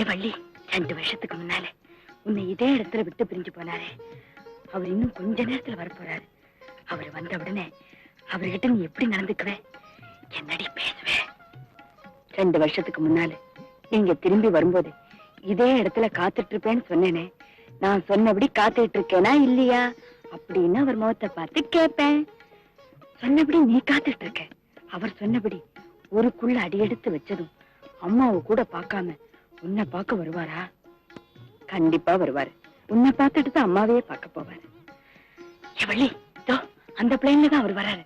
வள்ளி, 2 வருஷத்துக்கு முன்னால உன்னை இதே இடத்துல விட்டு பிரிஞ்சு போனாரே, அவர் இன்னும் கொஞ்ச நேரத்துல வரப்போறாரு. அவர் வந்த உடனே அவர்கிட்ட நீ எப்படி நடந்துக்குவே, என்னடி பேசுவே? 2 வருஷத்துக்கு முன்னால நீங்க திரும்பி வரும்போது இதே இடத்துல காத்துட்டு இருப்பேன்னு சொன்னேனே, நான் சொன்னபடி காத்துட்டு இருக்கேனா இல்லையா அப்படின்னு அவர் முகத்தை பார்த்து கேட்பேன். சொன்னபடி நீ காத்துட்டு இருக்க. அவர் சொன்னபடி ஊருக்குள்ள அடியெடுத்து வச்சதும் அம்மாவை கூட பார்க்காம உன்னை பார்க்க வருவாரா? கண்டிப்பா வருவாரு. உன்னை பார்த்துட்டு தான் அம்மாவையே பார்க்க போவாரு. வள்ளி, அந்த பிளேன்ல தான் அவர் வராரு.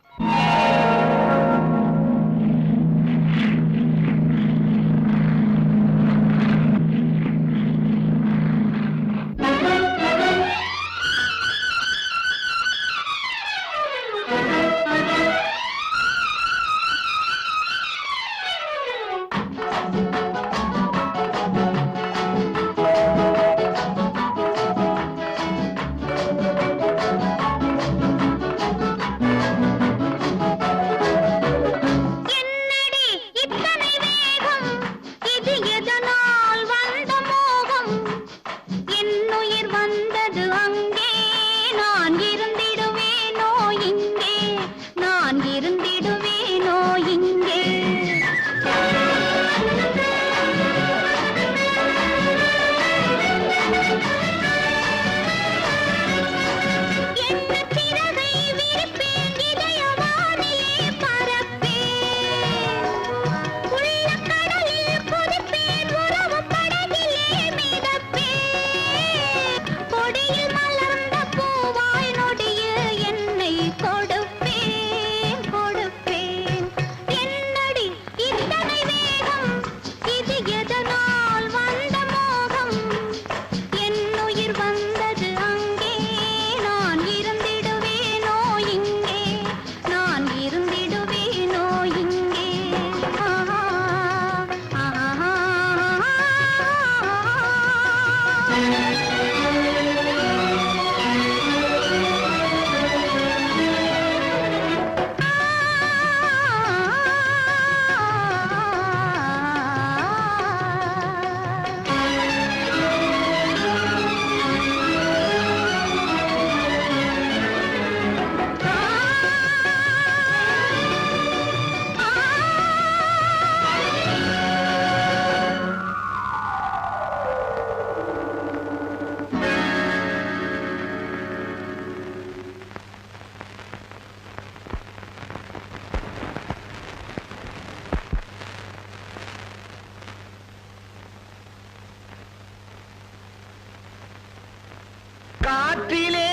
காற்றிலே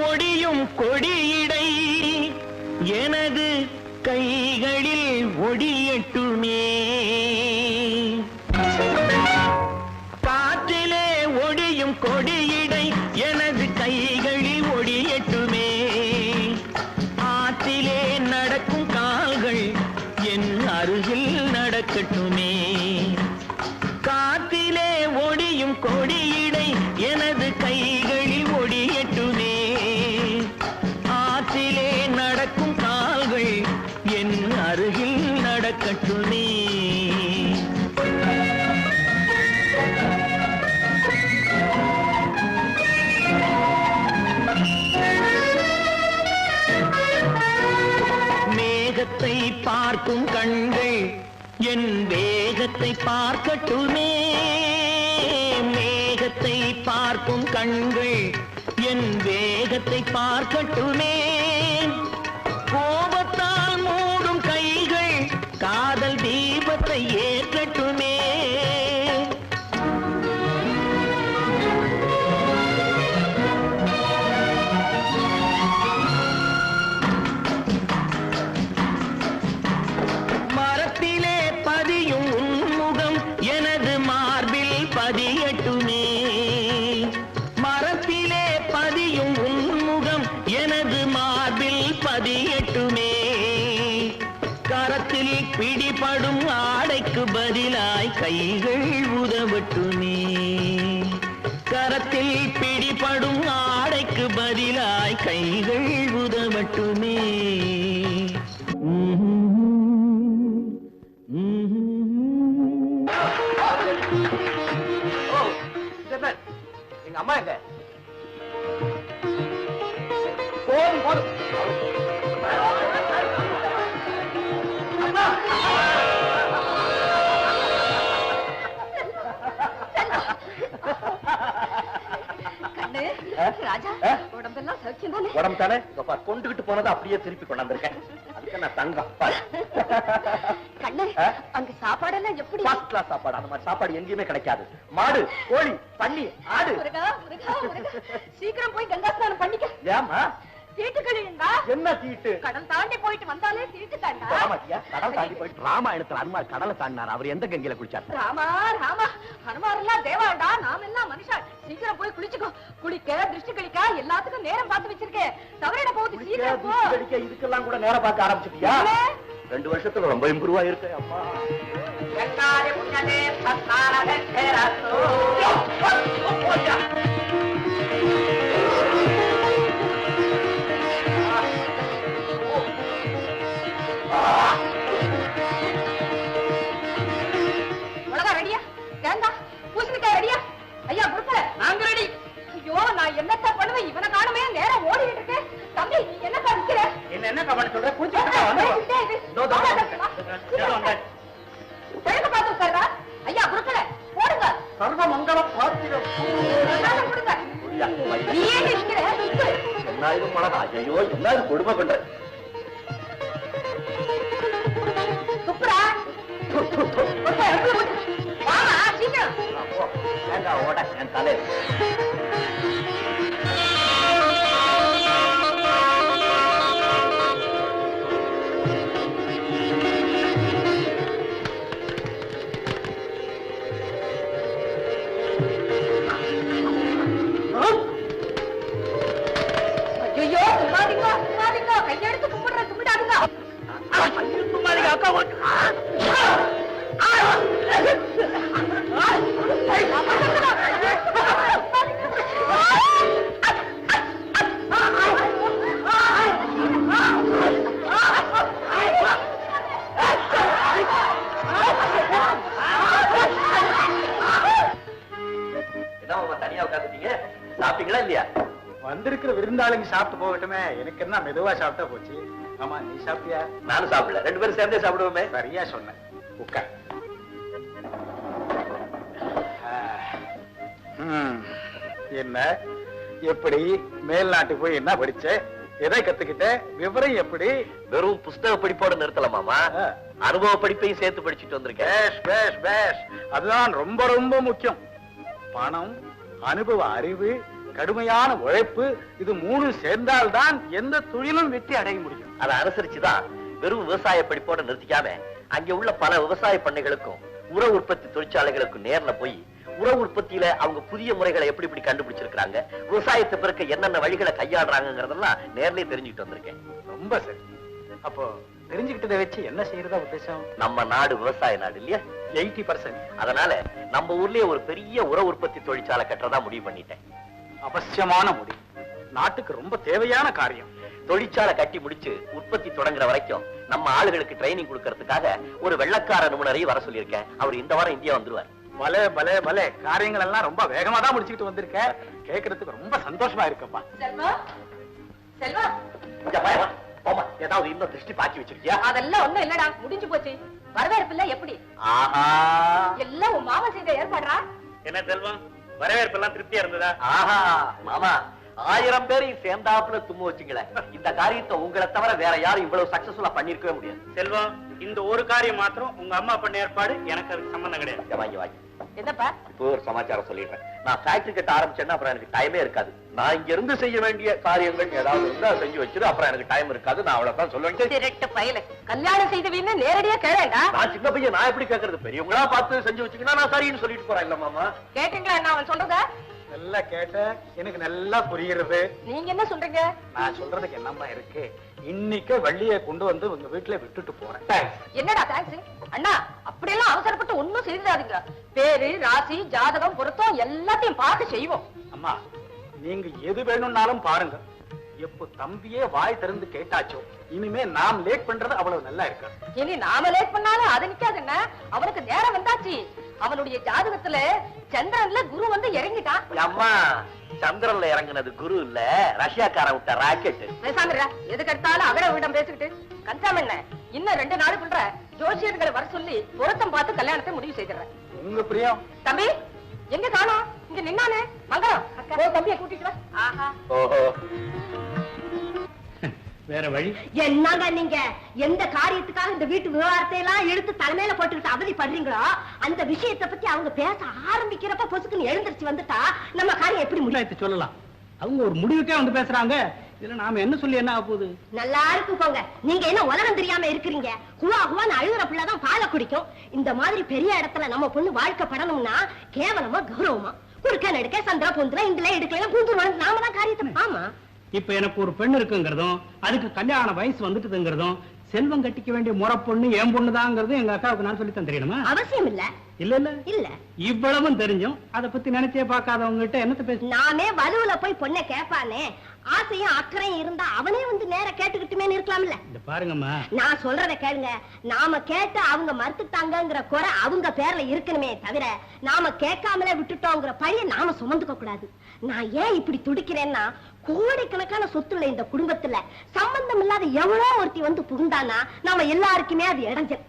ஒடியும் கொடியிடை எனது கைகளில் ஒடியட்டுமே. காற்றிலே ஒடியும் கொடியிடை எனது கைகளில் ஒடியட்டுமே. ஆற்றிலே நடக்கும் கால்கள் என் அருகில் நடக்கட்டுமே. காற்றிலே ஒடியும் கொடியிடை எனது கைகளில் ஒடியட்டுமே. ஆற்றிலே நடக்கும் கால்கள் என் அருகில் நடக்கட்டுமே. மேகத்தை பார்க்கும் கண்கள் என் வேகத்தை பார்க்கட்டுமே. மேகத்தை பார்க்கும் கண்கள் என் வேகத்தை பார்க்கட்டுமே. கோபத்தால் மூடும் கைகள் காதல் தீபத்தை ஏற்றட்டுமே. மரத்திலே பதியும் உன்முகம் எனது மார்பில் பதியட்டுமே. மரத்திலே பதியும் உன்முகம் எனது மார்பில் பதியட்டுமே. கரத்தில் பிடிபடும் ஆடைக்கு பதிலாய் கைகள் உதவட்டுமே. கரத்தில் பிடிபடும் ஆடைக்கு பதிலாய் கைகள் உதவட்டுமே. உடம்பு தானே கொண்டுகிட்டு போனதை அப்படியே திருப்பி கொண்டாந்துருக்கேன். அதுக்கு நான் தங்கம். கண்ணு, அங்க சாப்பாடெல்லாம் எப்படி? ஃபர்ஸ்ட் கிளாஸ் சாப்பாடு. அந்த மாதிரி சாப்பாடு எங்கேயுமே கிடைக்காது. மாடு, கோழி, பன்னி, ஆடு. சீக்கிரம் போய் கங்கா ஸ்நானம் பண்ணிக்க. ஏமா தீட்டு கழியுண்டா? என்ன தீட்டு? கடல் தாண்டி போயிட்டு வந்தாலே தீட்டு தாண்டா. கடல் தாண்டி போயிட்டு ராமாயணத்துல அனுமார் கடலை தாண்டினார். அவர் எந்த கங்கையில குளிச்சார்? ராமா ராமா, ஹனுமார் எல்லாம் தேவாண்டா, நாம எல்லாம் மனுஷா. சீக்கிரம் போய் குளிச்சுக்கோ. குளிக்க, திருஷ்டி கழிக்க எல்லாத்துக்கும் நேரம் பார்த்து வச்சிருக்கேன். தவறிட போகுது. சீக்கிரம் போ. இதுக்கெல்லாம் கூட நேரம் பார்க்க ஆரம்பிச்சிட்டியா? 2 வருஷத்துல ரொம்ப இம்ப்ரூவ் ஆயிருக்கு. அப்பா உலகம் ரெடியா? வேண்டாம், பூசணிக்காய் ரெடியா? ஐயா குடுக்கல, நாங்க ரெடி. ஐயோ, நான் என்னத்த பண்ணுவேன்? இவனை காணுமே, நேரம் ஓடிட்டு இருக்கு. தம்பி, நீ என்னக்கா நிக்கிற? என்ன கவலை சொல்ற? பார்த்து சார். ஐயா குடுக்கல, போடுங்க. சர்வ மங்களம் பாத்திரம் கொடுங்க. நீ ஏன் நிக்கிற? என்ன இது மழை? ஐயோ, என்ன இது கொடுமை பண்ற? துப்புரா வாமா, சீக்கிரம். வேண்டாம், ஓட என் தலை. ஐயோ, சும்மாதிங்க சும்மாதிங்க, கையெடுத்து கும்பிடுற, கும்பிடாதுங்க. அக்கா தனியா உட்காந்துட்டீங்க, சாப்பிட்டீங்களா இல்லையா? வந்திருக்கிற விருந்தாளுங்க சாப்பிட்டு போகட்டுமே, எனக்கு என்ன மெதுவா சாப்பிட்டா போச்சு. ஆமா, நீ சாப்பிட்டியா? நானும் சாப்பிடல, 2 பேரும் சேர்ந்தே சாப்பிடுவோமே. சரியா சொன்ன. உட்கார். என்ன எப்படி மேல்நாட்டு போய் என்ன படிச்ச? எதை கத்துக்கிட்ட? விவரம் எப்படி? வெறும் புஸ்தக படிப்போட நிறுத்தலாமாமா, அனுபவ படிப்பையும் சேர்த்து படிச்சுட்டு வந்திருக்கேன். அதுதான் ரொம்ப ரொம்ப முக்கியம். பணம், அனுபவ அறிவு, கடுமையான உழைப்பு, இது 3 சேர்ந்தால்தான் எந்த தொழிலும் வெற்றி அடைய முடியும். அதை அனுசரிச்சுதான் வெறும் விவசாய படிப்போட நிறுத்திக்காம அங்க உள்ள பல விவசாய பண்ணைகளுக்கும் உர உற்பத்தி தொழிற்சாலைகளுக்கும் நேர்ல போய் உர உற்பத்தியில அவங்க புதிய முறைகளை எப்படி இப்படி கண்டுபிடிச்சிருக்காங்க, விவசாயத்தை பிறக்க என்னென்ன வழிகளை கையாடுறாங்கிறதெல்லாம் நேர்லயே தெரிஞ்சுக்கிட்டு வந்திருக்கேன். ரொம்ப சரி. அப்போ தெரிஞ்சுக்கிட்டதை வச்சு என்ன செய்யறதா உத்தேசம்? நம்ம நாடு விவசாய நாடு இல்லையா, 80%. அதனால நம்ம ஊர்லயே ஒரு பெரிய உர உற்பத்தி தொழிற்சாலை கட்டுறதா முடிவு பண்ணிட்டேன். அவசியமான முடிவு, நாட்டுக்கு ரொம்ப தேவையான காரியம். தொழிற்சாலை கட்டி முடிச்சு உற்பத்தி தொடங்குற வரைக்கும் நம்ம ஆளுகளுக்கு ட்ரைனிங் கொடுக்கறதுக்காக ஒரு வெள்ளக்கார நிபுணரையும் வர சொல்லியிருக்கேன். அவர் இந்த வாரம் இந்தியா வந்துருவார். பலே பலே பலே, காரியங்கள் எல்லாம் ரொம்ப வேகமா தான் முடிச்சுக்கிட்டு வந்திருக்க. கேட்கறதுக்கு ரொம்ப சந்தோஷமா இருக்குப்பா. செல்வா, செல்வா, போமா, ஏதாவது இன்னும் திருஷ்டி பாக்கி வச்சிருக்கியா? அதெல்லாம் ஒண்ணும் இல்லடா, முடிஞ்சு போச்சு. வரவேற்பு எப்படி? ஆஹா, எல்லாம் உன் மாமா செய்த ஏற்பாடுறா. என்ன செல்வம், வரவேற்பு எல்லாம் திருப்தியா இருந்ததா? ஆஹா மாமா, 1000 பேரையும் சேர்ந்தாப்புல தும்ம வச்சுங்களேன். இந்த காரியத்தை உங்களை தவிர வேற யாரும் இவ்வளவு சக்சஸ்ஃபுல்லா பண்ணிருக்கவே முடியாது. செல்வம், இந்த ஒரு காரியம் மாத்திரம் உங்க அம்மா பண்ண ஏற்பாடு, எனக்கு அதுக்கு சம்பந்தம் கிடையாது. வாங்கி என்னப்பா? இப்போ ஒரு சமாச்சாரம் சொல்லிடுறேன். நான் ஃபேக்டரி கட்ட ஆரம்பிச்சேன்னா அப்புறம் எனக்கு டைமே இருக்காது. நான் இங்க இருந்து செய்ய வேண்டிய காரியங்கள் ஏதாவது இருந்தா செஞ்சு வச்சிரு, அப்புறம் எனக்கு டைம் இருக்காது. நான் அவ்வளவுதான் சொல்லுவேன். திருட்டு பயல, கல்யாணம் செய்தவீன்னு நேரடியா கேளேண்டா. நான் சின்ன பையன், நான் எப்படி கேட்கறது? பெரியவங்களா பார்த்து செஞ்சு வச்சுக்கினா நான் சரின்னு சொல்லிட்டு போறேன். இல்ல மாமா, கேட்டீங்களா என்ன அவன் சொல்றத? நல்லா கேட்ட, எனக்கு நல்லா புரியுறது. நீங்க என்ன சொல்றீங்க? நான் சொல்றதுக்கு என்னம்மா இருக்கு? இன்னைக்கு வள்ளியை கொண்டு வந்து உங்க வீட்டுல விட்டுட்டு போறேன். என்னடா தேங்க்ஸ் அண்ணா, அப்படியெல்லாம் அவசரப்பட்டு ஒண்ணும் செய்தாதீங்க. பேரு, ராசி, ஜாதகம், பொருத்தம் எல்லாத்தையும் பார்த்து செய்வோம். அம்மா, நீங்க எது வேணும்னாலும் பாருங்க. எப்போ தம்பியே வாய் திறந்து கேட்டாச்சோ, இனிமே நாம் லேட் பண்றது அவ்வளவு நல்லா இருக்கா? இனி நாம லேட் பண்ணாலும் அது நிக்காது. என்ன, அவனுக்கு நேரம் வந்தாச்சு. அவனுடைய ஜாதகத்துல சந்திரன்ல குரு வந்து இறங்கிட்டான். அம்மா, சந்திரன்ல இறங்குனது குரு இல்ல, ரஷ்யாக்காரன் விட்ட ராக்கெட். பேசாம எதுக்கு எடுத்தாலும் அகர விடம் பேசிக்கிட்டு கன்சாம் என்ன? இன்னும் 2 நாளுக்குள்ள ஜோசியர்களை வர சொல்லி பொருத்தம் பார்த்து கல்யாணத்தை முடிவு செய்திடுறேன். உங்க பிரியம். தம்பி எங்க காணோம்? இங்க நின்னானே மங்களம். தம்பியை கூட்டிட்டு வா. ஆஹா, ஓஹோ, வேற வழி என்னங்க நீங்க எந்த காரியத்துக்காக இந்த வீட்டு விவகாரத்தை எல்லாம் எடுத்து தலைமையில போட்டுக்கிட்டு அவதிப்படுறீங்களோ அந்த விஷயத்தை பத்தி அவங்க பேச ஆரம்பிக்கிறப்ப பொசுக்குன்னு எழுந்திருச்சு வந்துட்டா நம்ம காரியம் எப்படி முடியும் சொல்லலாம். அவங்க ஒரு முடிவுக்கே வந்து பேசுறாங்க. இதுல நாம என்ன சொல்லி என்ன ஆக போகுது? நல்லா இருக்கு போங்க. நீங்க என்ன உலகம் தெரியாம இருக்கிறீங்க? குவா குவான்னு அழுகுற பிள்ளைதான் பாலை குடிக்கும். இந்த மாதிரி பெரிய இடத்துல நம்ம பொண்ணு வாழ்க்கப்படணும்னா கேவலமா கௌரவமா குறுக்க நடுக்க சந்திர பொந்துல இந்த எடுக்கலாம் பூந்து நாம தான் காரியத்தை. ஆமா, இப்ப எனக்கு ஒரு பெண் இருக்குங்கிறதும் அதுக்கு கல்யாண வயசு வந்துட்டுங்கிறதும் செல்வம் கட்டிக்க வேண்டிய முறை பொண்ணு என் பொண்ணுதாங்கிறதும் எங்க அக்காவுக்கு நான் சொல்லித்தான் தெரியணுமா? அவசியம் இல்ல. இல்ல இல்ல இல்ல இவ்வளவும் தெரிஞ்சும் அதை பத்தி நினைச்சே பார்க்காதவங்க கிட்ட என்னத்த பேச? நானே வலுவுல போய் பொண்ணை கேட்பானே, ஆசையும் அக்கறையும் இருந்தா அவனே வந்து நேர கேட்டுக்கிட்டுமே இருக்கலாம்ல. இந்த பாருங்கம்மா, நான் சொல்றத கேளுங்க. நாம கேட்டு அவங்க மறுத்துட்டாங்கிற குறை அவங்க பேர்ல இருக்கணுமே தவிர நாம கேட்காமலே விட்டுட்டோங்கிற பழிய நாம சுமந்துக்க கூடாது. நான் ஏன் இப்படி துடிக்கிறேன்னா, கோடிக்கணக்கான சொத்துள்ள இந்த குடும்பத்துல சம்பந்தம் இல்லாத எவ்வளோ ஒருத்தி வந்து புகுந்தானா நாம எல்லாருக்குமே அது இடைஞ்சல்.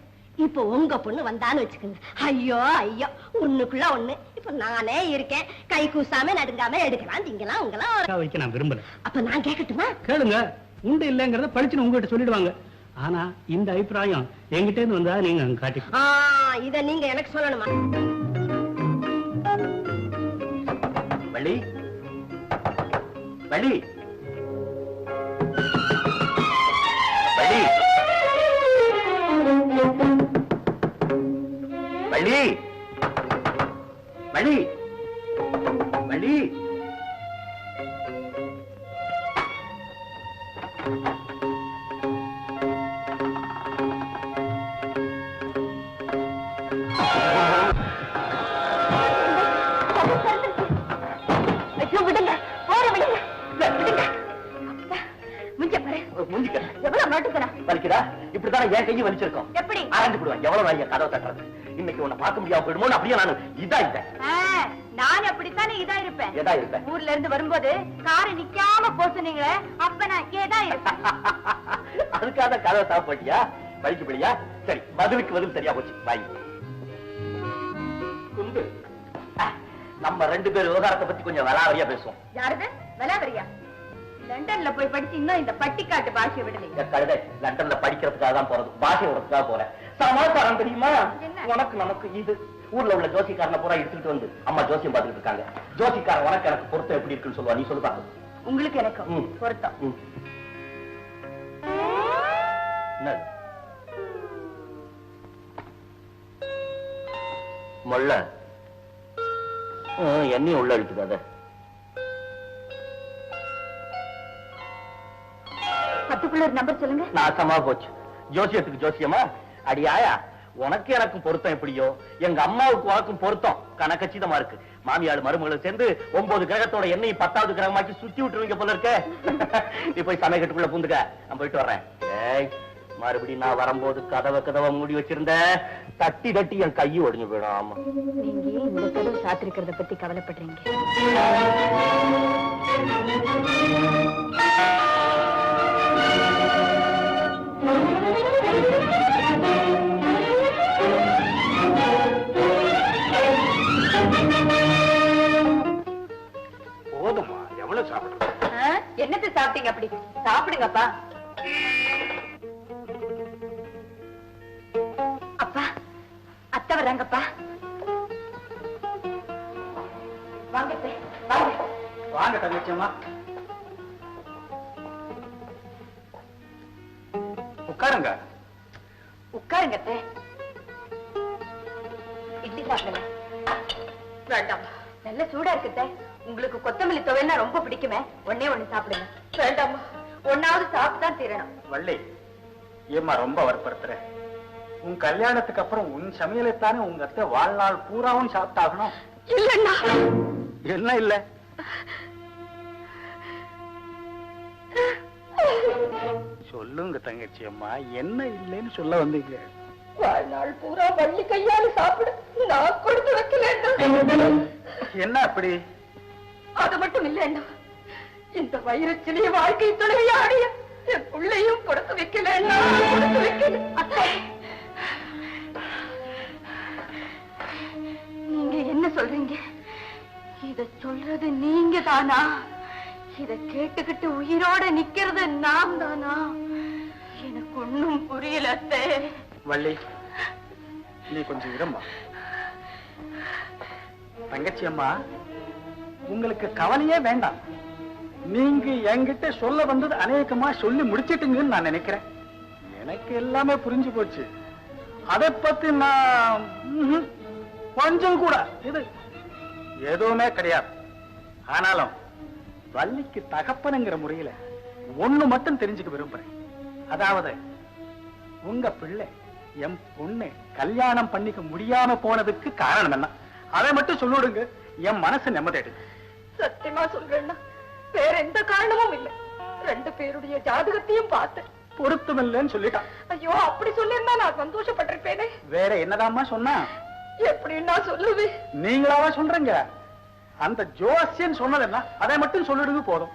இப்ப உங்க பொண்ணு வந்தான்னு வச்சுக்கோங்க, ஐயோ ஐயோ ஒண்ணுக்குள்ள ஒண்ணு. இப்ப நானே இருக்கேன், கை கூசாம நடுங்காம எடுக்கலாம் திங்கலாம் உங்களாம் வைக்க நான் விரும்பல. அப்ப நான் கேட்கட்டுமா? கேளுங்க. உண்டு இல்லைங்கிறத பழிச்சுன்னு உங்ககிட்ட சொல்லிடுவாங்க. ஆனா இந்த அபிப்பிராயம் என்கிட்ட இருந்து வந்தா நீங்க காட்டி இத நீங்க எனக்கு சொல்லணுமா? வள்ளி வள்ளி வள்ளி வள்ளி வள்ளி வள்ளி இப்படிதான் என் கையை வலிச்சிருக்கோம். எப்படி ஆரஞ்சு போடுவேன்? எவ்வளவு நாள் கதவை தட்டுறது? இன்னைக்கு உன்னை பார்க்க முடியாம போயிடுமோ அப்படியே நான் இதா இருப்பேன். நான் அப்படித்தானே இதா இருப்பேன். எதா இருப்பேன்? ஊர்ல இருந்து வரும்போது காரை நிக்காம போ சொன்னீங்களே, அப்ப நான் ஏதா இருப்பேன். அதுக்காக கதவை சாப்பிட்டியா? வலிக்கு பிடியா? சரி, பதிலுக்கு பதில் சரியா போச்சு. வாய் குண்டு. நம்ம ரெண்டு பேர் விவகாரத்தை பத்தி கொஞ்சம் விளாவரியா பேசுவோம். யாருது விளாவரியா? லண்டன்ல போய் படிச்சு இன்னும் இந்த பட்டிக்காட்டு பாஷையை விடலைங்க. கழுதை லண்டன்ல படிக்கிறதுக்காக தான் போறது, பாஷை உறதுக்காக போறேன். சமாச்சாரம் தெரியுமா? உனக்கு நமக்கு இது ஊர்ல உள்ள ஜோசிக்காரனை பூரா எடுத்துட்டு வந்து அம்மா ஜோசியம் பார்த்துட்டு இருக்காங்க. ஜோசிக்காரன் உனக்கு எனக்கு பொருத்தம் எப்படி இருக்குன்னு சொல்லுவா, நீ சொல்லு பாக்க. உங்களுக்கு எனக்கு பொருத்தம் மொள்ள என்னையும் உள்ள அடிச்சுக்காத. பத்துக்குள்ள ஒரு நம்பர் சொல்லுங்க. நாசமா போச்சு. ஜோசியத்துக்கு ஜோசியமா? அடியாயா, உனக்கு எனக்கும் பொருத்தம் எப்படியோ எங்க அம்மாவுக்கு உனக்கும் பொருத்தம் கணக்கச்சிதமா இருக்கு. மாமியார் மருமகளும் சேர்ந்து 9 கிரகத்தோட எண்ணெய் 10வது கிரகமாக்கி சுத்தி விட்டுருவீங்க போல இருக்க. நீ போய் சமையக்கட்டுக்குள்ள பூந்துக்க, நான் போயிட்டு வர்றேன். ஏய், மறுபடியும் நான் வரும்போது கதவை மூடி வச்சிருந்த தட்டி தட்டி என் கையை ஒடிஞ்சு போயிடும். ஆமா, நீங்க இந்த கதவு சாத்திருக்கிறத பத்தி கவலைப்படுறீங்க. போதுமா? எவ்வளவு சாப்பிடுறது? என்னத்தை சாப்பிட்டீங்க? அப்படி சாப்பிடுங்கப்பா. அப்பா, அத்தை வர்றாங்கப்பா. வாங்க வாங்க வாங்க தங்கச்சியம்மா, உட்காருங்க. உட்காருங்க அத்தை. இட்லி சாப்பிடுங்க. வேண்டாம், நல்ல சூடா இருக்குதே. உங்களுக்கு கொத்தமல்லி துவையல்னா ரொம்ப பிடிக்குமே, ஒண்ணே ஒண்ணு சாப்பிடுங்க. வேண்டாமா, ஒன்னாவது சாப்பிட்டுதான் தீரணும். வள்ளி, ஏம்மா ரொம்ப வற்புறுத்துற? உன் கல்யாணத்துக்கு அப்புறம் உன் சமையலைத்தானே உங்க அத்தை வாழ்நாள் பூராவும் சாப்பிட்டாகணும். இல்லன்னா என்ன இல்ல? சொல்லுங்க தங்கச்சி அம்மா, என்ன இல்லைன்னு சொல்ல வந்தீங்க? வாழ்நாள் பூரா வள்ளி கையால சாப்பிட நான் கொடுத்து வைக்கல. என்ன அப்படி? அது மட்டும் இல்லைன்னா இந்த வைரச்சிலைய வாழ்க்கை துணையாடிய என் பிள்ளையும் கொடுத்து வைக்கல. நீங்க என்ன சொல்றீங்க? இத சொல்றது நீங்க தானா? இத கேட்டுக்கிட்டு உயிரோட நிக்கிறது நான் தானா? எனக்கு ஒண்ணும் புரியல அத்தை. வள்ளி, நீ கொஞ்சம் இருமா. தங்கச்சி அம்மா, உங்களுக்கு கவலையே வேண்டாம். நீங்க என்கிட்ட சொல்ல வந்தது அநேகமா சொல்லி முடிச்சிட்டீங்கன்னு நான் நினைக்கிறேன். எனக்கு எல்லாமே புரிஞ்சு போச்சு. அதை பத்தி நான் கொஞ்சம் கூட இது எதுவுமே கிடையாது. ஆனாலும் வள்ளிக்கு தகப்பனுங்கிற முறையில ஒண்ணு மட்டும் தெரிஞ்சுக்க விரும்புறேன். அதாவது உங்க பிள்ளை என் பொண்ணு கல்யாணம் பண்ணிக்க முடியாம போனதுக்கு காரணம் என்ன? அதை மட்டும் சொல்லிடுங்க, என் மனசு நிம்மதியடு. சத்தியமா சொல்றேன்னா வேற எந்த காரணமும் இல்லை. 2 பேருடைய ஜாதகத்தையும் பார்த்தேன், பொருத்தமில்லைன்னு சொல்லிட்டான். ஐயோ, அப்படி சொல்லிருந்தா நான் சந்தோஷப்பட்டிருப்பேனே. வேற என்னதாம்மா சொன்னா? எப்படின்னா சொல்லுது? நீங்களாவா சொல்றீங்க? அந்த ஜோசியன் சொன்னது என்ன? அதை மட்டும் சொல்லிடுங்க போதும்.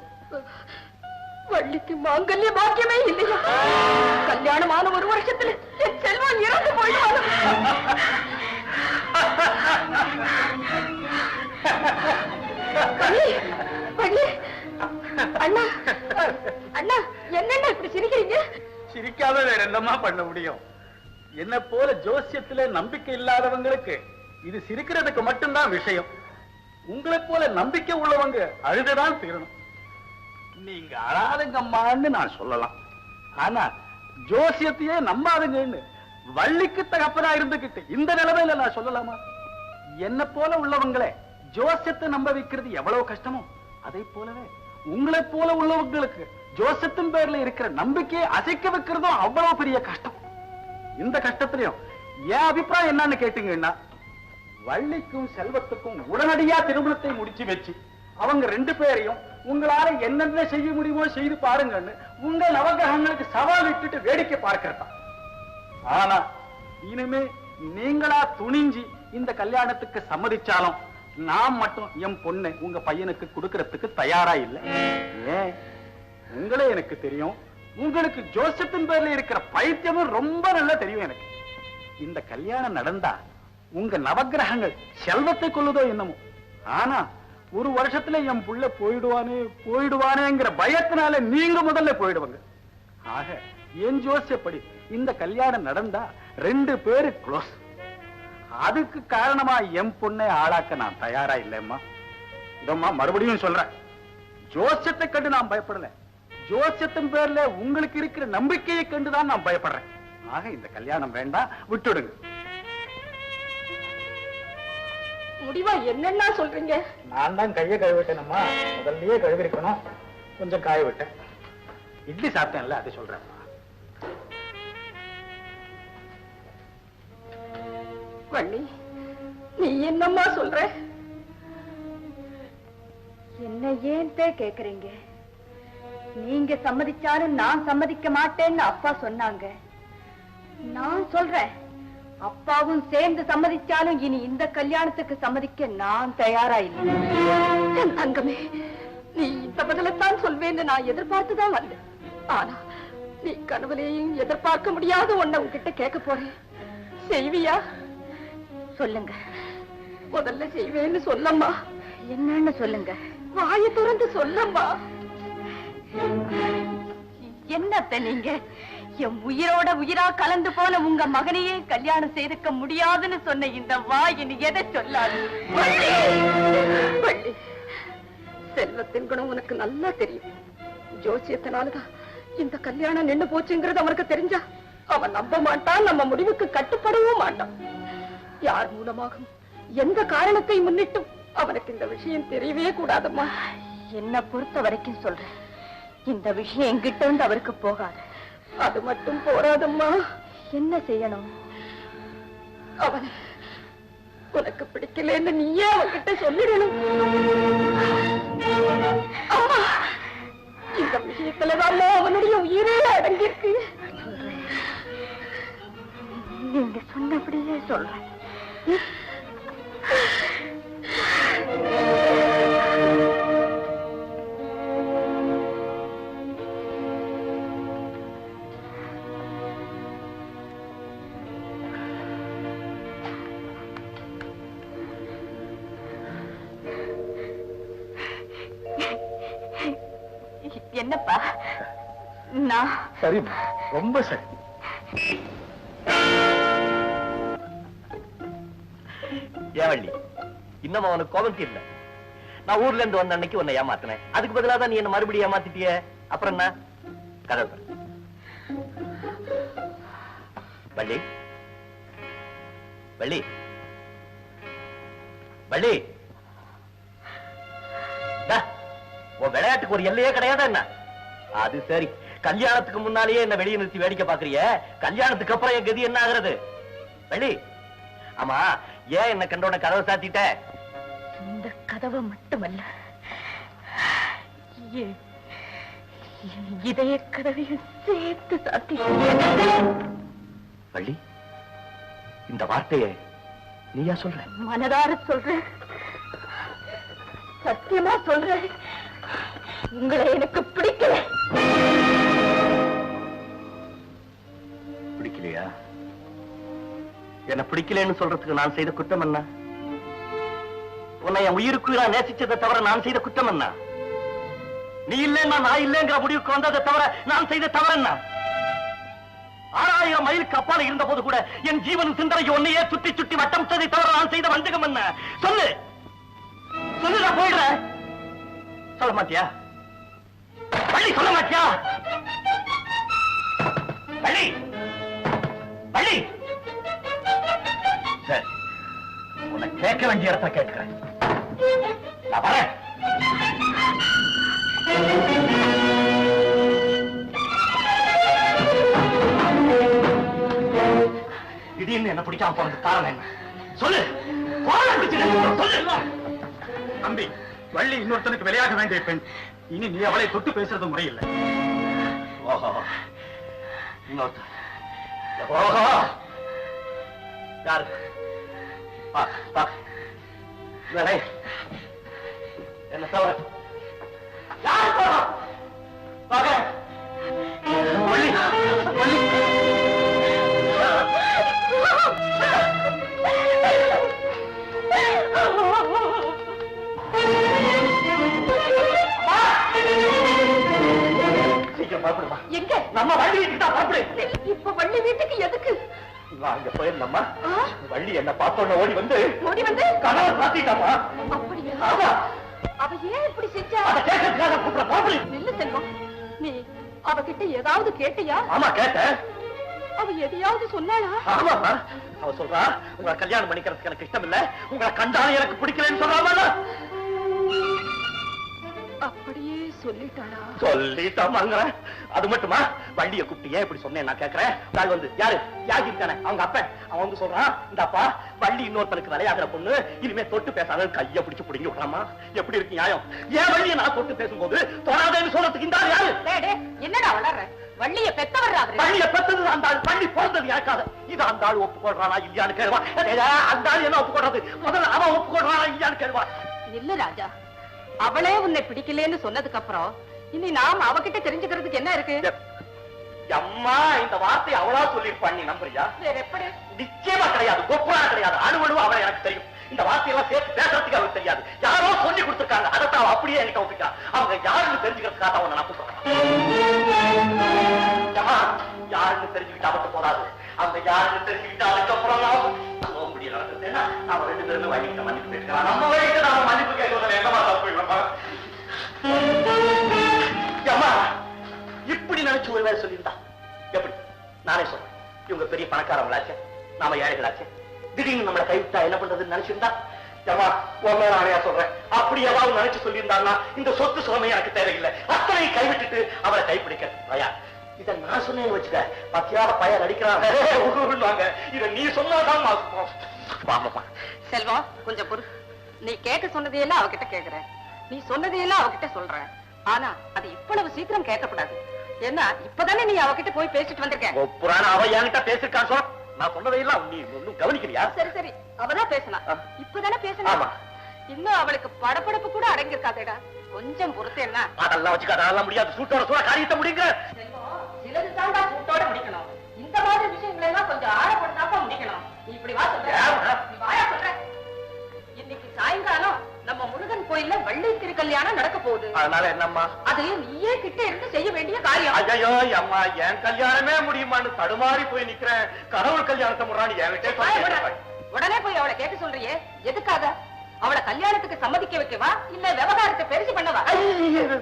வள்ளிக்கு மாங்கல்ய பாக்கியமே இல்லையா? கல்யாணமான 1 வருஷத்துல என் செல்வம் இறந்து போயிடுவாங்க. அண்ணா, அண்ணா, என்னண்ணா இப்படி சிரிக்கிறீங்க? சிரிக்காத வேற என்னமா பண்ண முடியும்? என்ன போல ஜோசியத்துல நம்பிக்கை இல்லாதவங்களுக்கு இது சிரிக்கிறதுக்கு மட்டும்தான் விஷயம். உங்களை போல நம்பிக்கை உள்ளவங்க அழுதுதான் தீரணும். நீங்க அழாதுங்கம்மான்னு நான் சொல்லலாம். ஆனா ஜோசியத்தையே நம்பாதுங்கன்னு வள்ளிக்கு தகப்பனா இருந்துகிட்டு இந்த நிலைமையில நான் சொல்லலாமா? என்ன போல உள்ளவங்களே ஜோசியத்தை நம்ப வைக்கிறது எவ்வளவு கஷ்டமோ, அதை போலவே உங்களை போல உள்ளவங்களுக்கு ஜோசியத்தின் பேர்ல இருக்கிற நம்பிக்கையை அசைக்க வைக்கிறதும் அவ்வளவு பெரிய கஷ்டம். இந்த கஷ்டத்திலையும் என் அபிப்பிராயம் என்னன்னு கேட்டீங்கன்னா, வள்ளிக்கும் செல்வத்துக்கும் உடனடியா திருமணத்தை முடிச்சு வச்சு அவங்க 2 பேரையும் உங்களால என்னென்ன செய்ய முடியுமோ செய்து பாருங்கன்னு உங்க நவகிரகங்களுக்கு சவால் விட்டுட்டு வேடிக்கை பார்க்கிறதா. ஆனா இனிமே நீங்களா துணிஞ்சு இந்த கல்யாணத்துக்கு சம்மதிச்சாலும் நான் மட்டும் என் பொண்ணை உங்க பையனுக்கு கொடுக்கறதுக்கு தயாரா இல்லை. ஏன்? உங்களே எனக்கு தெரியும். உங்களுக்கு ஜோசியத்தின் பேர்ல இருக்கிற பைத்தியமும் ரொம்ப நல்லா தெரியும் எனக்கு. இந்த கல்யாணம் நடந்தா உங்க நவகிரகங்கள் செல்வத்தை கொள்ளுதோ என்னமோ, ஆனா 1 வருஷத்துல என் புள்ள போயிடுவானேங்கிற பயத்தினால நீங்க முதல்ல போயிடுவாங்க. ஆக என் ஜோசியப்படி இந்த கல்யாணம் நடந்தா 2 பேரு க்ளோஸ். அதுக்கு காரணமா என் பொண்ணை ஆளாக்க நான் தயாரா இல்லைம்மா. இதம்மா மறுபடியும் சொல்றேன், ஜோசியத்தை கண்டு நான் பயப்படல, ஜோசியத்தின் பேர்ல உங்களுக்கு இருக்கிற நம்பிக்கையை கண்டுதான் நான் பயப்படுறேன். ஆக இந்த கல்யாணம் வேண்டாம், விட்டுடுங்க. முடிவா என்னன்னா சொல்றீங்க? நான் தான் கையை கழுவிட்டேனம்மா, முதல்லயே கழுவிருக்கணும், கொஞ்சம் காய விட்டேன். இட்லி சாப்பிட்டேன்ல, அதை சொல்றேன்மா. வள்ளி, நீ என்னம்மா சொல்ற? என்ன ஏன் கேக்குறீங்க? நீங்க சம்மதிச்சாலும் நான் சம்மதிக்க மாட்டேன்னு அப்பா சொன்னாங்க. நான் சொல்றேன், அப்பாவும் சேர்ந்து சம்மதிச்சாலும் இனி இந்த கல்யாணத்துக்கு சம்மதிக்க நான் தயாரா இல்லை. தங்கமே, நீ இந்த பதிலத்தான் சொல்வேன்னு நான் எதிர்பார்த்துதான் வந்தேன். ஆனா நீ கனவுலையும் எதிர்பார்க்க முடியாத ஒன்ன உன்கிட்ட கேட்க போறேன். செய்வியா? சொல்லுங்க. முதல்ல செய்வேன்னு சொல்லம்மா. என்னன்னு சொல்லுங்க. வாயை திறந்து சொல்லம்மா. என்னத்த நீங்க? என் உயிரோட உயிரா கலந்து போன உங்க மகனையே கல்யாணம் செய்துக்க முடியாதுன்னு சொன்ன இந்த வாய் இனி எதை சொல்லாது? செல்வத்தின் குணம் உனக்கு நல்லா தெரியும். ஜோசியத்தினாலதான் இந்த கல்யாணம் நின்னு போச்சுங்கிறது அவனுக்கு தெரிஞ்சா அவன் நம்ப மாட்டான், நம்ம முடிவுக்கு கட்டுப்படவும் மாட்டான். யார் மூலமாகும் எந்த காரணத்தை முன்னிட்டும் அவனுக்கு இந்த விஷயம் தெரியவே கூடாதம்மா. என்ன பொறுத்த வரைக்கும் சொல்றேன், இந்த விஷயம் எங்கிட்ட இருந்து அவருக்கு போகாது. அது மட்டும் போராதம்மா. என்ன செய்யணும்? அவன் உனக்கு பிடிக்கலன்னு நீயே அவன்கிட்ட சொல்லிடணும். அம்மா, இந்த விஷயத்துலதான் அவனுடைய உயிரே அடங்கியிருக்கு. நீங்க சொன்னபடியே சொல்றேன். சரிம்மா, ரொம்ப சரி. ஏவள்ளி, இன்னும் அவனுக்கு கோபம் இல்ல. நான் ஊர்ல இருந்து வந்த அன்னைக்கு உன்னை ஏமாத்தினேன். அதுக்கு பதிலா தான் நீ என்ன மறுபடியும் ஏமாத்திட்டிய. அப்புறம் என்ன கதை? வள்ளி, வள்ளி, வள்ளி, உன் விளையாட்டுக்கு ஒரு எல்லையே கிடையாதா என்ன? அது சரி, கல்யாணத்துக்கு முன்னாலேயே என்ன வெளியே நிறுத்தி வேடிக்கை பாக்குறிய, கல்யாணத்துக்கு அப்புறம் என் கதி என்ன ஆகுறது? வள்ளி, ஆமா, ஏன் என்ன கண்டோட கதவை சாத்திட்ட? இந்த கதவை மட்டுமல்ல, இதய கதவையும் சேர்த்து சாத்திட்டேன். வள்ளி, இந்த வார்த்தையை நீயா சொல்ற? மனதார சொல்றேன், சத்தியமா சொல்றேன். உங்களை எனக்கு பிடிக்கல. பிடிக்கலையா? என்ன பிடிக்கலன்னு சொல்றதுக்கு நான் செய்த குற்றம் என்ன? உன்னை என் உயிருக்கு நான் நேசிச்சதை தவிர நான் செய்த குற்றம் என்ன? நீ இல்லைன்னா நான் இல்லைங்கிற முடிவுக்கு வந்ததை தவிர நான் செய்த தவறு என்ன? 6000 மைலுக்கு அப்பால இருந்த போது கூட என் ஜீவன் சிந்தனைக்கு ஒன்னையே சுத்தி சுத்தி வட்டமிட்டதை தவிர நான் செய்த வஞ்சகம் என்ன? சொல்லு, சொல்லு, நான் போயிடுறேன். சொல்ல மாட்டியா? வள்ளி, சொல்ல மாட்டியா? வள்ளி, வள்ளி, சரி, உன்னை கேட்க வேண்டிய இடத்தை கேட்கிறேன். நான் வரேன். திடீர்னு என்ன பிடிக்காம போறது காரணம் என்ன? சொல்லு. சொல்லு. தம்பி, வள்ளி இன்னொருத்தனுக்கு விளையாக வேண்டிய பெண். இனி நீ அவளை தொட்டு பேசுறது முறையில்லை. ஓஹோ, இன்னொருத்த. ஓஹோ, யாரு? என்ன தவறு? வள்ளி, வள்ளி, எங்க? நம்ம வள்ளி வீட்டுக்கு தான் பாப்படு. இப்ப வள்ளி வீட்டுக்கு எதுக்கு? நான் அங்க போயிருந்தம்மா, வள்ளி என்ன பார்த்தோன்னு ஓடி வந்து கனவை சாத்திட்டாமா. அப்படியா? ஆமா. அவ ஏன் இப்படி செஞ்சா? அதை கேட்கறதுக்காக கூப்பிட பாப்படு. நில்லு செல்வம், நீ அவகிட்ட ஏதாவது கேட்டியா? ஆமா, கேட்டேன். அவ எதையாவது சொன்னாளா? ஆமாமா, அவ சொல்றா, உங்களை கல்யாணம் பண்ணிக்கிறதுக்கு எனக்கு இஷ்டம் இல்ல, உங்களை கண்டாலும் எனக்கு பிடிக்கலன்னு சொல்றாமா. அப்படியே சொல்லிட்டாளா? சொல்லிட்டாமாங்க. அது மட்டுமா, வண்டியை கூப்பிட்டு ஏன் இப்படி சொன்னேன் நான் கேட்கிறேன். நான் வந்து யாரு யாகி இருக்கானே அவங்க அப்ப, அவன் வந்து சொல்றான், இந்த அப்பா வள்ளி இன்னொருத்தனுக்கு விளையாடுற பொண்ணு, இனிமே தொட்டு பேசாத, கையை பிடிச்சு பிடிங்கி விடலாமா? எப்படி இருக்கு நியாயம்? ஏன் வள்ளியை நான் தொட்டு பேசும்போது தொடாதேன்னு சொல்றதுக்கு இந்த யாரு? என்னடா வளர்ற? வள்ளிய பெத்தவர்றா? வள்ளிய பெத்தது அந்த ஆள், வள்ளி பிறந்தது யாருக்காத. இது அந்த ஆள் ஒப்புக்கொள்றானா இல்லையான்னு கேள்வா. அந்த ஆள் என்ன ஒப்புக்கொள்றது? முதல்ல அவன் ஒப்புக்கொள்றானா இல்லையான்னு கேள்வா. இல்ல ராஜா, அவளே உன்னை பிடிக்கலன்னு சொன்னதுக்கு அப்புறம் இனி நாம் அவகிட்ட தெரிஞ்சுக்கிறதுக்கு என்ன இருக்கு? அம்மா, இந்த வார்த்தை அவளா சொல்லிருப்பான், நீ நம்புறியா? வேற எப்படி? நிச்சயமா கிடையாது, கொப்பரா கிடையாது. அணுவணுவா அவளை எனக்கு தெரியும். இந்த வார்த்தையெல்லாம் சேர்த்து பேசுறதுக்கு அவளுக்கு தெரியாது. யாரோ சொல்லி கொடுத்துருக்காங்க, அதைத்தான் அவ அப்படியே என்கிட்ட ஒப்பிக்கா. அவங்க யாருன்னு தெரிஞ்சுக்கிறதுக்காக அவனை நான் கூப்பிடுறேன். யாருன்னு தெரிஞ்சுக்கிட்டு அவட்டு போறாது. அவங்க யாருன்னு தெரிஞ்சுக்கிட்டு அதுக்கப்புறம் போக முடியல. நாம 2 பேருமே வழிகிட்ட மன்னிப்பு கேட்கலாம். நம்ம வழிகிட்ட நாம மன்னிப்பு கேட்கறதுல என்னமா தப்பு இல்லம்மா? அம்மா, இப்படி நினைச்சு ஒரு வேலை சொல்லியிருந்தா எப்படி? நானே சொல்றேன், இவங்க பெரிய பணக்காரங்களாச்சு, நாம ஏழைகளாச்சு, திடீர்னு நம்மளை கைவிட்டா என்ன பண்றதுன்னு நினைச்சிருந்தா, அம்மா உண்மை நானே சொல்றேன், அப்படி ஏதாவது நினைச்சு சொல்லியிருந்தாங்கன்னா இந்த சொத்து சுகமே எனக்கு தேவையில்லை, அத்தனை கைவிட்டுட்டு அவளை கைப்பிடிக்க. இத நான் சொன்னேன்னு வச்சுக்க, பத்தியால பையன் அடிக்கிறாங்க, இத நீ சொன்னாதான். செல்வம், கொஞ்சம் பொறு. நீ கேட்க சொன்னதையெல்லாம் அவகிட்ட கேக்குற, நீ சொன்னதையெல்லாம் அவகிட்ட சொல்ற. ஆனா அது இவ்வளவு சீக்கிரம் கேட்கக்கூடாது. என்ன, இப்பதானே நீ அவகிட்ட போய் பேசிட்டு வந்திருக்க. புராண அவ என்கிட்ட பேசிருக்கான் சொல்ல, நான் சொன்னதையெல்லாம் நீ ஒன்னும் கவனிக்கிறியா? சரி சரி, அவதான் பேசினா, இப்பதானே பேசினா. இன்னும் அவளுக்கு படப்படப்பு கூட அடங்கியிருக்காதேடா, கொஞ்சம் பொறுத்து. என்ன அதெல்லாம் வச்சுக்க, அதெல்லாம் முடியாது. சூட்டோட சூட காரியத்தை முடிங்க. சிலது தாண்டா சூட்டோட முடிக்கணும். இந்த மாதிரி விஷயங்களை எல்லாம் கொஞ்சம் ஆழப்படுத்தாம முடிக்கணும். நீ இப்படி வா சொல்ற, நீ வாயா சொல்ற. இன்னைக்கு சாயங்காலம் நம்ம முருகன் கோயில்ல வள்ளி திருக்கல்யாணம் நடக்க போகுது. அதனால என்னம்மா? அது நீயே கிட்ட இருந்து செய்ய வேண்டிய காரியம். ஐயோ அம்மா, என் கல்யாணமே முடியுமான்னு தடுமாறி போய் நிக்கிறேன். கடவுள் கல்யாணத்தை முறான்னு என்கிட்ட உடனே போய் அவளை கேட்க சொல்றியே, எதுக்காக? அவளை கல்யாணத்துக்கு சம்மதிக்க வைக்கவா இல்ல விவகாரத்தை பெருசு பண்ணவா?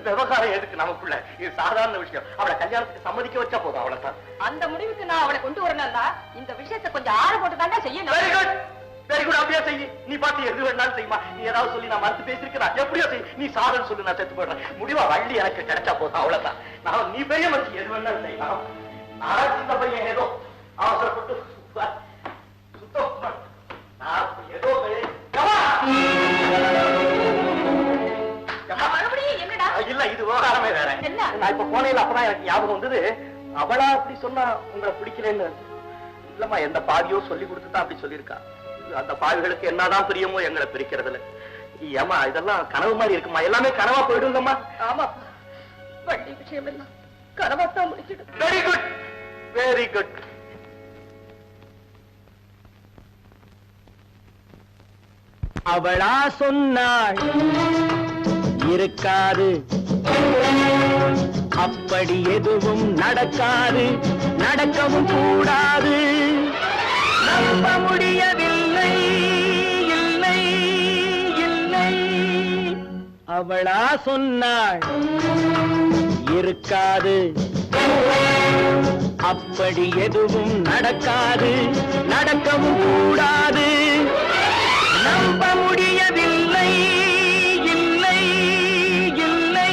விவகாரம் எதுக்கு நமக்குள்ள? இது சாதாரண விஷயம். அவளை கல்யாணத்துக்கு சம்மதிக்க வச்சா போதும், அவ்வளவுதான். அந்த முடிவுக்கு நான் அவளை கொண்டு வரணும்னா இந்த விஷயத்தை கொஞ்சம் ஆழ போட்டு தாண்டா செய்யணும். Very good, very good. அப்படியே செய். நீ பார்த்து எது வேணாலும் செய்யுமா. நீ ஏதாவது சொல்லி நான் மறுத்து பேசிருக்கிறேன், எப்படியோ செய். நீ சாதனை சொல்லு, நான் செத்து போடுறேன். முடிவா வள்ளி எனக்கு கிடைச்சா போதும், அவ்வளவுதான். நான் நீ பெரிய மனுஷன், எது வேணாலும் செய்யலாம். நான் சின்ன பையன், ஏதோ அவசரப்பட்டு சுத்தம் ஏதோ மறுபடியும் என்னடா? இல்ல, இது விவகாரமே வேற. நான் இப்ப போனேன், அப்பதான் எனக்கு ஞாபகம் வந்தது. அவளா அப்படி சொன்னா உங்களை பிடிக்கலன்னு இல்லம்மா, எந்த பாவியோ சொல்லி கொடுத்துதான் அப்படி சொல்லியிருக்கா. அந்த பாவிகளுக்கு என்னதான் பிரியமோ எங்களை பிரிக்கிறதுல. ஏமா இதெல்லாம் கனவு மாதிரி இருக்குமா? எல்லாமே கனவா போயிடுங்கம்மா. ஆமா, வண்டி விஷயம் எல்லாம் கனவாத்தான் முடிச்சிடும். Very good, very good. அவளா சொன்னாள் இருக்காது, அப்படி எதுவும் நடக்காது, நடக்கவும் கூடாது. நம்ப முடியவில்லை, இல்லை இல்லை. அவளா சொன்னாள் இருக்காது, அப்படி எதுவும் நடக்காது, நடக்கவும் கூடாது. நம்ப முடியவில்லை, இல்லை இல்லை.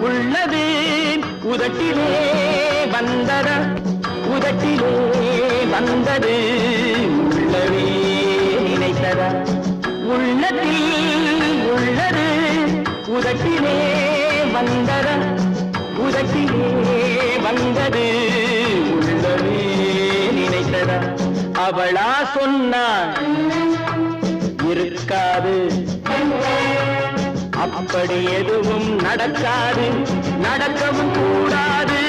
உள்ளது உதட்டிலே வந்ததா, உதட்டிலே வந்தது உள்ளவே நினைத்ததா. உள்ளத்தில் உள்ளது உதட்டிலே வந்ததா, உதட்டிலே வந்தது உள்ளவே நினைத்ததா. அவளா சொன்னாள் இருக்காது, அப்படி எதுவும் நடக்காது, நடக்கவும் கூடாது.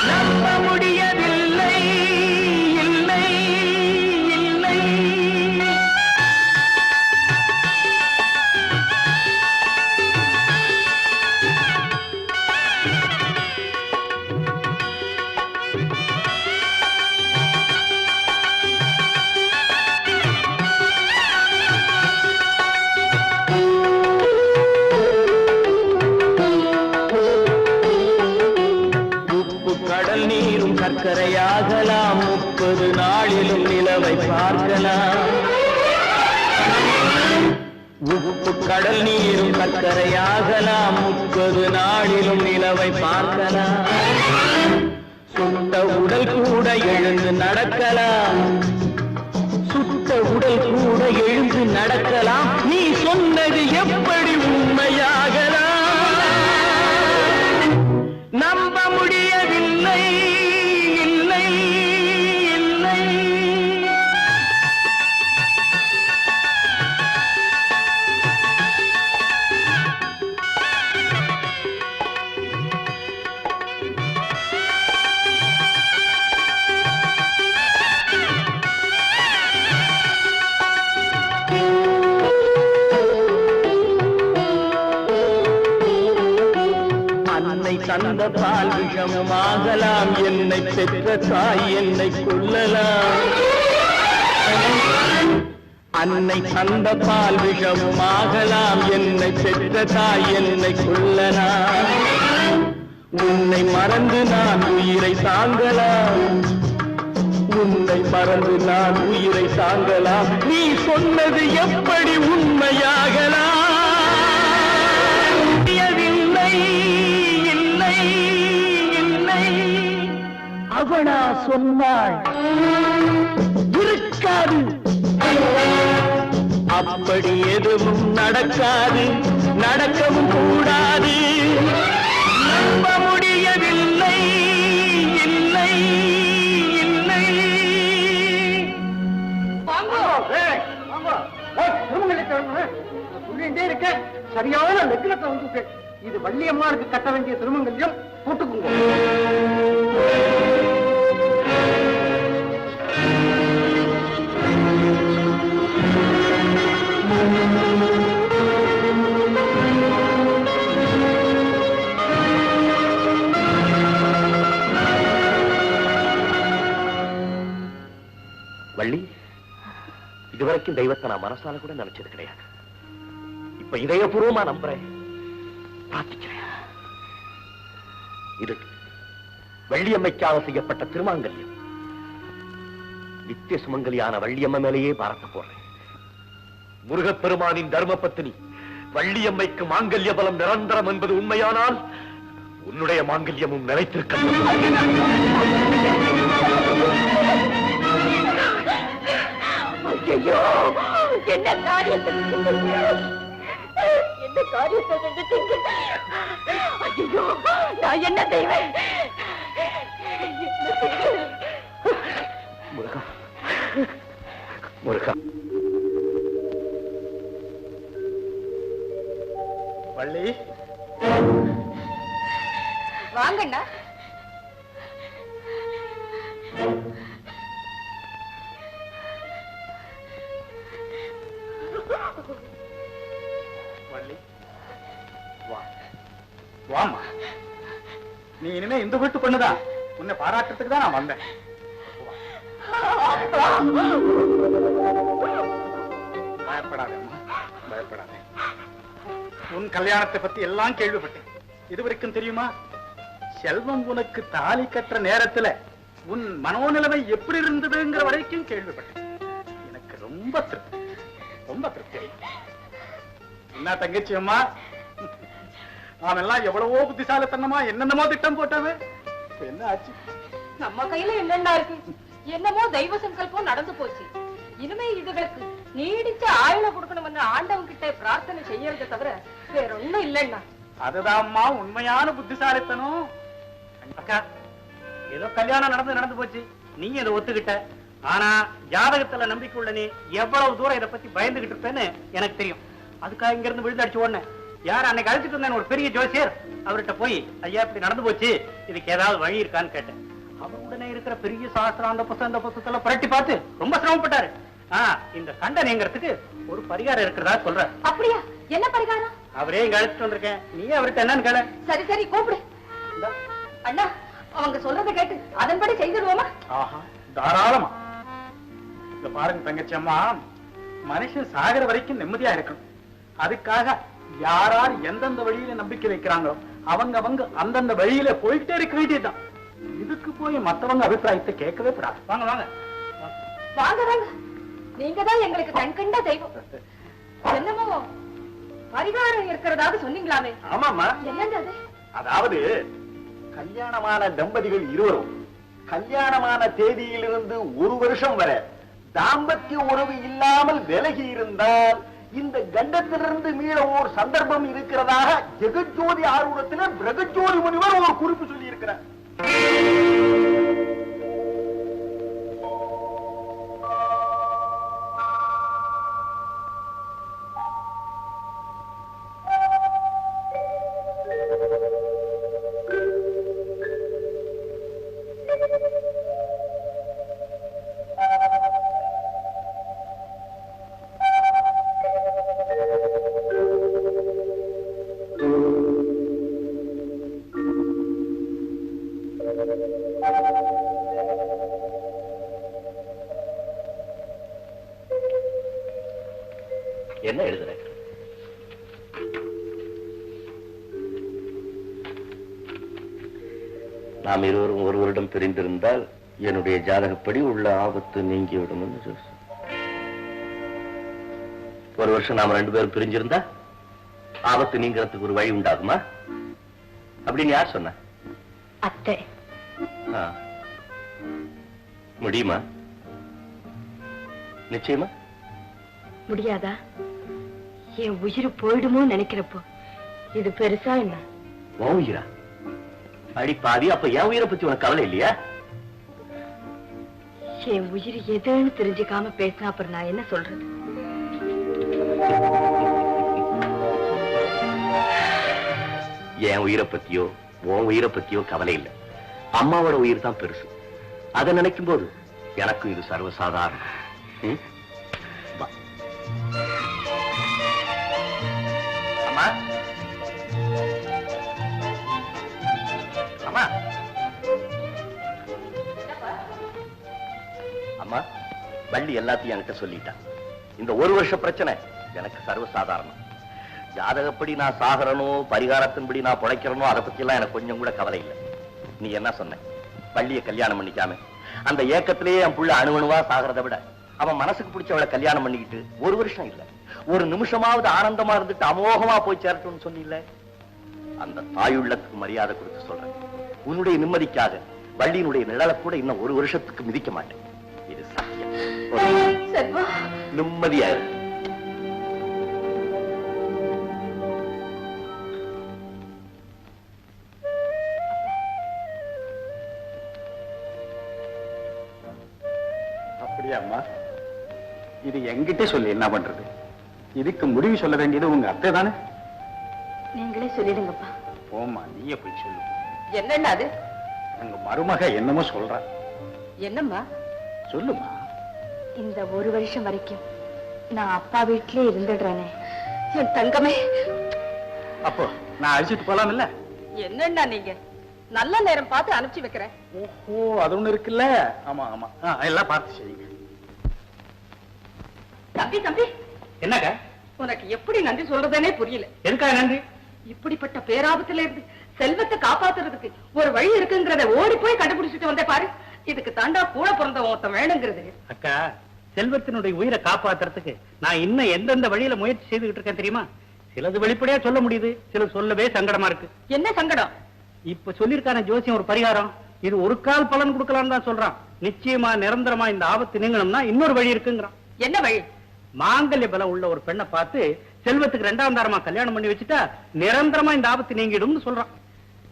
நம்ப முடியவில்லை, இல்லை இல்லை. கடல் நீரும் சர்க்கரையாகலாம், 30 நாளிலும் நிலவை பார்க்கலாம். உப்பு கடல் நீரும் சர்க்கரையாகலாம், 30 நாளிலும் நிலவை பார்க்கலாம். சுட்ட உடல் கூட எழுந்து நடக்கலாம், சுட்ட உடல் கூட எழுந்து நடக்கலாம். நீ சொன்னது எப்படி உண்மையாகலாம்? நம்ப முடியவில்லை, இல்லை இல்லை. அன்னை தந்த பால் விஷமாகலாம், என்னை பெற்ற தாய் என்னை கொல்லலாம். அன்னை தந்த பால் விஷமாகலாம், என்னை பெற்ற தாய் என்னை கொல்லலாம். உன்னை மறந்து நான் உயிரை தாங்கலாம், உன்னை மறந்து நான் உயிரை தாங்கலாம். நீ சொன்னது எப்படி உண்மையாகலாம்? இல்லை இல்லை. அவனா சொன்னாள் இருக்காது, அப்படி எதுவும் நடக்காது, நடக்கவும் கூடாது. சொல்லிட்டே இருக்க சரியான லெக்கினத்தை வந்துட்டு. இது வள்ளியம்மாளுக்கு கட்ட வேண்டிய திருமங்கல்யம். போட்டுக்குங்க. வள்ளி, இதுவரைக்கும் தெய்வத்தை நான் மனசால கூட நினைச்சது கிடையாது. இப்ப இதயபூர்வமா நம்புறேன், பிரார்த்திக்கிறேன். இது வள்ளியம்மைக்காக செய்யப்பட்ட திருமாங்கல்யம். நித்திய சுமங்கலியான வள்ளியம்மை மேலேயே பாரத்த போறேன். முருகப்பெருமானின் தர்ம பத்தினி வள்ளியம்மைக்கு மாங்கல்ய பலம் நிரந்தரம் என்பது உண்மையானால் உன்னுடைய மாங்கல்யமும் நிலைத்திருக்க. ஐயோ, என்ன காரியத்தை செஞ்சுட்டீங்க? ஐயோ, நான் என்ன செய்வேன்? முருகா, முருகா. வள்ளி, வாங்கண்ணா. வள்ளி, வா, வாமா. நீ இனிமே இந்த வீட்டு பொண்ணுதான். உன்னை பாராட்டுறதுக்கு தான் நான் வந்தேன். பயப்படாதே, பயப்படாதே. உன் கல்யாணத்தை பத்தி எல்லாம் கேள்விப்பட்டேன். இதுவரைக்கும் தெரியுமா, செல்வம் உனக்கு தாலி கட்டுற நேரத்துல உன் மனோநிலைமை எப்படி இருந்ததுங்கிற வரைக்கும் கேள்விப்பட்டேன். எனக்கு ரொம்ப திருப்தி, ரொம்ப திருப்தி. என்ன தங்கச்சி அம்மா, நாம எல்லாம் எவ்வளவோ புத்திசாலித்தனமா என்னென்னமோ திட்டம் போட்டாவே, என்ன ஆச்சு? நம்ம கையில என்னென்ன இருக்கு? என்னமோ தெய்வ சங்கல்பம் நடந்து போச்சு. இனிமே இதுகளுக்கு நீடிச்ச ஆயுள கொடுக்கணும்னு ஆண்டவன் கிட்ட பிரார்த்தனை செய்யறதை தவிர வேற ஒண்ணும் இல்லைன்னா. அதுதான்மா உண்மையான புத்திசாலித்தனம். அக்கா, ஏதோ கல்யாணம் நடந்து போச்சு, நீங்க இதை ஒத்துக்கிட்ட. ஆனா ஜாதகத்துல நம்பிக்கை உள்ள நீ எவ்வளவு தூரம் இதை பத்தி பயந்துகிட்டு இருப்பேன்னு எனக்கு தெரியும். அதுக்காக இங்க இருந்து விழுந்தடிச்சு ஓடனே யார் அன்னைக்கு அழைச்சிட்டு வந்தேன் ஒரு பெரிய ஜோசியர், அவர்கிட்ட போய் ஐயா இப்படி நடந்து போச்சு, இதுக்கு ஏதாவது வழி இருக்கான்னு கேட்டேன். அவர் உடனே இருக்கிற பெரிய சாஸ்திரம் அந்த புத்தகத்துல புரட்டி பார்த்து ரொம்ப சிரமப்பட்டாரு. இந்த கண்டனைங்கிறதுக்கு ஒரு பரிகாரம் இருக்கிறதா சொல்ற. அப்படியா? என்ன பரிகாரம்? அவரே இங்க அழைச்சிட்டு வந்திருக்கேன், நீ அவர்கிட்ட என்னன்னு கேள. சரி சரி, கூப்பிடு. அண்ணா, அவங்க சொல்றதை கேட்டு அதன்படி செய்திடுவோமா? ஆஹா, தாராளமா. இந்த பாருங்க தங்கச்சி அம்மா, மனுஷன் சாகர வரைக்கும் நிம்மதியா இருக்கணும். அதுக்காக யார் எந்தெந்த வழியில நம்பிக்கை வைக்கிறாங்களோ அவங்க அந்தந்த வழியில போயிட்டே இருக்க வேண்டியதுதான். இதுக்கு போய் மத்தவங்க அபிப்பிராயத்தை கேட்கவே கூடாது. வாங்க வாங்க வாங்க வாங்க, நீங்க தான் எங்களுக்கு கண்கண்ட தெய்வம். என்னமோ பரிகாரம் இருக்கிறதாக சொன்னீங்களாமே? ஆமாமா. என்னங்க அது? அதாவது கல்யாணமான தம்பதிகள் இருவரும் கல்யாணமான தேதியிலிருந்து ஒரு வருஷம் வரை தாம்பத்திய உறவு இல்லாமல் விலகி இருந்தால் இந்த கண்டத்திலிருந்து மீள ஓர் சந்தர்ப்பம் இருக்கிறதாக ஜெகஜோதி ஆர்வத்தில் பிரகஜோதி முனிவர் ஒரு குறிப்பு சொல்லி இருக்கிறார். என்ன எழுதுற? நாம் இருவரும் ஒருவரிடம் பிரிந்திருந்தால் என்னுடைய ஜாதகப்படி உள்ள ஆபத்து நீங்கிவிடும். ஒரு வருஷம் நாம ரெண்டு பேரும் பிரிஞ்சிருந்தா ஆபத்து நீங்கிறதுக்கு ஒரு வழி உண்டாகுமா அப்படின்னு யார் சொன்ன? அத்தை. முடியுமா? நிச்சயமா முடியாதா? என் உயிர் போயிடுமோ நினைக்கிறப்போ இது பெருசா என்ன? உன் உயிரா? அடி பாதி, அப்ப என் உயிரை பத்தி உனக்கு கவலை இல்லையா? என் உயிர் எதுன்னு தெரிஞ்சுக்காம பேசினா அப்புறம் நான் என்ன சொல்றது? என் உயிரை பத்தியோ உன் உயிரை பத்தியோ கவலை இல்லை. அம்மாவோட உயிர் தான் பெருசு. அதை நினைக்கும் போது எனக்கும் இது சர்வசாதாரணம். அம்மா அம்மா அம்மா, வள்ளி எல்லாத்தையும் என்கிட்ட சொல்லிட்டான். இந்த ஒரு வருஷ பிரச்சனை எனக்கு சர்வசாதாரணம். ஜாதகப்படி நான் சாகரனோ பரிகாரத்தின்படி நான் பிழைக்கிறனோ அதை பத்தி எல்லாம் எனக்கு கொஞ்சம் கூட கவலை இல்லை. நீ என்ன சொன்ன? வள்ளிய கல்யாணம் பண்ணிக்காம அந்த ஏக்கத்திலேயே என் புள்ள அணுவணுவா சாகிறத விட அவன் மனசுக்கு பிடிச்சவளை கல்யாணம் பண்ணிக்கிட்டு ஒரு வருஷம் இல்ல, ஒரு நிமிஷமாவது ஆனந்தமா இருந்துட்டு அமோகமா போய் சேரட்டும்னு சொன்னில்ல. அந்த தாயுள்ளத்துக்கு மரியாதை கொடுத்து சொல்றேன். உன்னுடைய நிம்மதிக்காக வள்ளியினுடைய நிழலை கூட இன்னும் ஒரு வருஷத்துக்கு மிதிக்க மாட்டேன். இது சத்தியம். நிம்மதியா இருக்கு. அப்படியா அம்மா? இது என்கிட்ட சொல்லி என்ன பண்றது? இதுக்கு முடிவு சொல்ல வேண்டியது உங்க அத்தை தானே? நீங்களே சொல்லிடுங்கப்பா. போம்மா, நீயே போய் சொல்லு. என்னன்னா அது? உங்க மருமக என்னமோ சொல்றா. என்னம்மா? சொல்லுமா. இந்த ஒரு வருஷம் வரைக்கும் நான் அப்பா வீட்டிலே இருந்துடுறேனே. என் தங்கமே. அப்போ நான் அழிச்சிட்டு போலாம் இல்ல? என்னன்னா நீங்க நல்ல நேரம் பார்த்து அனுப்பிச்சு வைக்கிறேன். ஓஹோ, அது ஒண்ணு இருக்குல்ல. ஆமா ஆமா, எல்லாம் பார்த்து செய்யுங்க. தம்பி தம்பி. என்னங்க? உனக்கு எப்படி நன்றி சொல்றதுனே புரியல. எதுக்காக நன்றி? இப்படிப்பட்ட பேராபத்துல இருந்து செல்வத்தை காப்பாத்துறதுக்கு ஒரு வழி இருக்குங்கிறத ஓடி போய் கண்டுபிடிச்சிட்டு வந்தே பாரு. இதுக்கு தாண்டா கூட பிறந்த ஒருத்தன் வேணுங்கிறது. அக்கா, செல்வத்தினுடைய உயிரை காப்பாத்துறதுக்கு நான் இன்னும் எந்தெந்த வழியில முயற்சி செய்துகிட்டு இருக்கேன் தெரியுமா? சிலது வெளிப்படையா சொல்ல முடியுது, சிலது சொல்லவே சங்கடமா இருக்கு. என்ன சங்கடம்? இப்ப சொல்லிருக்கான ஜோசியம் ஒரு பரிகாரம். இது ஒரு கால் பலன் கொடுக்கலாம்னு தான் சொல்றான். நிச்சயமா நிரந்தரமா இந்த ஆபத்து நீங்கணும்னா இன்னொரு வழி இருக்குங்கிறான். என்ன வழி? மாங்கல்ய பலம் உள்ள ஒரு பெண்ணை பார்த்து செல்வத்துக்கு 2ஆம் தாரமா கல்யாணம் பண்ணி வச்சுட்டா நிரந்தரமா இந்த ஆபத்து நீங்கிடும் சொல்றான்.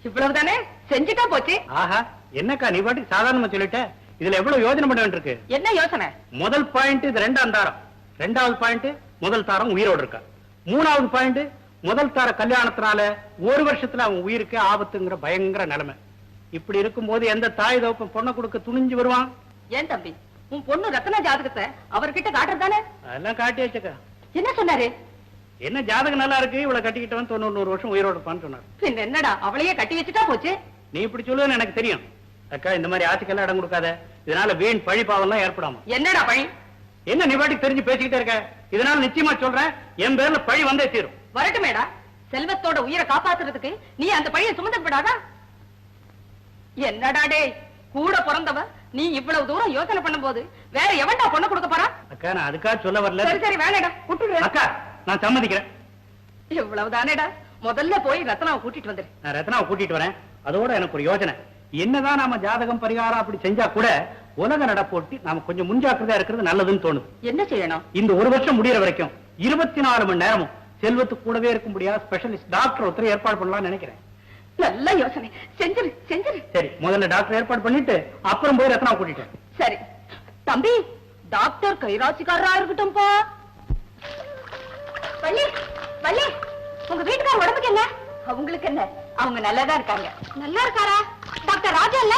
இவ்வளவுதானே? செஞ்சுட்டா போச்சு. ஆஹா, என்னக்கா நீ பாட்டுக்கு சாதாரணமா சொல்லிட்ட? இதுல எவ்வளவு யோசனை பண்ண வேண்டியிருக்கு. என்ன யோசனை? முதல் பாயிண்ட் இது 2ஆம் தாரம். 2வது பாயிண்ட் முதல் தாரம் உயிரோடு இருக்கா. 3வது பாயிண்ட் முதல் தார கல்யாணத்தினால ஒரு வருஷத்துல அவன் உயிருக்கு ஆபத்துங்கிற பயங்கர நிலைமை. இப்படி இருக்கும்போது எந்த தாய் தகப்பன் பொண்ணை கொடுக்க துணிஞ்சு வருவான்? ஏன் தம்பி, உன் பொண்ணு ரத்ன ஜாதகத்தை அவர்கிட்ட காட்டுறதானே? அதெல்லாம் காட்டி வச்சக்கா. என்ன சொன்னாரு? என்ன ஜாதகம் நல்லா இருக்கு, இவளை கட்டிக்கிட்டவன் 90 வருஷம் உயிரோடு இருப்பான்னு சொன்னார். பின்ன என்னடா, அவளையே கட்டி வச்சுட்டா போச்சு. நீ இப்படி சொல்லுவேன்னு எனக்கு தெரியும். அக்கா, இந்த மாதிரி ஆட்சிக்கெல்லாம் இடம் கொடுக்காத. இதனால வீண் பழி பாவம்லாம் ஏற்படாம. என்னடா பழி? என்ன நீ பாட்டுக்கு தெரிஞ்சு பேசிக்கிட்டே இருக்க? இதனால நிச்சயமா சொல்றேன், என் பேர்ல பழி வந்தே தீரும். வரட்டுமேடா, செல்வத்தோட உயிரை காப்பாத்துறதுக்கு நீ அந்த பழியை சுமந்து விடாதா? என்னடா டே, கூட பிறந்தவ நீ இவ்வளவு தூரம் யோசனை பண்ணும் போது வேற எவன்டா பொண்ணு கொடுக்க போறா? அக்கா, நான் அதுக்காக சொல்ல வரல. சரி சரி, வேணாடா, விட்டுடு. அக்கா, நான் சம்மதிக்கிறேன். இவ்வளவுதானேடா, முதல்ல போய் ரத்னாவை கூட்டிட்டு வந்துரு. நான் ரத்னாவை கூட்டிட்டு வரேன். அதோட எனக்கு ஒரு யோசனை. என்னதான் நாம ஜாதகம் பரிகாரம் அப்படி செஞ்சா கூட உலக நடப்போட்டி நாம கொஞ்சம் முன்ஜாக்கிரதையா இருக்கிறது நல்லதுன்னு தோணுது. என்ன செய்யணும்? இந்த ஒரு வருஷம் முடியற வரைக்கும் 24 மணி நேரமும் செல்வத்துக்கு கூடவே இருக்க முடியாத ஸ்பெஷலிஸ்ட் டாக்டர் ஒருத்தர் ஏற்பாடு பண்ணலாம்னு நினைக்கிறேன். நல்ல யோசனை, செஞ்சிரு செஞ்சிரு. சரி, முதல்ல டாக்டர் ஏற்பாடு பண்ணிட்டு அப்புறம் போய் ரத்னா கூட்டிட்டு. சரி தம்பி, டாக்டர் கைராசிக்காரரா இருக்கட்டும்பா. வள்ளி வள்ளி, உங்க வீட்டுக்கார உடம்புக்கு என்ன? அவங்களுக்கு என்ன, அவங்க நல்லாதான் இருக்காங்க. நல்லா இருக்காரா? டாக்டர் ராஜா இல்ல?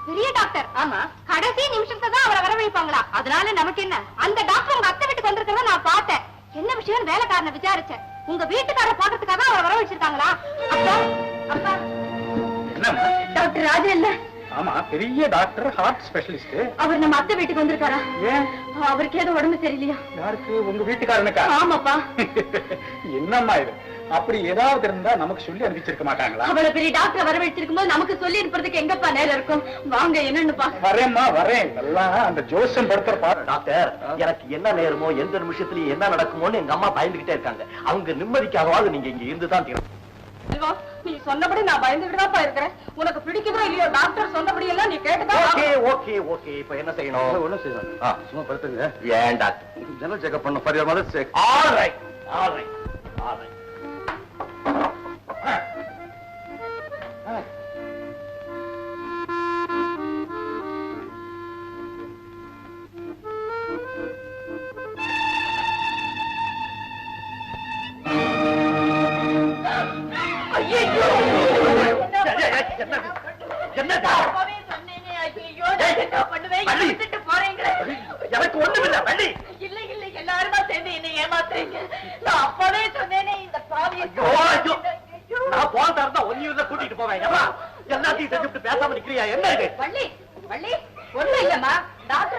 பெரிய டாக்டர். ஆமா, கடைசி நிமிஷத்தை தான் அவரை வரவழைப்பாங்களா? அதனால நமக்கு என்ன? அந்த டாக்டர் உங்க அத்தை வீட்டுக்கு வந்திருக்கிறத நான் பார்த்தேன். என்ன விஷயம் வேலைக்காரனை விசாரிச்சேன். உங்க வீட்டுக்கார பாக்கிறதுக்காக அவரை வரவழைச்சிருக்காங்களா? அப்பா அப்பா, டாக்டர் ராஜா இல்ல? ஆமா, பெரிய டாக்டர், ஹார்ட் ஸ்பெஷலிஸ்ட். அவர் நம்ம அத்தை வீட்டுக்கு வந்திருக்காரா? ஏன்? அவருக்கு ஏதோ உடம்பு சரியில்லையா? யாருக்கு? உங்க வீட்டுக்காரனுக்கா? ஆமாப்பா. என்னம்மா இது? அப்படி ஏதாவது இருந்தா நமக்கு சொல்லி அனுப்பிச்சிருக்க மாட்டாங்களா? அவ்வளவு பெரிய டாக்டர் வரவழைச்சிருக்கும் போது நமக்கு சொல்லி இருப்பதுக்கு எங்கப்பா நேரம் இருக்கும்? வாங்க, என்னன்னுப்பா. வரேம்மா, வரேன். எல்லாம் அந்த ஜோசியம் படுத்துற பாரு. டாக்டர், எனக்கு என்ன நேரமோ எந்த நிமிஷத்துலயும் என்ன நடக்குமோன்னு எங்க அம்மா பயந்துகிட்டே இருக்காங்க. அவங்க நிம்மதிக்காகவாது நீங்க இங்க இருந்துதான் தீரும். நீ சொன்னபடி நான் பயந்துகிட்டு தான் இருக்கிறேன். உனக்கு பிடிக்குதோ இல்லையோ, டாக்டர் சொன்னபடி எல்லாம் நீ கேட்டுதான். ஓகே ஓகே ஓகே, இப்ப என்ன செய்யணும்? ஒண்ணும் செய்யணும். சும்மா படுத்துங்க. ஏன் டாக்டர்? ஜெனரல் செக்அப் பண்ண பரிகாரம் மாதிரி check. All right all right all right. ஐயோ,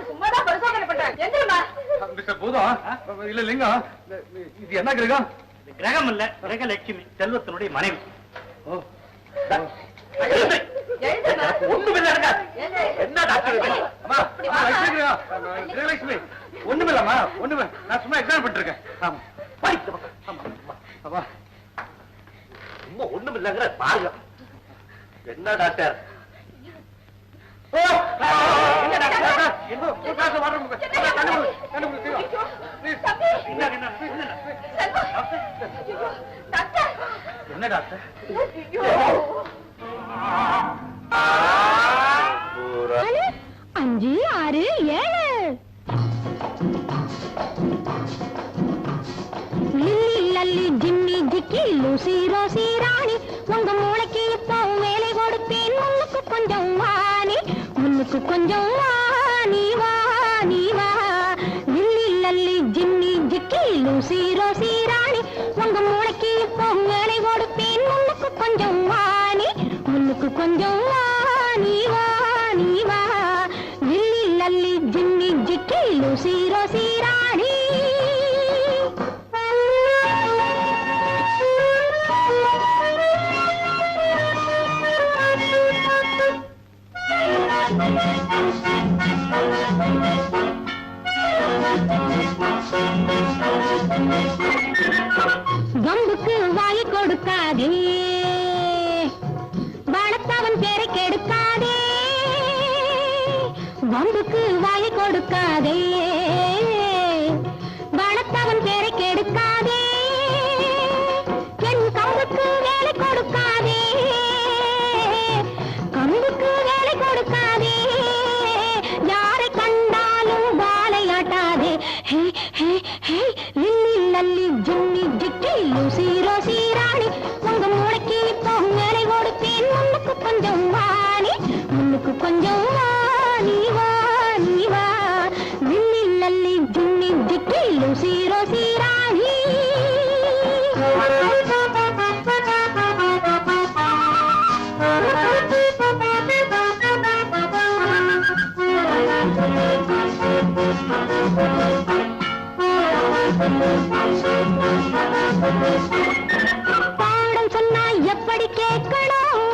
சும்மாதான் பரிசோதனை பண்றாங்க. எந்திரமா. மிஸ்டர் பூதம், இல்ல லிங்கம், இது என்ன கிரகம்? கிரகம் இல்ல, கிரகலட்சுமி, செல்வத்தினுடைய மனைவி. என்ன டாக்டர்? கிரகலட்சுமி ஒண்ணுமில்லம்மா, ஒண்ணுமே. நான் சும்மா எக்ஸாம் பண்ணிருக்கேன். சும்மா ஒண்ணும் இல்லங்கிற பாருங்க. என்ன டாக்டர்? என்ன டாக்டர்? அஞ்சு ஆறு ஏழு. Lalli Jimmy Jikki Lucy Rosy Rani, உங்க மூளைக்கு இப்போ வேலை கொடுப்பேன். முன்னுக்கு கொஞ்சம் வாணி, முன்னுக்கு கொஞ்சம் வாணி வாணி வா. Lalli Jimmy Jikki Lucy Rosy Rani, உங்க மூளைக்கு இப்போ வேலை கொடுப்பேன். முன்னுக்கு கொஞ்சம் வாணி, முன்னுக்கு கொஞ்சம் வாணி வாணி வா. Lalli Jimmy Jikki Lucy Rosy Rani. கம்புக்கு வாயை கொடுக்காதே, வளர்த்தவன் பேரை கெடுக்காதே. கம்புக்கு வாயை கொடுக்காதே, வளர்த்தவன் பேரை கெடுக்காதே. என் கம்புக்கு வேலை கொடுக்காதே, கம்புக்கு வேலை கொடுக்காதே. யாரை கண்டாலும் வாழையாட்டாதே. Hey hey hey Lalli Jimmy Jikki Lucy Rosy Rani, உங்க மூளைக்கு இப்போ வேலை கொடுப்பேன். முன்னுக்கு கொஞ்சம் வாணி, முன்னுக்கு கொஞ்சம் வாணி வாணி வா. Lalli Jimmy Jikki Lucy Rosy Rani. பாடம் சொன்னா எப்படி கேட்கணும்,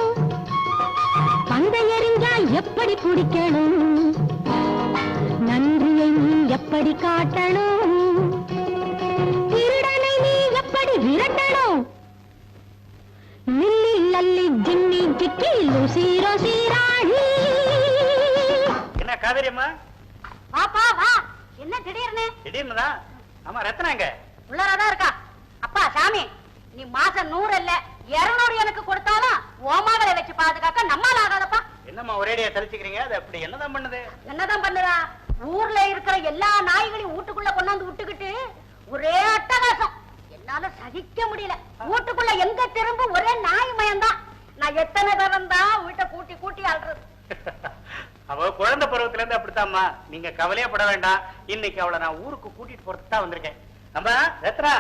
பந்தை எறிஞ்சா எப்படி பிடிக்கணும், நன்றியை நீ எப்படி காட்டணும், திருடனை நீ எப்படி விரட்டணும். Lalli Jimmy Jikki Lucy Rosy Rani. என்ன காவேரி அம்மா? வாப்பா வா. என்ன திடீர்னு? திடீர்னுதா? ஆமா, ரத்னாங்க உள்ளாரதான் இருக்கா. அப்பா சாமி, நீ மாசம் 100 இல்ல 200 எனக்கு கொடுத்தாலும் ஓமாவளை வச்சு பாதுகாக்க நம்மால ஆகாதப்பா. என்னம்மா ஒரேடியா தெளிச்சுக்கிறீங்க? அது அப்படி என்னதான் பண்ணுது? என்னதான் பண்ணுறா? ஊர்ல இருக்கிற எல்லா நாய்களையும் வீட்டுக்குள்ள கொண்டாந்து விட்டுக்கிட்டு ஒரே அட்டகாசம். என்னால சகிக்க முடியல. வீட்டுக்குள்ள எங்க திரும்ப ஒரே நாய் மயம்தான். நான் எத்தனை தரம் தான் வீட்டை கூட்டி கூட்டி ஆள்றது. அவ குழந்தை பருவத்துல இருந்து அப்படித்தாம்மா. நீங்க கவலையே பட வேண்டாம். இன்னைக்கு அவளை நான் ஊருக்கு கூட்டிட்டு போறதுக்கு தான் வந்திருக்கேன். நம்ம ரத்னா,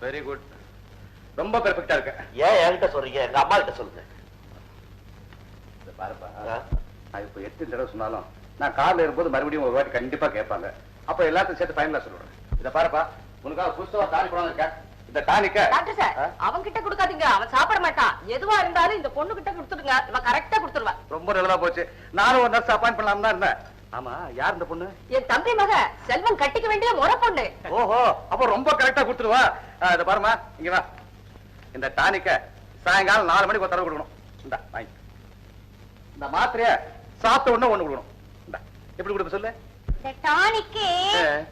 வெரி குட், ரொம்ப பெர்ஃபெக்ட்டா இருக்க. ஏன் என்கிட்ட சொல்றீங்க? எங்க அம்மா கிட்ட சொல்லுங்க. பாருப்பா, நான் இப்ப 8 தடவை சொன்னாலும் நான் கார்ல இருக்கும்போது மறுபடியும் ஒரு வாட்டி கண்டிப்பா கேட்பாங்க. அப்ப எல்லாத்தையும் சேர்த்து ஃபைனலா சொல்றேன். இத பாருப்பா, உனக்காக புதுசா டானிக் கொண்டு வந்திருக்கேன். இந்த டானிக்க டாக்டர் சார், அவன் கிட்ட கொடுக்காதீங்க. அவன் சாப்பிட மாட்டான். எதுவா இருந்தாலும் இந்த பொண்ணு கிட்ட கொடுத்துடுங்க. இவன் கரெக்டா கொடுத்துருவா. ரொம்ப நல்லதா போச்சு. நானும் ஒரு நர்ஸ் அப்பாயிண்ட் பண்ணலாம் தான் இருந்தேன். ஆமா, யார் இந்த பொண்ணு? என் தம்பி மக செல்வன் கட்டிக்க வேண்டிய முறை பொண்ணு. ஓஹோ, அப்ப ரொம்ப கரெக்டா கொடுத்துருவா. இத பாருமா, இங்க வா. இந்த டானிக்க சாயங்காலம் 4 மணிக்கு ஒரு தடவை கொடுக்கணும். இந்த வாங்கி. இந்த மாத்திரைய சாப்பிட்ட உடனே ஒண்ணு கொடுக்கணும். இந்த எப்படி கொடுப்ப சொல்லு. இந்த டானிக்கு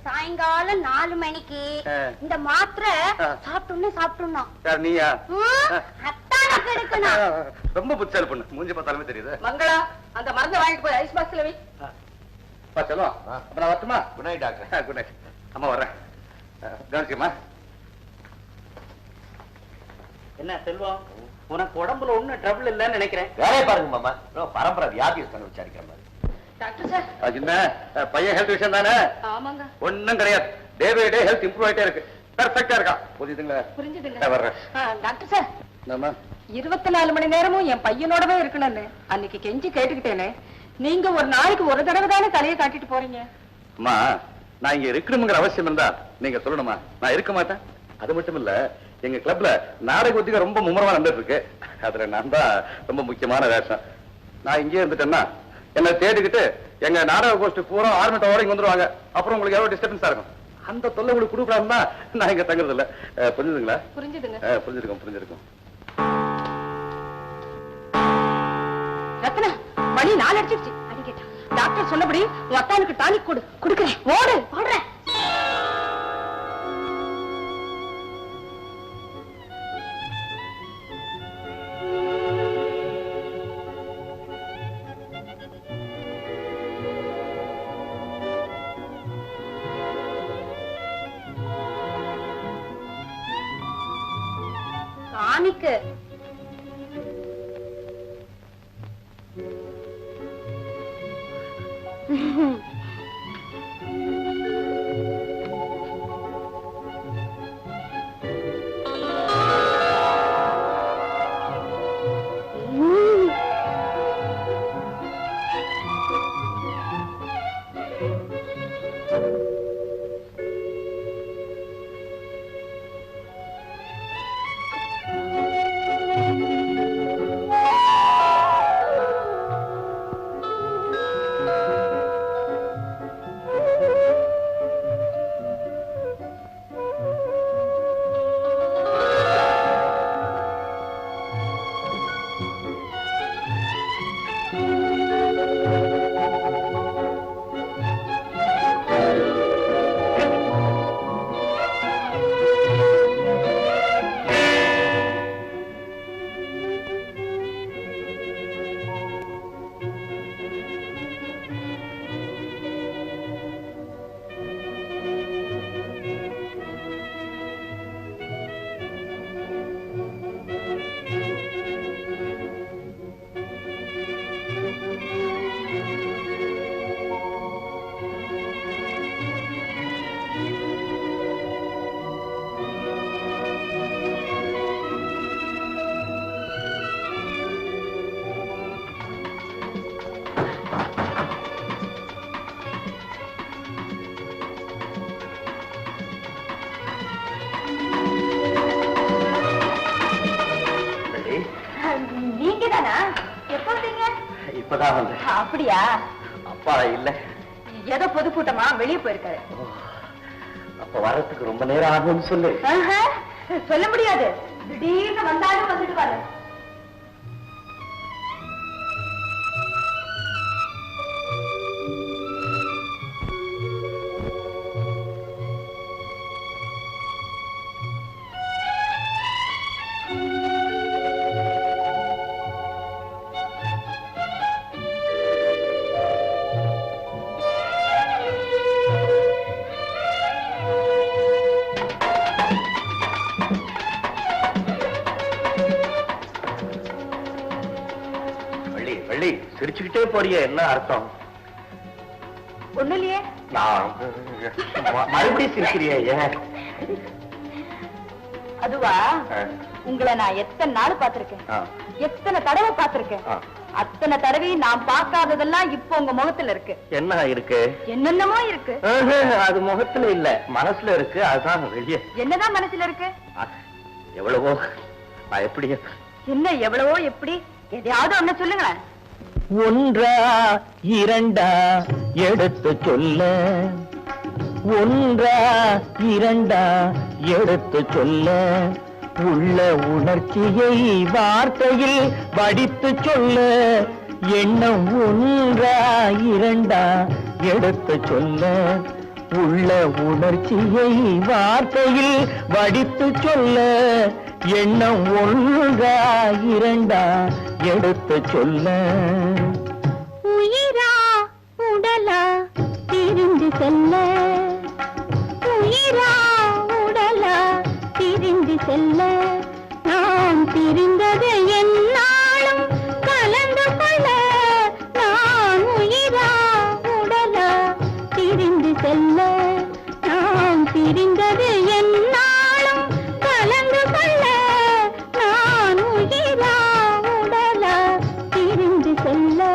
சாயங்காலம் 4 மணிக்கு, இந்த மாத்திரை சாப்பிட்டோம்னா யார் நீயா? அத்தானுக்கு எடுக்கணும். ரொம்ப புத்தால் பொண்ணு, மூஞ்சி பார்த்தாலுமே தெரியுது. மங்களா, அந்த மருந்து வாங்கிட்டு போய் ஐஸ் பாக்ஸ்ல வை. செல்வம், அப்ப நான் வரட்டுமா? Good night doctor. Good night. அம்மா வர்றேன். கவனிச்சுமா. என்ன செல்வம், உனக்கு உடம்புல ஒண்ணும் ட்ரபிள் இல்லைன்னு நினைக்கிறேன். வேலையை பாருங்க மாமா. பரம்பரை வியாதியை விசாரிக்கிற மாதிரி. டாக்டர் சார் என்ன பையன் ஹெல்த் விஷயம் தானே? ஆமாங்க. ஒண்ணும் கிடையாது. Day by day health improve ஆயிட்டே இருக்கு. பெர்ஃபெக்ட்டா இருக்கா. புரியுதுங்களா? புரிஞ்சுதுங்க. நான் வர்றேன். டாக்டர் சார், என்னம்மா? 24 மணி நேரமும் என் பையனோடவே இருக்கணும்னு அன்னைக்கு கெஞ்சி கேட்டுக்கிட்டேனே, நீங்க ஒரு நாளைக்கு ஒரு தடவை தானே தலையை காட்டிட்டு போறீங்க. அம்மா, நான் இங்க இருக்கணுங்கிற அவசியம் இருந்தா நீங்க சொல்லணுமா? நான் இருக்க மாட்டேன். அது மட்டும் இல்ல, எங்க கிளப்ல நாடக ஒத்திகை ரொம்ப மும்முரமா நடந்துட்டு இருக்கு. அதுல நான் தான் ரொம்ப முக்கியமான வேஷம். நான் இங்கே இருந்துட்டேன்னா என்ன தேடிக்கிட்டு எங்க நாடக கோஷ்டி பூரா ஆர்மெட்டோட இங்க வந்துருவாங்க. அப்புறம் உங்களுக்கு எவ்வளவு டிஸ்டர்பன்ஸா இருக்கும். அந்த தொல்லை உங்களுக்கு கொடுக்கலாம்னா நான் இங்க தங்குறது இல்ல. புரிஞ்சுதுங்களா? புரிஞ்சுதுங்க. புரிஞ்சிருக்கும். ரத்னா, மணி 4 அடிச்சிருச்சு. அடிக்கட்டா. டாக்டர் சொன்னபடி உன் அத்தானுக்கு டானிக் கொடு. கொடுக்கிறேன். ஓடுறேன். டானிக்கு இப்பதான் வந்து. அப்படியா? அப்பா இல்ல. ஏதோ பொதுக்கூட்டமா வெளியே போயிருக்காரு. அப்ப வர்றதுக்கு ரொம்ப நேரம் ஆகும்னு சொல்லு. சொல்ல முடியாது. திடீர்னு வந்தாலும் வந்துடுவாரு. சிரிச்சுக்கிட்டே போறிய, என்ன அர்த்தம்? ஒண்ணு இல்லையே. மறுபடியும் சிரிக்கிறிய? அதுவா, உங்களை நான் எத்தனை நாள் பார்த்திருக்கேன், எத்தனை தடவை பார்த்திருக்கேன். அத்தனை தடவை நான் பார்க்காததெல்லாம் இப்ப உங்க முகத்துல இருக்கு. என்ன இருக்கு? என்னென்னமோ இருக்கு. அது முகத்துல இல்ல, மனசுல இருக்கு. அதுதான் வெளியே. என்னதான் மனசுல இருக்கு? எவ்வளவோ. எப்படி? என்ன எவ்வளவோ? எப்படி? எதையாவது ஒண்ணு சொல்லுங்களேன். ஒன்றா இரண்டா எடுத்து சொல்ல, ஒன்றா இரண்டா எடுத்து சொல்ல, உள்ள உணர்ச்சியை வார்த்தையில் வடித்து சொல்ல, எண்ணம் ஒன்றா இரண்டா எடுத்து சொல்ல, உள்ள உணர்ச்சியை வார்த்தையில் வடித்து சொல்ல, எண்ணம் ஒன்றா இரண்டா எடுத்து சொல்ல. உயிரா உடலா பிரிந்து செல்ல, உயிரா உடலா பிரிந்து செல்ல, நாம் பிரிந்தது என்னாலும் கலந்து கொள்ள, நான் உயிரா செல்ல நாம் பிரிந்தது என்னாலும் கலந்து கொள்ள நான் உயிரா உடலா பிரிந்து செல்ல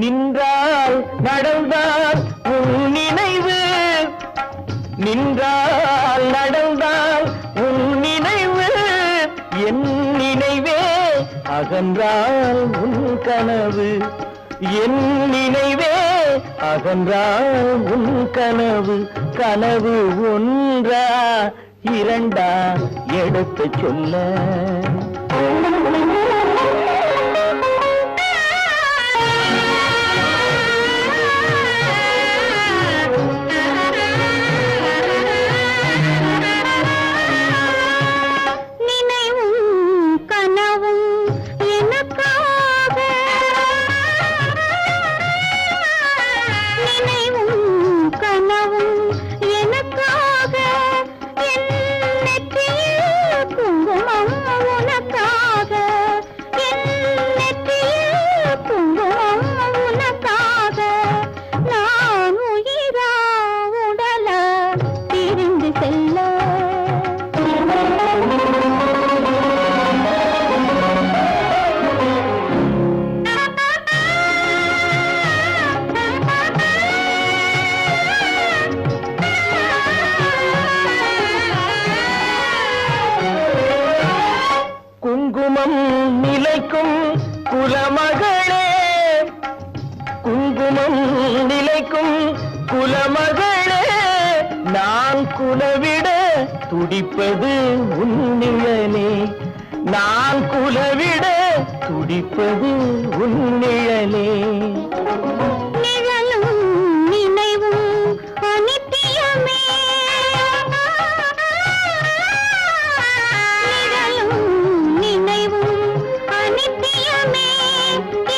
நின்றால் நடந்தால் உன் நினைவு நின்றால் நடந்தால் உன் நினைவு என் நினைவே அகன்றால் உன் கனவு என் நினைவே அகன்றால் உன் கனவு கனவு ஒன்றா இரண்டா எடுத்து சொல்ல குங்குமம் நிலைக்கும் குலமகளே குங்குமம் நிலைக்கும் குலமகளே நான் குலவிட துடிப்பது உன் நிழலே நான் குலவிட துடிப்பது உன் நிழலே நிழலும் நினைவும் அனித்தியமே நிழலும் நினைவும் அனித்தியமே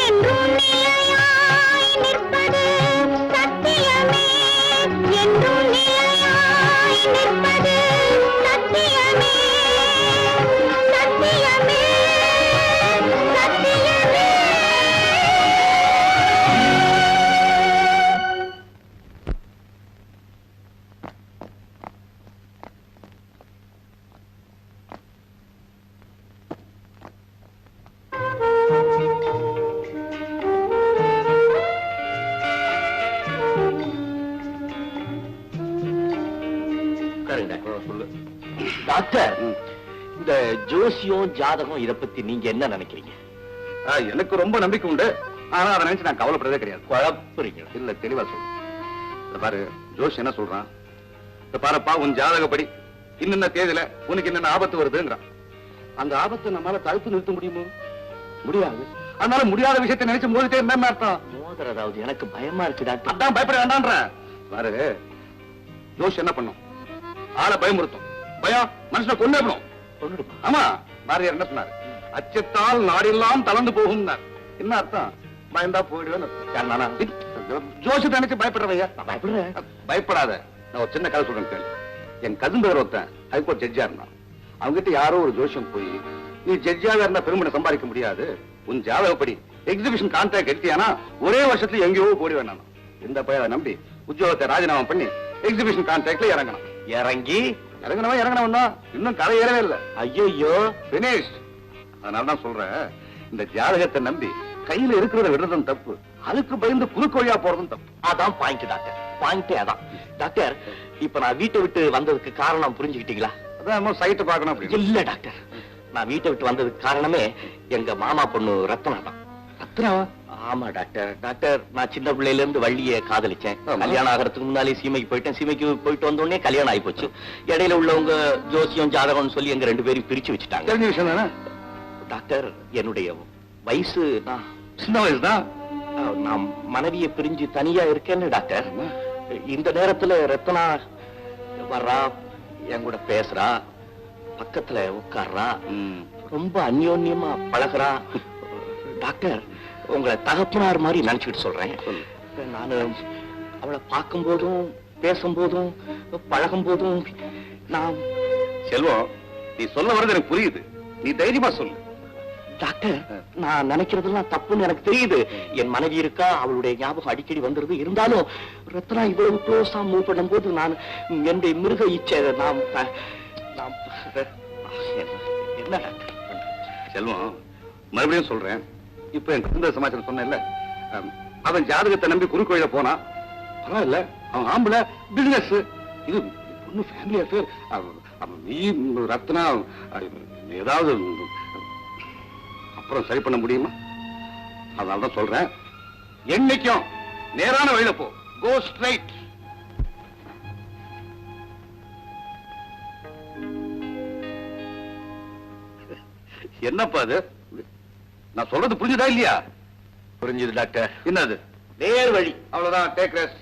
என்றும் நிலையாய் நிற்பது சத்தியமே என்றும் நிலையாய் நிற்பது சத்தியமே சத்தியமே சத்தியமே டாக்டர், இந்த ஜோசியம் ஜாதகம் இத பத்தி நீங்க என்ன நினைக்கிறீங்க? எனக்கு ரொம்ப நம்பிக்கை உண்டு. ஆனா அதை நினைச்சு நான் கவலைப்படுறதே கிடையாது. குழப்பறீங்க இல்ல, தெளிவா சொல்றேன். இத பாரு, ஜோஷ் என்ன சொல்றான்? இத பாருப்பா, உன் ஜாதகப்படி இன்னென்ன தேதியில உனக்கு என்னென்ன ஆபத்து வருதுங்கிறான். அந்த ஆபத்தை நம்மளால தடுத்து நிறுத்த முடியுமோ? முடியாது. அதனால முடியாத விஷயத்தை நினைச்சு மோதிட்டே என்ன அர்த்தம்? மோதுறதாவது எனக்கு பயமா இருக்கு டாக்டர். அதான் பயப்பட வேண்டான்ற. பாரு, ஜோஷ் என்ன பண்ணும்? ஆளை பயமுறுத்தும். பயம் மனுஷனை கொண்டுடும். ஆமா, பாரதியார் என்ன சொன்னாரு? அச்சத்தால் நாடெல்லாம் தளர்ந்து போகும். என்ன அர்த்தம்? பயந்தா போயிடுவேன். ஜோஷத்தை நினைச்சு பயப்படுறவையா? பயப்படாத. நான் ஒரு சின்ன கதை சொல்றேன் கேளு. என் கசின் பேர் ஒருத்தன் ஹைகோர்ட் ஜட்ஜா இருந்தான். அவங்க கிட்ட யாரோ ஒரு ஜோஷம் போய், நீ ஜட்ஜாக இருந்தா பெருமனை சம்பாதிக்க முடியாது, உன் ஜாதகப்படி எக்ஸிபிஷன் கான்ட்ராக்ட் எடுத்தியானா ஒரே வருஷத்துல எங்கேயோ போடி வேணாம். இந்த பையனை நம்பி உத்தியோகத்தை ராஜினாமா பண்ணி எக்ஸிபிஷன் கான்ட்ராக்ட்ல இறங்கணும். இறங்கினவன் தான். இன்னும் கதை ஏறவே இல்லை. ஐயோ, பினிஷ். அதனாலதான் சொல்றேன், இந்த ஜாதகத்தை நம்பி கையில இருக்கிறத விடுறதும் தப்பு, அதுக்கு பயந்து குறுக்கு வழியா போறதும் தப்பு. அதான் பாயிண்ட் டாக்டர். பாயிண்டே அதான். டாக்டர், இப்ப நான் வீட்டை விட்டு வந்ததுக்கு காரணம் புரிஞ்சுக்கிட்டீங்களா? அதான் சைட்டு பார்க்கணும். இல்ல டாக்டர், நான் வீட்டை விட்டு வந்ததுக்கு காரணமே எங்க மாமா பொண்ணு ரத்னா தான். ரத்னாவா? ஆமா டாக்டர். டாக்டர், நான் சின்ன பிள்ளையில இருந்து வள்ளிய காதலிச்சேன். கல்யாணம் ஆகிறதுக்கு முன்னாலே சீமைக்கு போயிட்டேன். சீமைக்கு போயிட்டு வந்த உடனே கல்யாணம் ஆகி போச்சு. இடையில உள்ளவங்க ஜோசியம் ஜாதகம்னு சொல்லி எங்க 2 பேரும் பிரிச்சு வச்சுட்டாங்க. தெரிஞ்ச விஷயம் தானே டாக்டர். என்னுடைய வயசு சின்ன வயசு தான். நான் மனைவியை பிரிஞ்சு தனியா இருக்கேன்னு டாக்டர். இந்த நேரத்துல ரத்னா வர்றா, என் கூட பேசுறா, பக்கத்துல உட்கார்றா, ரொம்ப அந்யோன்யமா பழகுறா. டாக்டர், உங்களை தகப்பனார் மாதிரி நினைச்சுக்கிட்டு சொல்றேன். நான் அவளை பார்க்கும் போதும் பேசும் போதும் பழகும் போதும் நான் செல்வம், நீ சொல்ல வர்றது எனக்கு புரியுது. நீ தைரியமா சொல்லு. டாக்டர், நான் நினைக்கிறதெல்லாம் தப்புன்னு எனக்கு தெரியுது. என் மனைவி இருக்கா, அவளுடைய ஞாபகம் அடிக்கடி வந்துருது. இருந்தாலும் ரத்னா இவ்வளவு க்ளோஸா மூவ் பண்ணும் போது நான் என்னுடைய மிருக இச்சை என்ன டாக்டர்? செல்வம், மறுபடியும் சொல்றேன். இப்ப என் குடும்ப சமாச்சாரம் சொன்னேன்ல, அவன் ஜாதகத்தை நம்பி குறுக்கோயில போனா பரவாயில்ல. அவன் ஆம்பளை, பிசினஸ். இது பொண்ணு ஃபேமிலி அஃபேர். நீ ரத்னா ஏதாவது அப்புறம் சரி பண்ண முடியுமா? அதனாலதான் சொல்றேன், என்னைக்கும் நேரான வழியில போ. Go straight. என்னப்பா அது? நான் சொல்றது புரிஞ்சுதா இல்லையா? புரிஞ்சுது டாக்டர். என்னது? நேர் வழி. அவ்வளவுதான். Take rest.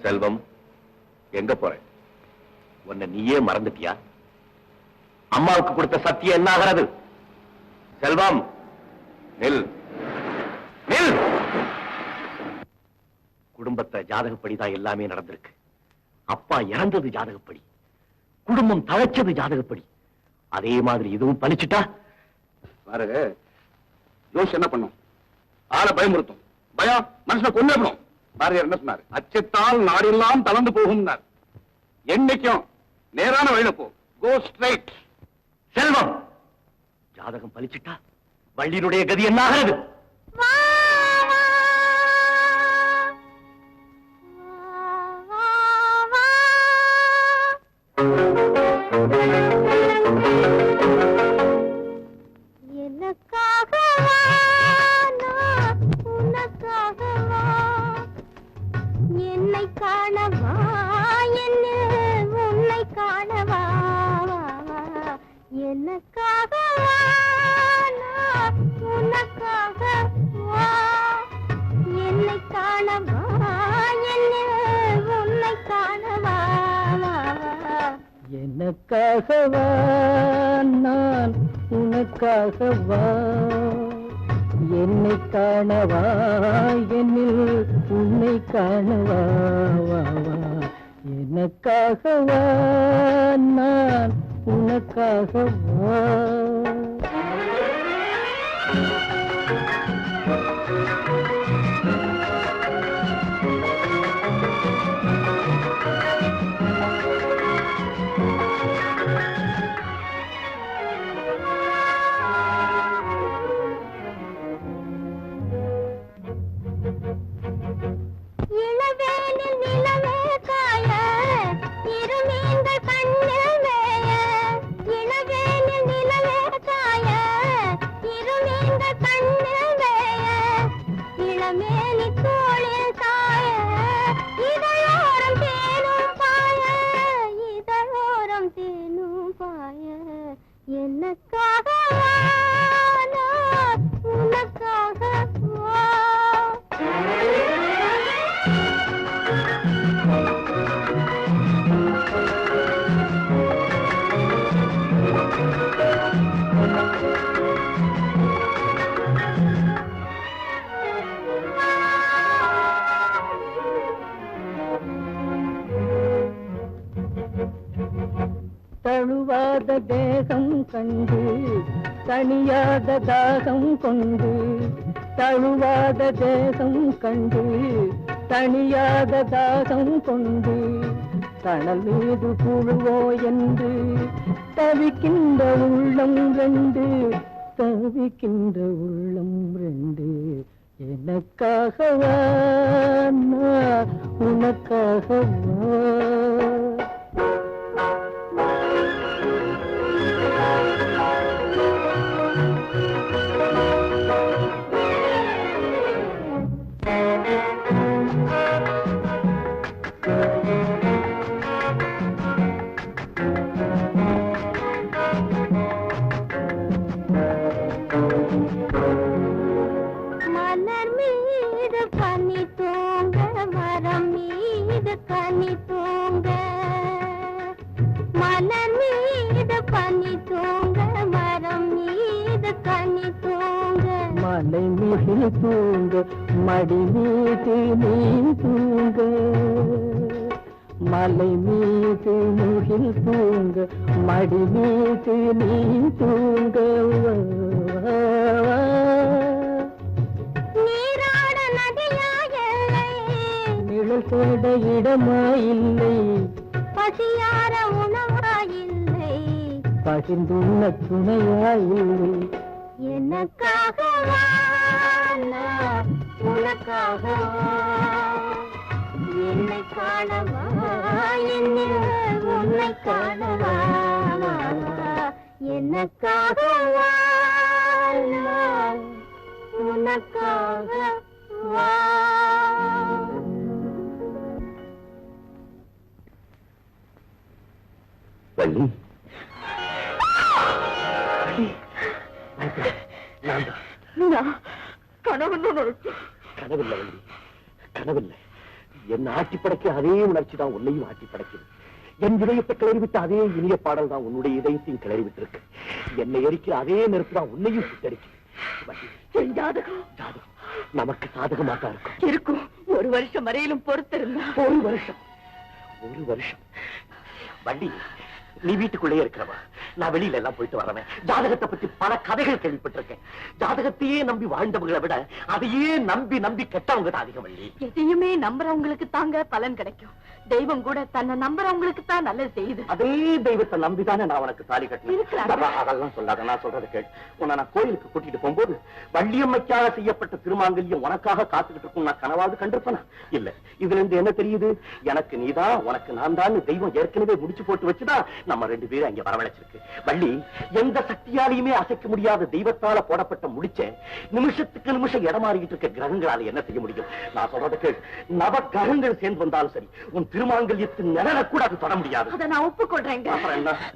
செல்வம், எங்க போற? உன்னை நீயே மறந்துட்டியா? அம்மாவுக்கு கொடுத்த சத்தியம் என்ன ஆகிறது? செல்வம், நில் நில். குடும்பத்தை ஜாதகப்படிதான் எல்லாமே நடந்திருக்கு. அப்பா இறந்தது ஜாதகப்படி, குடும்பம் தழைச்சது ஜாதகப்படி. அதே மாதிரி இதுவும் பலிச்சுட்டா பாரு, யோசி என்ன பண்ணும்? ஆளை பயமுறுத்தும். பயம் மனுஷனை கொண்டுடும். பாரதியார் என்ன சொன்னார்? அச்சத்தால் நாடெல்லாம் தளர்ந்து போகும். என்னைக்கும் நேரான வழியில போ. Go straight. செல்வம், ஜாதகம் பலிச்சுட்டா வள்ளியினுடைய கதி என்ன ஆகிறது? என்னை காணவா, உன்னை காணவா, எனக்காகவா, உனக்காகவா, என்னை காணவா, உன்னை காணவா, எனக்காகவா, நான் உனக்காகவா, என்னை காணவா, என்னில் உன்னை காணவா, எனக்காகவா, நான் உனக்காகவா. எனக்காக உனக்காக தழுவாத தேகம் கண்டு தனியாத தாகம் கொண்டு தழுவாத தேகம் கண்டு தனியாத தாகம் கொண்டு தணல் மீது புழுவோ என்று தவிக்கின்ற உள்ளம் ரெண்டு தவிக்கின்ற உள்ளம் ரெண்டு எனக்காகவா நான் உனக்காகவா மலர் மீது பனி தூங்க மரம் மீது கனி தூங்க மலர் மீது பனி தூங்க மரம் மீது கனி தூங்க மலை மீது தூங்க மடி மீது நீ தூங்க மலை மீது முகில் தூங்க மடி மீது நீ தூங்க நீராட நதியா எல்லை நிழல் தேட இடமா இல்லை பசியார உணவா இல்லை பகிர்ந்துள்ள துணையா இல்லை எனக்காகவா நான் உனக்காகவா என்னை காணவா என்னில் உன்னை காணவா எனக்காகவா நான் உனக்காகவா வள்ளி கனவில்லை வள்ளி கனவில்லை என் ஆட்டி படைக்க அதே உணர்ச்சி தான் உன்னையும் ஆட்டி படைக்குது என் இதயத்தை கிளறிவிட்ட அதே இனிய பாடல் தான் உன்னுடைய இதயத்தையும் கிளறிவிட்டு இருக்கு என்னை எரிக்கிற அதே நெருப்பு தான் உன்னையும் சுட்டரிக்குது ஜாதகம் நமக்கு சாதகமாக இருக்கும் இருக்கும் ஒரு வருஷம் வரையிலும் பொறுத்திருந்தா ஒரு வருஷம் வள்ளி நீ வீட்டுக்குள்ளேயே இருக்கிறவா நான் வெளியில எல்லாம் போயிட்டு வரவேன் ஜாதகத்தை பத்தி பல கதைகள் கேள்விப்பட்டிருக்கேன் ஜாதகத்தையே நம்பி வாழ்ந்தவங்களை விட அதையே நம்பி நம்பி கெட்டவங்க தான் அதிகம் வள்ளி எதையுமே நம்புறவங்களுக்கு தாங்க பலன் கிடைக்கும் தெய்வம் கூட தன்னை நம்புறவங்களுக்கு தான் நல்லது செய்யுது அதே தெய்வத்தை நம்பிதானே நான் உனக்கு தாலி இருக்கலாம். கட்டினேன் அதெல்லாம் சொல்லாத நான் சொல்றது கேள் உன்னை நான் கோயிலுக்கு கூட்டிட்டு போகும்போது வள்ளியம்மைக்காக செய்யப்பட்ட திருமாங்கல்யம் உனக்காக காத்துக்கிட்டு இருக்கும் நான் கனவாவது கண்டிருப்பேனா இல்ல இதுல இருந்து என்ன தெரியுது எனக்கு நீதான் உனக்கு நான் தான் தெய்வம் ஏற்கனவே முடிச்சு போட்டு வச்சுதான் நம்ம ரெண்டு பேரும் அங்க வரவழைச்சிருக்கு வள்ளி எந்த சக்தியாலையுமே அசைக்க முடியாத தெய்வத்தால போடப்பட்ட முடிச்ச நிமிஷத்துக்கு நிமிஷம் இடமாறிக்கிட்டு இருக்க கிரகங்களால என்ன செய்ய முடியும் நான் சொல்றது கேள் நவ கிரகங்கள் சேர்ந்து வந்தாலும் சரி உன் திருமாங்கல்யத்தின் நிழல கூட அது தொட முடியாது அதை நான் ஒப்புக்கொள்றேங்க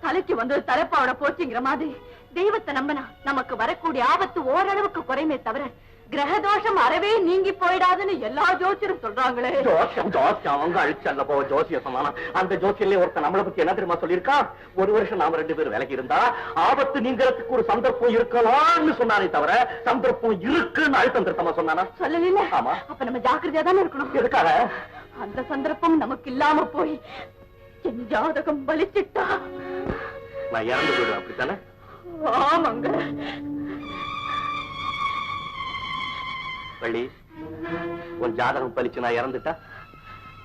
தலைக்கு வந்து தலைப்பாவோட போச்சுங்கிற மாதிரி தெய்வத்தை நம்பினா நமக்கு வரக்கூடிய ஆபத்து ஓரளவுக்கு குறைமே தவிர கிரகதோஷம் அறவே நீங்கி போயிடாதுன்னு எல்லா ஜோசியரும் சொல்றாங்களே ஜோசியம் அவங்க அழிச்சல்ல போ ஜோசிய சொன்னா அந்த ஜோசியிலே ஒருத்தர் நம்மளை பத்தி என்ன தெரியுமா சொல்லியிருக்கா ஒரு வருஷம் நாம ரெண்டு பேரும் விலகி இருந்தா ஆபத்து நீங்கிறதுக்கு ஒரு சந்தர்ப்பம் இருக்கலாம்னு சொன்னானே தவிர சந்தர்ப்பம் இருக்குன்னு அழுத்தம் திருத்தமா சொன்னானா சொல்லல ஆமா அப்ப நம்ம ஜாக்கிரதையா தானே இருக்கணும் எதுக்காக அந்த சந்தர்ப்பம் நமக்கு இல்லாம போய் என் ஜாதகம் பலிச்சிட்டா நான் இறந்து போயிடுவேன் அப்படித்தானே ஆமாங்க வள்ளி உன் ஜாதகம் பலிச்சு நான் இறந்துட்டா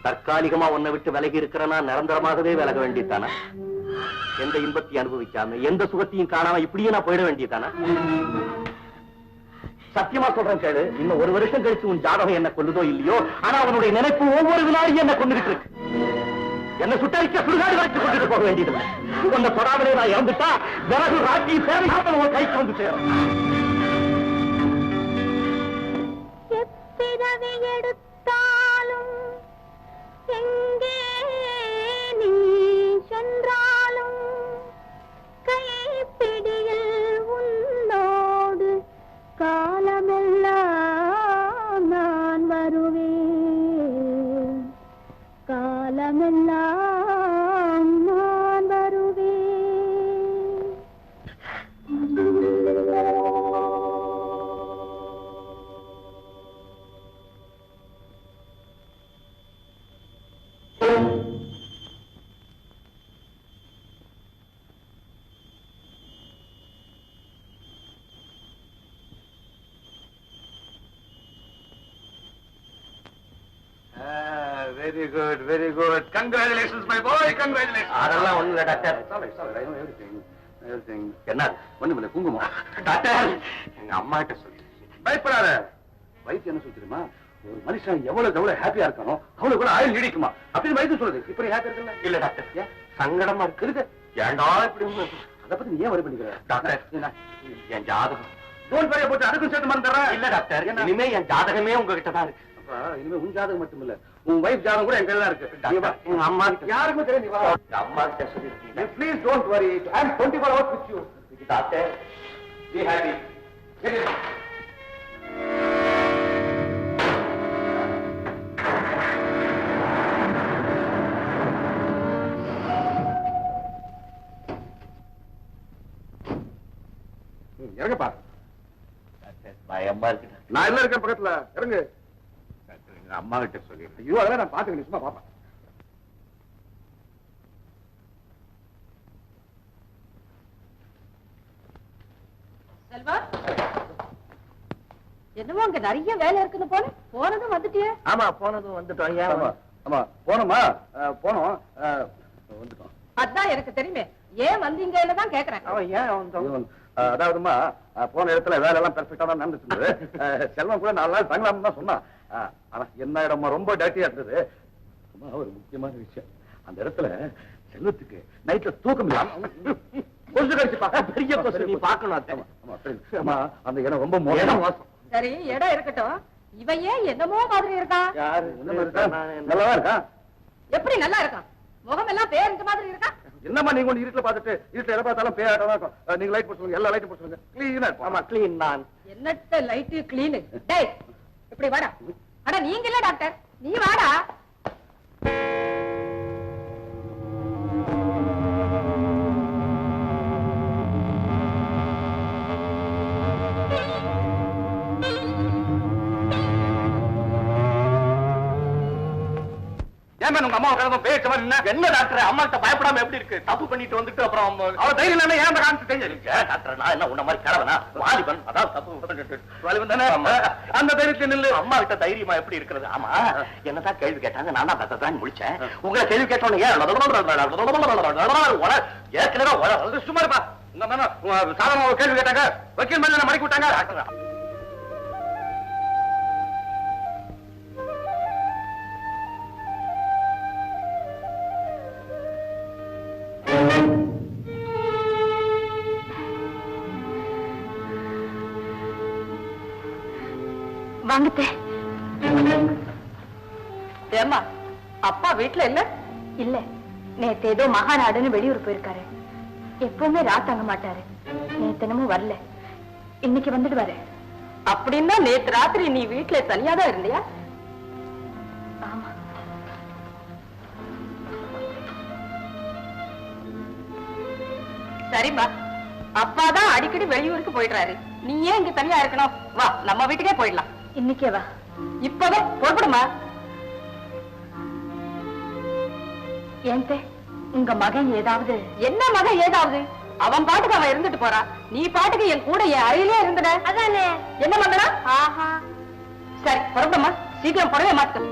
தற்காலிகமா உன்னை விட்டு விலகி இருக்கிறனா நிரந்தரமாகவே விலக வேண்டியதானா எந்த இன்பத்தையும் அனுபவிக்காம எந்த சுகத்தையும் காணாம இப்படியே நான் போயிட வேண்டியதானா சத்தியமா சொல்றேன் கேளு இன்னும் ஒரு வருஷம் கழிச்சு உன் ஜாதகம் என்ன கொல்லுதோ இல்லையோ ஆனா அவனுடைய நினைப்பு ஒவ்வொரு வினாடியும் என்ன கொண்டுகிட்டு இருக்கு என்ன சுட்டரிக்க சுடுகாடு வரைக்கும் கொண்டுட்டு போக வேண்டியதில்லை உன்னை தொடாமலே நான் இறந்துட்டா விறகு ராட்டி சேவையாக உன் கைக்கு வந்து சேரும் பிறவி எடுத்தாலும் எங்கே நீ சென்றாலும் கைப்பிடியில் இடமெல்லாம் நான் வருவேன். Very good, very good. Congratulations, my boy. Congratulations. அதெல்லாம் ஒண்ணு இல்ல doctor. I know everything. Everything. என்ன ஒண்ணுமில்ல குங்குமம். டாக்டர் எங்க அம்மா கிட்ட சொல்லி பயப்படாத. வைத்தியம் என்ன சொல்லிருமா, ஒரு மனுஷன் எவ்வளவு ஹாப்பியா இருக்கானோ அவ்வளவு கூட ஆயுள் நீடிக்குமா அப்படின்னு வைத்தியம் சொல்லுது. இப்ப நீ ஹாப்பியா இருக்கல? இல்ல டாக்டர், ஏன் சங்கடமா இருக்கு? ஏன்டா இப்படி அதை பத்தி நீ ஏன் வரி பண்ணிக்கிற? டாக்டர் என்ன என் ஜாதகம் டோல் பெரிய போட்டு அதுக்கும் சேர்த்து மறந்துடுறேன். இல்ல டாக்டர், இனிமே என் ஜாதகமே உங்ககிட்ட தான் இருக்கு. இனிமே உன் ஜாதகம் மட்டும் இல்ல, உன் வைஃப் ஜாதகம் கூட என் கையில தான் இருக்கு. எங்க அம்மா யாருக்கும் தெரியும். நீ வா. அம்மா கிட்ட சொல்லிருக்கீங்க. Please don't worry. I am 24 hours with you. Doctor Be happy. Get it. இறங்கப்பா. பயமா இருக்கு. நான் என்ன இருக்கேன் பக்கத்துல. இறங்கு. எங்க அம்மா கிட்ட சொல்லிருக்கேன். ஐயோ அதெல்லாம் நான் பாத்துக்கிறேன், சும்மா பாப்பா. செல்வா, என்னமோ அங்க நிறைய வேலை இருக்குன்னு போல போனதும் வந்துட்டியே. ஆமா, போனதும் வந்துட்டோம். ஆமா ஆமா போனோமா? போனோம், வந்துட்டோம். அதான் எனக்கு தெரியுமே, ஏன் வந்தீங்கன்னு தான் கேக்குறேன். அவன் ஏன் வந்தோம்? அதாவதுமா போன இடத்துல வேலை எல்லாம் பெர்ஃபெக்டா தான் நடந்துட்டு இருந்தது. செல்வம் கூட 4 நாள் தங்கலாம்னு தான் சொன்னான். ஆனா என்ன இடமா ரொம்ப டர்ட்டியா இருந்தது. ஒரு முக்கியமான விஷயம், அந்த இடத்துல செல்வத்துக்கு நைட்ல தூக்கம் இல்லாம கொசு கடிச்சுப்பா. பெரிய கொசு, நீ பார்க்கணும். ஆமா அந்த இடம் ரொம்ப மோசம். சரி, இடம் இருக்கட்டும். இவன் ஏன் என்னமோ மாதிரி இருக்கான்? யாரு நல்லவா இருக்கா? எப்படி நல்லா இருக்கான்? முகம் எல்லாம் பேருந்து மாதிரி இருக்கா? என்னம்மா நீங்க ஒண்ணு இருட்டுல பாத்துட்டு இருட்டுல எதை பார்த்தாலும் பேயாட்டம் இருக்கும். நீங்க லைட் போட்டு எல்லா லைட்டும் போட்டு கிளீனா இருக்கும். ஆமா கிளீன் தான். என்னத்த லைட்டு கிளீனு? டேய் இப்படி வாடா. அட நீங்க இல்ல டாக்டர், நீ வாடா. உங்க அம்மா பேச்ச மாதிரி என்ன டாக்டர், அம்மா கிட்ட பயப்படாம எப்படி இருக்கு? தப்பு பண்ணிட்டு வந்துட்டு அப்புறம் அவ தைரியம் இல்ல. ஏன் காமிச்சு தெரிஞ்சு டாக்டர், நான் என்ன உன்ன மாதிரி கிழவனா? வாலிபன், அதான் தப்பு வாலிபன் தானே. அந்த தைரியத்துல நில்லு. அம்மா கிட்ட தைரியமா எப்படி இருக்கிறது? ஆமா, என்னதான் கேள்வி கேட்டாங்க, நான் தான் முடிச்சேன். உங்களை கேள்வி கேட்டோன்னு ஏற்கனவே சும்மா இருப்பா. சாதாரண கேள்வி கேட்டாங்க, வக்கீல் மேல மடக்கி விட்டாங்க. டாக்டர் வாங்கத்தே. ஏம்மா, அப்பா வீட்டுல இல்ல? இல்ல, நேத்து ஏதோ மகாநாடுன்னு வெளியூர் போயிருக்காரு. எப்பவுமே ராத்தாங்க மாட்டாரு. நேத்து என்னமோ வரல, இன்னைக்கு வந்துடுவாரு. அப்படின்னா நேத்து ராத்திரி நீ வீட்டுல தனியாதான் இருந்தியா? ஆமா. சரிம்மா, அப்பாதான் அடிக்கடி வெளியூருக்கு போயிடுறாரு. நீ ஏன் இங்க தனியா இருக்கணும்? வா, நம்ம வீட்டுக்கே போயிடலாம். இன்னைக்கே வா. இப்பவே புறப்படுமா? ஏன் உங்க மகன் ஏதாவது? என்ன மகன் ஏதாவது? அவன் பாட்டுக்கு அவன் இருந்துட்டு போறான். நீ பாட்டுக்கு என் கூட என் அழிலே இருந்துட. அதானே. என்ன மகனா? ஆஹா. சரி, புறப்படுமா. சீக்கிரம் புடவை மாத்து.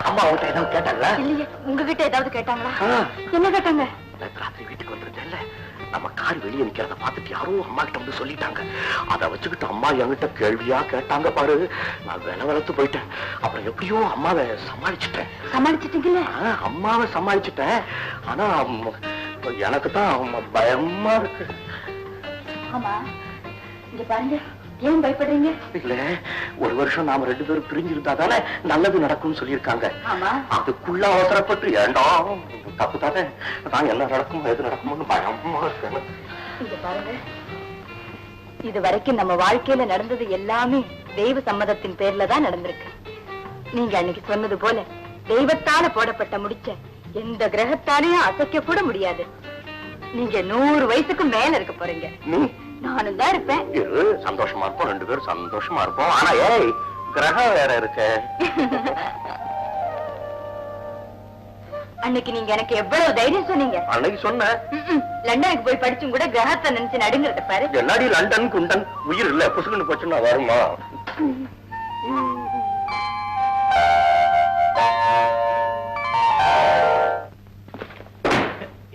அம்மா உங்ககிட்ட ஏதாவது கேட்டாங்களா? இல்லையே. உங்ககிட்ட ஏதாவது கேட்டாங்களா? என்ன கேட்டாங்க? ராத்திரி வீட்டுக்கு வந்துருந்தேன்ல, நம்ம கார் வெளியே நிக்கிறத பார்த்துட்டு யாரோ அம்மா கிட்ட வந்து சொல்லிட்டாங்க. அதை வச்சுக்கிட்டு அம்மா என்கிட்ட கேள்வியா கேட்டாங்க பாரு. நான் வெல வெளத்து போயிட்டேன். அப்புறம் எப்படியோ அம்மாவை சமாளிச்சுட்டேன். சமாளிச்சிட்டீங்கல்ல? அம்மாவை சமாளிச்சுட்டேன். ஆனா எனக்கு தான் பயமா இருக்கு. ஆமா, இங்க பாருங்க, ஏன் பயப்படுறீங்க? இல்ல, ஒரு வருஷம் நாம 2 பேரும் பிரிஞ்சிருந்தா தானே நல்லது நடக்கும்னு சொல்லியிருக்காங்க. ஆமா, அதுக்குள்ள அவசரப்பட்டு ஏண்டா தப்பு தானே, நான் என்ன நடக்கும் எது நடக்கும்னு பயமா இருக்கு. இங்க பாருங்க, இது வரைக்கும் நம்ம வாழ்க்கையில நடந்தது எல்லாமே தெய்வ சம்மதத்தின் பேர்ல தான் நடந்திருக்கு. நீங்க அன்னைக்கு சொன்னது போல தெய்வத்தால போடப்பட்ட முடிச்ச எந்த கிரகத்தாலையும் அசைக்க கூட முடியாது. நீங்க 100 வயசுக்கு மேல இருக்க போறீங்க. நானும் தான் இருப்பேன். சந்தோஷமா இருப்போம், 2 பேரும் சந்தோஷமா இருப்போம். ஆனா ஏய், கிரகம் வேற இருக்கு. அன்னைக்கு நீங்க எனக்கு எவ்வளவு தைரியம் சொன்னீங்க. அன்னைக்கு சொன்ன லண்டனுக்கு போய் படிச்சும் கூட கிரகத்தை நினைச்சு நடுங்கிறத பாரு. என்னடி லண்டன் குண்டன் உயிர் இல்ல, புசுக்குன்னு போச்சுன்னா வருமா?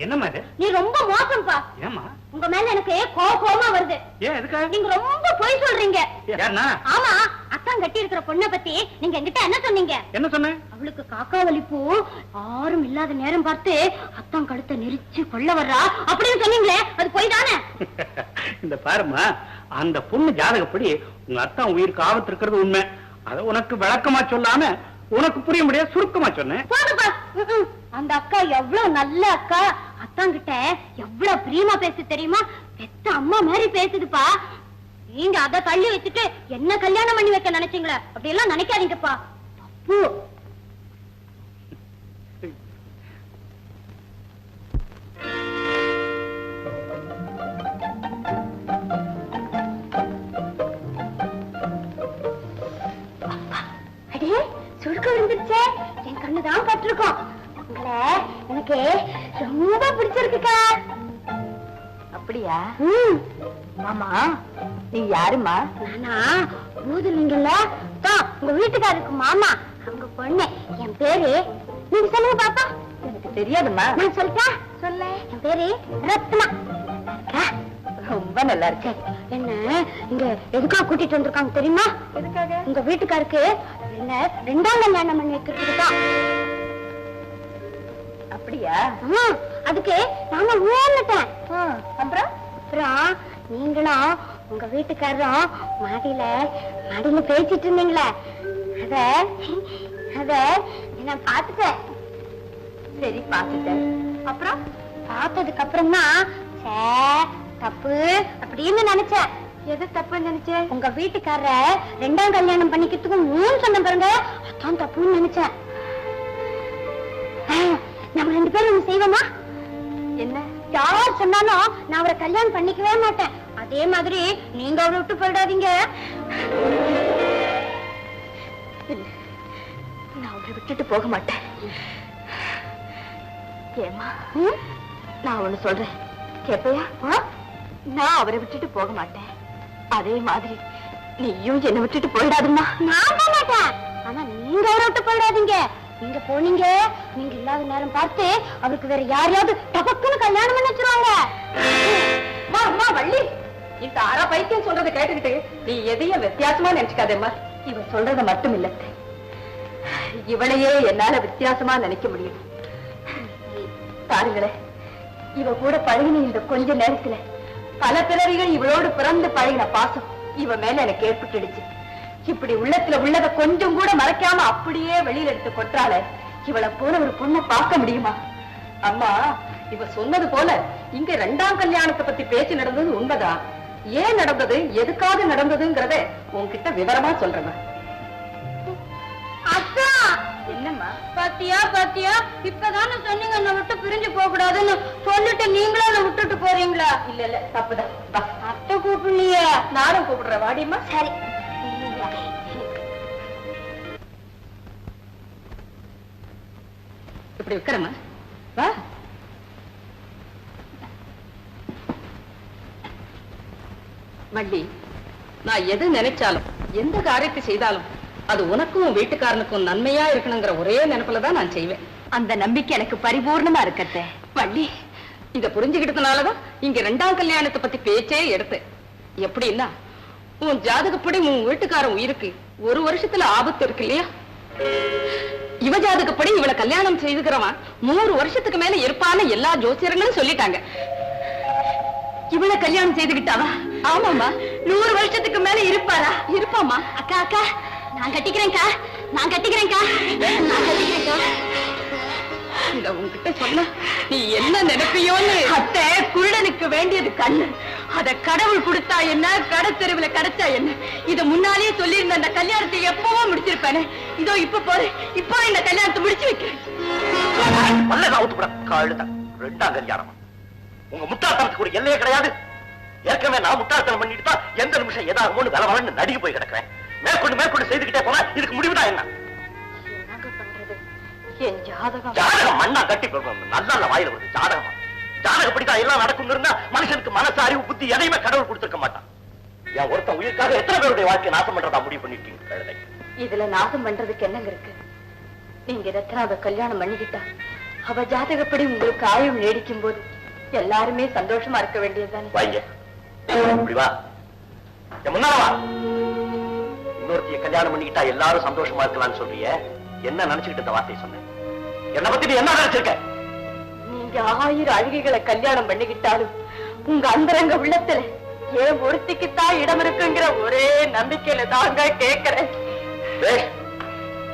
என்னம்மா இது? நீ ரொம்ப மோசம்பா. ஏமா? உங்க மேல எனக்கு கோபமா வருது. ஏன் எதுக்காக? நீங்க ரொம்ப பொய் சொல்றீங்க. யாருன்னா? ஆமா, அத்தான் கட்டி இருக்கிற பொண்ணை பத்தி நீங்க என்கிட்ட என்ன சொன்னீங்க? என்ன சொன்ன? அவளுக்கு காக்கா வலிப்பு, யாரும் இல்லாத நேரம் பார்த்து அத்தான் கழுத்தை நெரிச்சு கொள்ள வர்றா அப்படின்னு சொன்னீங்களே, அது பொய் தானே? இந்த பாருமா, அந்த பொண்ணு ஜாதகப்படி உங்க அத்தான் உயிருக்கு ஆபத்து இருக்கிறது உண்மை. அத உனக்கு விளக்கமா சொல்லாம உனக்கு புரிய முடியாது சுருக்கமா சொன்னேன். அந்த அக்கா எவ்வளவு நல்ல அக்கா, அத்தான் கிட்ட எவ்வளவு பிரியமா பேசு தெரியுமா? பெத்த அம்மா மாதிரி பேசுதுப்பா. நீங்க அத தள்ளி வச்சுட்டு என்ன கல்யாணம் பண்ணி வைக்க நினைச்சீங்களா? அப்படி எல்லாம் நினைக்காதீங்கப்பா, தப்பு. அடே, சுருக்க விழுந்துருச்சே, என் கண்ணுதான் பட்டிருக்கோம். உங்களை எனக்கு ரொம்ப பிடிச்சிருக்குக்கா. அப்படியா? மாமா, நீ யாருமா? நானா பூதலிங்கல்ல உங்க வீட்டுக்காருக்கு மாமா, அவங்க பொண்ணு. என் பேரு நீங்க சொல்லுங்க பாப்பா. எனக்கு தெரியாதுமா. நான் சொல்லிட்டேன். சொல்ல. என் பேரு ரத்னா. ரொம்ப நல்லா இருக்கு. என்ன இங்க எதுக்காக கூட்டிட்டு வந்திருக்காங்க தெரியுமா? எதுக்காக? உங்க வீட்டுக்காருக்கு என்ன 2ஆம் கல்யாணம் பண்ணி வைக்கிறதுக்குதான். அப்படியா? அதுக்கு நாம ஊர்ந்துட்டேன். அப்புறம் அப்புறம் நீங்களும் உங்க வீட்டுக்காரரும் மாடியில பேசிட்டு இருந்தீங்களே, அத நான் பாத்துட்டேன். சரி, பாத்துட்டேன். அப்புறம் பார்த்ததுக்கு அப்புறம் தான் தப்பு அப்படின்னு நினைச்சேன். எது தப்புன்னு நினைச்சேன்? உங்க வீட்டுக்காரர 2ஆம் கல்யாணம் பண்ணிக்கிறதுக்கு 3 சொன்ன பாருங்க, அதான் தப்புன்னு நினைச்சேன். நம்ம 2 பேரும் ஒண்ணு செய்வோமா? என்ன? யார் சொன்னாலும் நான் அவரை கல்யாணம் பண்ணிக்கவே மாட்டேன். அதே மாதிரி நீங்க அவரை விட்டு போயிடாதீங்க. நான் அவரை விட்டுட்டு போக மாட்டேன். ஏமா, நான் ஒண்ணு சொல்றேன், கேப்பையா? நான் அவரை விட்டுட்டு போக மாட்டேன். அதே மாதிரி நீயும் என்னை விட்டுட்டு போயிடாதுமா. நான் போக மாட்டேன், ஆனா நீங்க அவரை விட்டு போயிடாதீங்க. நீங்க போனீங்க, நீங்க இல்லாத நேரம் பார்த்து அவருக்கு வேற யாரையாவது டபக்குன்னு கல்யாணம் பண்ணி வச்சிருவாங்க. அம்மா வள்ளி, இந்த அரை பைத்தியம் சொல்றதை கேட்டுக்கிட்டு நீ எதையும் வித்தியாசமா நினைச்சுக்காதேம்மா. இவ சொல்றத மட்டும் இல்ல, இவளையே என்னால வித்தியாசமா நினைக்க முடியும். பாருங்களேன், இவ கூட பழகின இந்த கொஞ்ச நேரத்துல பல பிறவிகள் இவளோடு பிறந்து பழகின பாசம் இவ மேல எனக்கு ஏற்பட்டுடுச்சு. இப்படி உள்ளத்துல உள்ளத கொஞ்சம் கூட மறைக்காம அப்படியே வெளியில எடுத்து கொட்டால இவளை போல ஒரு பொண்ணை பார்க்க முடியுமா? அம்மா, இவ சொன்னது போல இங்க 2ஆம் கல்யாணத்தை பத்தி பேச்சு நடந்தது உண்மைதான். ஏன் நடந்தது, எதுக்காக நடந்ததுங்கிறத உன்கிட்ட விவரமா சொல்றேன். அக்கா, என்னம்மா? பாத்தியா இப்பதானே சொன்னீங்க என்ன விட்டு பிரிஞ்சு போக கூடாதுன்னு, சொல்லிட்டு நீங்களும் என்ன விட்டுட்டு போறீங்களா? இல்ல தப்புதான். அத்தை கூப்பிடலையே. நானும் கூப்பிடுறேன், வாடியம்மா. சரி. இப்படி உட்காரம்மா, வா. வள்ளி, நான் எது நினைச்சாலும் எந்த காரியத்தை செய்தாலும் அது உனக்கும் வீட்டுக்காரனுக்கும் நன்மையா இருக்கணுங்கிற ஒரே நினைப்புலதான் நான் செய்வேன். அந்த நம்பிக்கை எனக்கு பரிபூர்ணமா இருக்கத்தே. வள்ளி, இத புரிஞ்சுக்கிட்டதுனாலதான் இங்க 2ஆம் கல்யாணத்தை பத்தி பேச்சே எடுத்தேன். எப்படின்னா, உன் ஜாதகப்படி உன் வீட்டுக்காரன் உயிருக்கு 1 வருஷத்துல ஆபத்து இருக்கு இல்லையா? இவ ஜாதகப்படி இவளை கல்யாணம் செய்துக்கிறவன் 100 வருஷத்துக்கு மேல இருப்பான்னு எல்லா ஜோசியர்களும் சொல்லிட்டாங்க. இவளை கல்யாணம் செய்துகிட்டாவா? ஆமாமா, 100 வருஷத்துக்கு மேல இருப்பாரா? இருப்பாமா. அக்கா அக்கா, நான் கட்டிக்கிறேன்க்கா, நான் கட்டிக்கிறேன்க்கா, நான் கட்டிக்கிறேன்க்கா. இந்த உன்கிட்ட சொன்ன நீ என்ன நினைப்பியோன்னு. அத்தை, குருடனுக்கு வேண்டியது கண்ணு. அத கடவுள் கொடுத்தா என்ன, கடத்தெருவுல கிடைச்சா என்ன? இத முன்னாலேயே சொல்லியிருந்த அந்த கல்யாணத்தை எப்பவோ முடிச்சிருப்பானே. இதோ இப்ப போறேன், இப்போ இந்த கல்யாணத்தை முடிச்சு வைக்கிறேன். ரெண்டாம் கல்யாணம். உங்க முட்டாள்தனத்துக்கு ஒரு எல்லையே கிடையாது. ஏற்கனவே நான் முட்டாள்தனம் பண்ணிட்டு தான் எந்த நிமிஷம் ஏதாவது வேலை வளர்ந்து நடுங்கி போய் கிடக்கிறேன். மேற்கொண்டு செய்துக்கிட்டே போனா இதுக்கு முடிவுதான் என்ன? ஜாதகம் மண்ணா கட்டி நல்ல வாயில வருது. ஜாதகமா? ஜாதகப்படிதான் எல்லாம் நடக்கும் இருந்தா மனுஷனுக்கு மனசு, அறிவு, புத்தி எதையுமே கடவுள் கொடுத்திருக்க மாட்டான். என் ஒருத்தன் உயிருக்காக எத்தனை பேருடைய வாழ்க்கை நாசம் பண்றதா முடிவு பண்ணிட்டீங்க? இதுல நாசம் பண்றதுக்கு என்னங்க இருக்கு? நீங்க ரத்னாவை கல்யாணம் பண்ணிக்கிட்டா அவ ஜாதகப்படி உங்களுக்கு ஆயுள் நீடிக்கும் போது எல்லாருமே சந்தோஷமா இருக்க வேண்டியதுதானே? வாங்க, இப்படி வா, முன்னால வா. இன்னொருத்தைய கல்யாணம் பண்ணிக்கிட்டா எல்லாரும் சந்தோஷமா இருக்கலாம்னு சொல்றிய, என்ன நினைச்சுக்கிட்டு இந்த வார்த்தையை சொன்னேன்? என்ன பத்தி நீ என்ன நினைச்சிருக்க? நீங்க 1000 அழுகைகளை கல்யாணம் பண்ணிக்கிட்டாலும் உங்க அந்தரங்க உள்ளத்துல ஏன் ஒருத்திக்குத்தான் இடம் இருக்குங்கிற ஒரே நம்பிக்கையில தாங்க கேட்கிறேன்.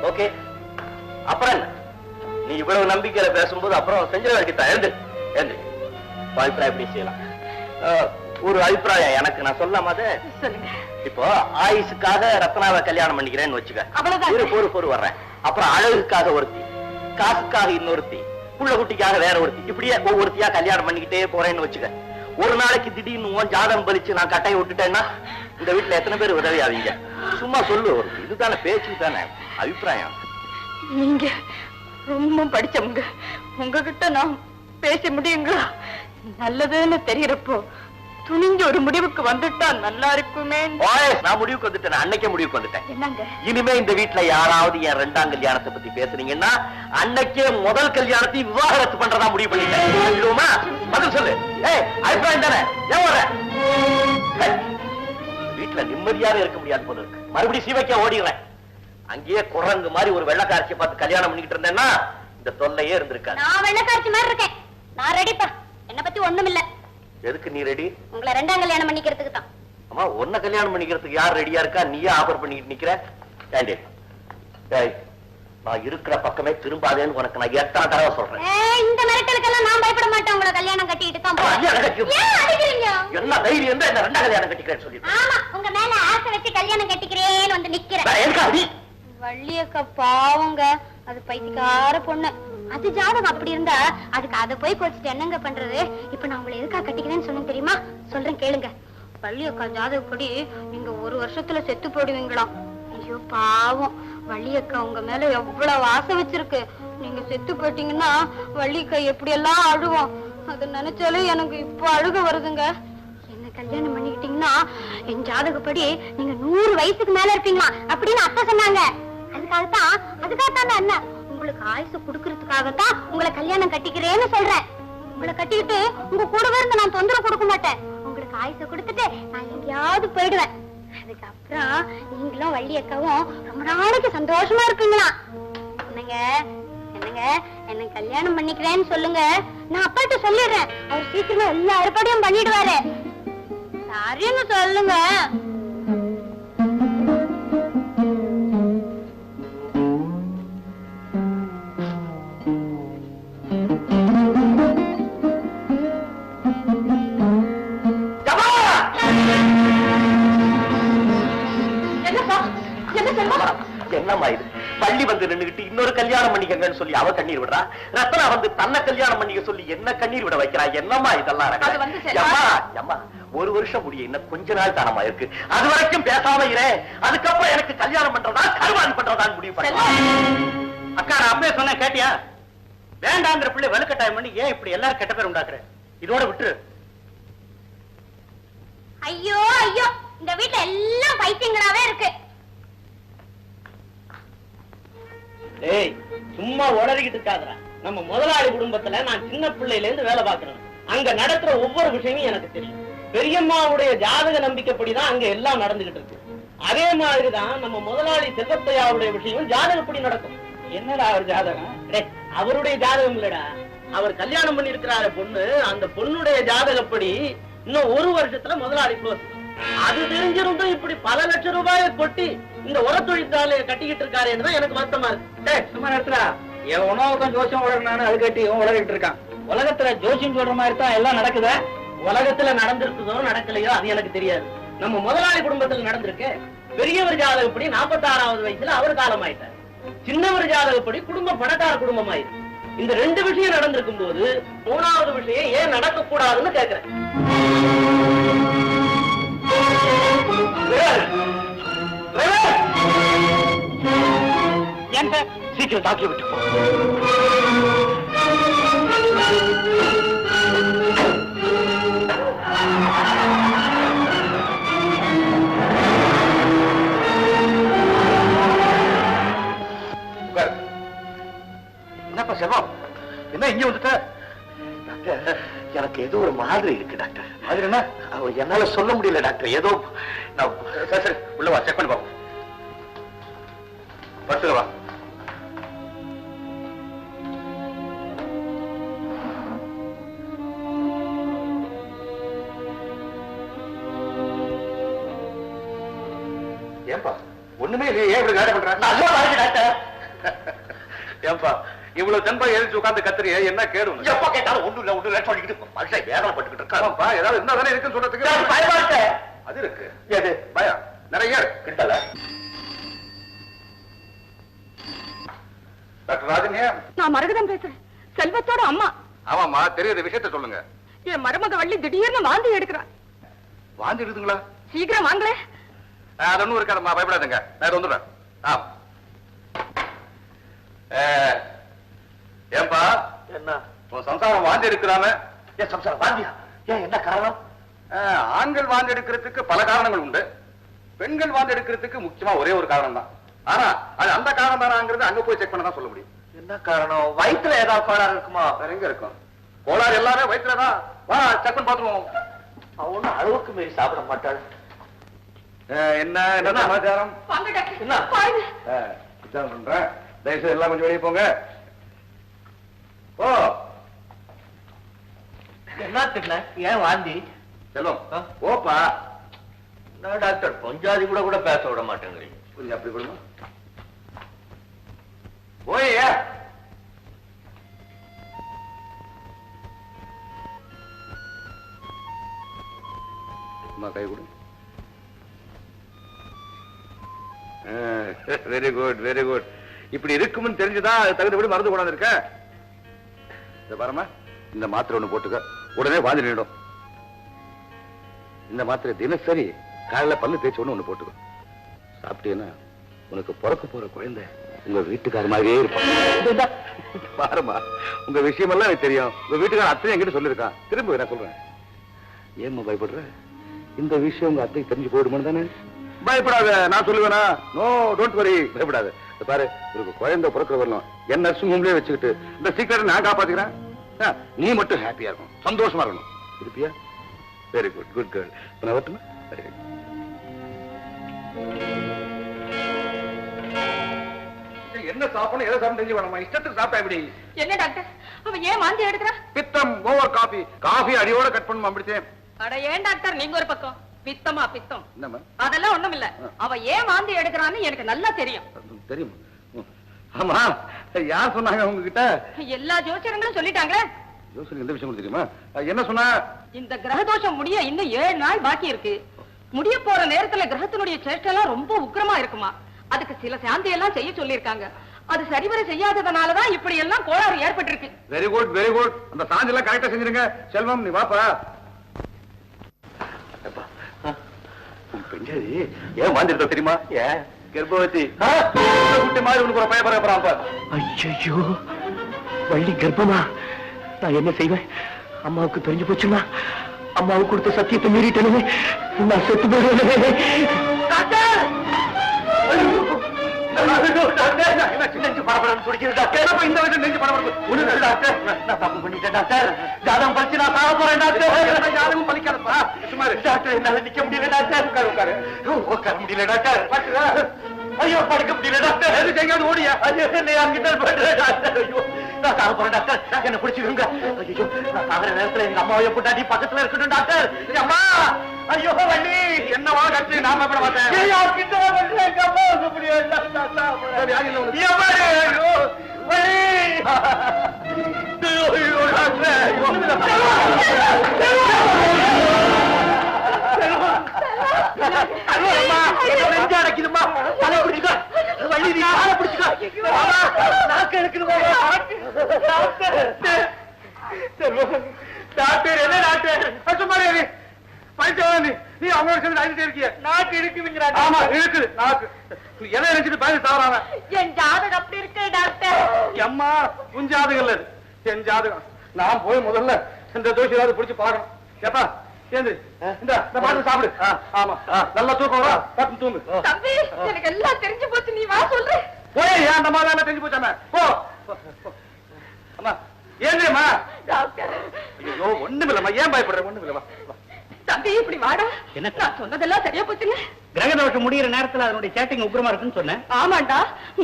ஓகே, அப்புறம் என்ன? நீ இவ்வளவு நம்பிக்கையில பேசும்போது அப்புறம் செஞ்ச வேண்டியதான். எழுந்து எழுந்து அபிப்பிராயம் எப்படி செய்யலாம்? ஒரு அபிப்பிராயம் எனக்கு நான் சொல்லாம சொல்லுங்க. இப்போ ஆயுசுக்காக ரத்னாவை கல்யாணம் பண்ணிக்கிறேன்னு வச்சுக்க, பொறு வர்றேன். அப்புறம் அழகுக்காக ஒருத்தி, காசுக்காக இன்னொருத்தி, புள்ள குட்டிக்காக வேற ஒருத்தி, இப்படியே ஒவ்வொருத்தியா கல்யாணம் பண்ணிக்கிட்டே போறேன்னு வச்சுக்க. ஒரு நாளைக்கு திடீர்னு ஜாதகம் பலிச்சு நான் கட்டையை விட்டுட்டேன்னா இந்த வீட்டுல எத்தனை பேர் உதவி ஆவீங்க? சும்மா சொல்லு, ஒரு இதுதானே, பேச்சு தானே, அபிப்பிராயம். நீங்க ரொம்ப படிச்சவங்க, உங்ககிட்ட நான் பேச முடியுங்களா? நல்லதுன்னு தெரியறப்போ துணிஞ்சு ஒரு முடிவுக்கு வந்துட்டா நல்லா இருக்குமே. நான் முடிவுக்கு வந்துட்டேன், அன்னைக்கே முடிவுக்கு வந்துட்டேன். என்னங்க? இனிமே இந்த வீட்டுல யாராவது என் ரெண்டாம் கல்யாணத்தை பத்தி பேசுறீங்கன்னா அன்னைக்கே முதல் கல்யாணத்தை விவாகரத்து பண்றதா முடிவு பண்ணிட்டேன். பதில் சொல்லு. அபிப்பிராயம் தானே? வீட்டுல நிம்மதியாக இருக்க முடியாது போல இருக்கு. மறுபடியும் சீவைக்க ஓடிடுறேன். அங்கேயே குரங்கு மாதிரி ஒரு வெள்ளக்காட்சியை பார்த்து கல்யாணம் பண்ணிக்கிட்டு இருந்தேன்னா இந்த தொல்லையே இருந்திருக்காது. நான் வெள்ளக்காட்சி மாதிரி இருக்கேன். நான் ரெடிப்பா, என்ன பத்தி ஒண்ணும் இல்ல. எதுக்கு நீ ரெடி? உங்களை ரெண்டாம் கல்யாணம் பண்ணிக்கிறதுக்கு தான். அம்மா, உன்ன கல்யாணம் பண்ணிக்கிறதுக்கு யார் ரெடியா இருக்கா? நீயே ஆஃபர் பண்ணிட்டு நிக்கிற. நான் இருக்கிற பக்கமே திரும்பாதேன்னு உனக்கு நான் எத்தனை தடவை சொல்றேன். இந்த மிரட்டலுக்கெல்லாம் நான் பயப்பட மாட்டேன். உங்களை கல்யாணம் கட்டிட்டு தான் என்ன தைரியம் தான் இந்த ரெண்டாம் கல்யாணம் கட்டிக்கிறேன்னு சொல்லி? ஆமா, உங்க மேல ஆசை வச்சு கல்யாணம் கட்டிக்கிறேன்னு வந்து நிக்கிறேன். வள்ளியக்கா பாவங்க, அது பைத்தியக்கார பொண்ணு. அது ஜாதகம் அப்படி இருந்தா அதுக்கு அதை போய் கோச்சிட்டு என்னங்க பண்றது? இப்ப நான் உங்களை எதுக்கா கட்டிக்கிறேன்னு சொன்னேன் தெரியுமா? சொல்றேன் கேளுங்க. வள்ளியக்கா ஜாதகப்படி நீங்க 1 வருஷத்துல செத்து போடுவீங்களாம். ஐயோ பாவம், வள்ளியக்கா உங்க மேல எவ்வளவு ஆசை வச்சிருக்கு. நீங்க செத்து போயிட்டீங்கன்னா வள்ளியக்கா எப்படி எல்லாம் அழுவோம். அது நினைச்சாலே எனக்கு இப்போ அழுக வருதுங்க. என்ன கல்யாணம் பண்ணிக்கிட்டீங்கன்னா என் ஜாதகப்படி நீங்க 100 வயசுக்கு மேல இருப்பீங்களா அப்படின்னு அத்தை சொன்னாங்க. அதுக்காகத்தான் என்ன உங்களுக்கு ஆயுசு குடுக்கறதுக்காகத்தான் உங்களை கல்யாணம் கட்டிக்கிறேன்னு சொல்றேன். உங்களை கட்டிக்கிட்டு உங்க கூடவே இருந்து நான் தொந்தரவு கொடுக்க மாட்டேன். உங்களுக்கு ஆயுசு கொடுத்துட்டு நான் எங்கேயாவது போயிடுவேன். அதுக்கப்புறம் நீங்களும் வள்ளி அக்காவும் ரொம்ப நாளைக்கு சந்தோஷமா இருப்பீங்களா? என்னங்க என்னங்க என்ன கல்யாணம் பண்ணிக்கிறேன்னு சொல்லுங்க. நான் அப்பாட்ட சொல்லிடுறேன். அவர் சீக்கிரமா எல்லா ஏற்பாடையும் பண்ணிடுவாரு. சரின்னு சொல்லுங்க. என்னம்மா இது? பள்ளி வந்து நின்னுகிட்டு இன்னொரு கல்யாணம் பண்ணிக்கங்கன்னு சொல்லி அவ கண்ணீர் விடுறா. ரத்னா வந்து தன்னை கல்யாணம் பண்ணிக்க சொல்லி என்ன கண்ணீர் விட வைக்கிறா? என்னம்மா இதெல்லாம்? அம்மா, 1 வருஷம் முடிய இன்னும் கொஞ்ச நாள் தானமா இருக்கு. அது வரைக்கும் பேசாம இரு. அதுக்கப்புறம் எனக்கு கல்யாணம் பண்றதா கருவாணி பண்றதான்னு முடிவு பண்ண. அக்கா, நான் அப்பவே சொன்னேன், கேட்டியா? வேண்டாங்கிற பிள்ளை வலுக்கட்டாயம் பண்ணி ஏன் இப்படி எல்லாரும் கெட்ட பேர் உண்டாக்குற? இதோட விட்டுரு. ஐயோ ஐயோ, இந்த வீட்டுல எல்லாம் பைத்தியங்களாவே இருக்கு. ஏய், சும்மா உளறிக்கிட்டு இருக்காதடா. நம்ம முதலாளி குடும்பத்துல நான் சின்ன பிள்ளையில இருந்து வேலை பார்க்கிறேன். அங்க நடக்கிற ஒவ்வொரு விஷயமும் எனக்கு தெரியும். பெரியம்மாவுடைய ஜாதக நம்பிக்கைப்படிதான் அங்க எல்லாம் நடந்துகிட்டு இருக்கு. அதே மாதிரிதான் நம்ம முதலாளி செல்வத்தையாவுடைய விஷயம் ஜாதகப்படி நடக்கும். என்னடா அவர் ஜாதகம்? அவருடைய ஜாதகம் இல்லடா, அவர் கல்யாணம் பண்ணி இருக்கிறாரு பொண்ணு, அந்த பொண்ணுடைய ஜாதகப்படி இன்னும் 1 வருஷத்துல முதலாளி க்ளோஸ். அது தெரிஞ்சிருந்தும் இப்படி பல லட்சம் ரூபாயை கொட்டி இந்த உர தொழிற்சாலையை கட்டிக்கிட்டு இருக்காருன்னு தான் எனக்கு வருத்தமா இருக்கு. சும்மா நடத்துறா, எவனோ ஜோசியம் உலகனானு அது கட்டி இவன் உலகிட்டு இருக்கான். உலகத்துல ஜோசியம் சொல்ற மாதிரி தான் எல்லாம் நடக்குதா? உலகத்துல நடந்திருக்குதோ நடக்கலையோ அது எனக்கு தெரியாது. நம்ம முதலாளி குடும்பத்துல நடந்திருக்கு. பெரியவர் ஜாதகப்படி 46வது வயசுல அவர் காலம் ஆயிட்டார். சின்னவர் ஜாதகப்படி குடும்பம் பணக்கார குடும்பம் ஆயிருக்கு. இந்த 2 விஷயம் நடந்திருக்கும் போது 3வது விஷயம் ஏன் நடக்க கூடாதுன்னு கேக்குறேன். ஏன் சார் சீக்கிரம் தாக்கி விட்டு போ. என்னப்பா செல்வம், என்ன இங்க வந்துட்ட? டாக்டர், எனக்கு ஏதோ ஒரு மாதிரி இருக்கு டாக்டர். மாதிரி என்ன? என்னால சொல்ல முடியல டாக்டர். ஏதோ சரி உள்ள வா, செக் பண்ணி பாப்போம். படுத்துக்க வா. ஏன்பா ஒண்ணுமே இல்லையே, ஏன் இப்படி காரியம் பண்ற? நல்லா பாருங்க டாக்டர். ஏன்பா இவ்வளவு தென்பா எழுதி உட்கார்ந்து கத்திரியே, என்ன கேடும்? எப்ப கேட்டாலும் ஒண்ணு இல்ல சொல்லிக்கிட்டு மனுஷன் வேதனை பட்டுக்கிட்டு இருக்காப்பா. ஏதாவது என்ன தானே இருக்குன்னு சொல்றதுக்கு பயமா அது இருக்கு. எது பயம்? நிறைய கிட்டல. டாக்டர் ராஜன், நான் மரகதம் பேசுறேன், செல்வத்தோட அம்மா. ஆமாமா, தெரியாத விஷயத்த சொல்லுங்க. என் மருமக வள்ளி திடீர்னு வாந்தி எடுக்கிறான். வாந்தி எடுத்துங்களா? சீக்கிரம் வாங்களே. அது ஒண்ணும் இருக்காதம்மா, பயப்படாதுங்க, நான் வந்துடுறேன். ஏன்பா என்ன உன் சம்சாரம் வாந்தி எடுக்கிறாம? ஏன் சம்சாரம் வாந்தியா? ஏன் என்ன காரணம்? ஆண்கள் வாந்தி எடுக்கிறதுக்கு பல காரணங்கள் உண்டு. பெண்கள் வாந்தி எடுக்கிறதுக்கு முக்கியமா ஒரே ஒரு காரணம் தான். ஆனா அது அந்த காரணம் தானாங்கிறது அங்க போய் செக் பண்ண தான் சொல்ல முடியும். என்ன காரணம்? வயிற்றுல ஏதாவது கோளாறு இருக்குமா? வேற எங்க இருக்கும்? கோளாறு எல்லாமே வயிற்றுலதான். வா செக் பண்ணி பாத்துருவோம். அவனு அளவுக்கு மீறி சாப்பிட மாட்டாள். என்ன என்ன சமாச்சாரம்? என்ன பண்றேன், தயவுசெய்து எல்லாம் கொஞ்சம் வெளியே போங்க. ஓ என்ன தெரியல, ஏன் வாந்தி? செல்வம் ஓப்பா. டாக்டர் பஞ்சாதி கூட பேச விட மாட்டேங்கிறீங்க. கொஞ்சம் அப்படி கொடுங்க. ஓய் கை கொடு. Very good very good. இப்படி இருக்கும்னு தெரிஞ்சுதான் தகுந்தபடி மருந்து கொண்டாந்து இருக்க. இந்த பாருமா, இந்த மாத்திரை ஒண்ணு போட்டுக்க, உடனே வாந்தி நின்னுடும். இந்த மாத்திரை தினசரி காலையில பல்லு தேய்ச்சி ஒண்ணு போட்டுக்க. சாப்பிட்டீங்கன்னா உனக்கு பிறக்க போற குழந்தை உங்க வீட்டுக்கார மாதிரியே இருப்பாங்க. பாருமா, உங்க விஷயம் எல்லாம் எனக்கு தெரியும். உங்க வீட்டுக்கார அத்தை என்கிட்ட சொல்லிருக்கான். திரும்ப நான் சொல்றேன். ஏமா பயப்படுற? இந்த விஷயம் உங்க அத்தைக்கு தெரிஞ்சு போயிடுமோன்னு தானே? பயப்படாத, நான் சொல்லுவேனா? நோ டோன்ட் வரி, பயப்படாத. பாரு, உங்களுக்கு குழந்தை பிறக்க வரணும், என் நர்சிங் ஹோம்லயே வச்சுக்கிட்டு இந்த சீக்கிரம் நான் காப்பாத்துக்கிறேன். நீ மட்டும் ஹாப்பியா இருக்கணும், சந்தோஷமா இருக்கணும். இருப்பியா? Very good, good girl. நான் வரட்டுமா? என்ன சாப்பிடணும், எதை சாப்பிட்டு தெரிஞ்சு வேணுமா? இஷ்டத்துக்கு சாப்பிட்டா எப்படி? என்ன டாக்டர், அவன் ஏன் வாந்தி எடுக்கிறா? பித்தம், ஓவர் காபி. காபி அடியோட கட் பண்ணுமா? அப்படித்தேன். அட ஏன் டாக்டர் நீங்க ஒரு பக்கம், பித்தமா பித்தம்? என்னம்மா? அதெல்லாம் ஒண்ணும் இல்ல. அவ ஏன் வாந்தி எடுக்கிறான்னு எனக்கு நல்லா தெரியும். தெரியும். ஆமா, யார் சொன்னாங்க உங்ககிட்ட? எல்லா ஜோசியர்களும் சொல்லிட்டாங்களே. ஜோசியர் எந்த விஷயம் தெரியுமா? என்ன சொன்னா? இந்த கிரக தோஷம் முடிய இன்னும் 7 நாள் பாக்கி இருக்கு. முடிய போற நேரத்துல கிரகத்தினுடைய சேஷ்டெல்லாம் ரொம்ப உக்கிரமா இருக்குமா. அதுக்கு சில சாந்தி எல்லாம் செய்ய சொல்லிருக்காங்க. அது சரிவர செய்யாததுனாலதான் இப்படி எல்லாம் கோளாறு ஏற்பட்டிருக்கு. Very good very good. அந்த சாந்தி எல்லாம் கரெக்டா செஞ்சிருங்க. செல்வம், நீ வாப்பா. பெஞ்சாதி ஏன் வாந்திருக்க தெரியுமா? ஏன் கர்ப்பவதி குட்டி மாதிரி உனக்கு ஒரு பயப்பறான். ஐயோ, வள்ளி கர்ப்பமா? நான் என்ன செய்வேன்? அம்மாவுக்கு தெரிஞ்சு போச்சுன்னா அம்மாவுக்கு கொடுத்த சத்தியத்தை மீறிட்டேனே, நான் செத்து போயிடுவேன். என்னால நிக்க முடியல டாக்டர். உட்கார முடியல டாக்டர். ஐயோ படுக்க முடியல டாக்டர். எங்கேயாவது ஓடியா? ஐயோ என்ன யார்கிட்ட பண்றேன் டாக்டர். ஐயோ நான் சாக போறேன் டாக்டர். என்ன பிடிச்சிருங்க. ஐயோ நான் சாகிற நேரத்துல எங்க அம்மாவை போட்டாட்டி பக்கத்துல இருக்கட்டும் டாக்டர். அம்மா ஐயோ வள்ளி என்னவா கட்டு நாம எப்படி பார்த்தேன் யார்கிட்ட பண்றேன் எங்க அம்மா வந்து முடியாது டாக்டர். ஐயோ வள்ளி ஐயோ டாக்டர் அடைக்குதுமா. தலை பிடிச்சுக்கோ வள்ளி, நீ காலை பிடிச்சுக்கோ. நாக்கு எடுக்கணுமா டாக்டர்? என்ன டாக்டர் சும்மா படிச்சவன் நீ அவங்களோட சேர்ந்து அழிஞ்சிட்டே இருக்கிய. நாக்கு இருக்குதுங்கிற. ஆமா இருக்குது நாக்கு. எதை நினைச்சிட்டு பயந்து சாவறாங்க. என் ஜாதகம் அப்படி இருக்கு டாக்டர். அம்மா உன் ஜாதகம் இல்ல, என் ஜாதகம். நான் போய் முதல்ல இந்த தோஷி ஏதாவது பிடிச்சு பாக்கணும். ஏப்பா சேர்ந்து இந்த பாட்டு சாப்பிடு. ஆமா நல்லா தூக்கம் வர பார்த்து தூங்கு. தம்பி எனக்கு எல்லாம் தெரிஞ்சு போச்சு, நீ வா சொல்ற. போய் ஏன் அந்த மாதிரி எல்லாம் தெரிஞ்சு போச்சாம போ. அம்மா ஏன்மா டாக்டர்? ஐயோ ஒண்ணுமில்லம்மா, ஏன் பயப்படுற? ஒண்ணுமில்லமா தம்பி இப்படி வாடா. என்ன நான் சொன்னதெல்லாம் சரியா போச்சுங்க. கிரகதோஷம் முடிகிற நேரத்துல அதனுடைய சேட்டிங் உக்கிரமா இருக்குன்னு சொன்னேன். ஆமாண்டா,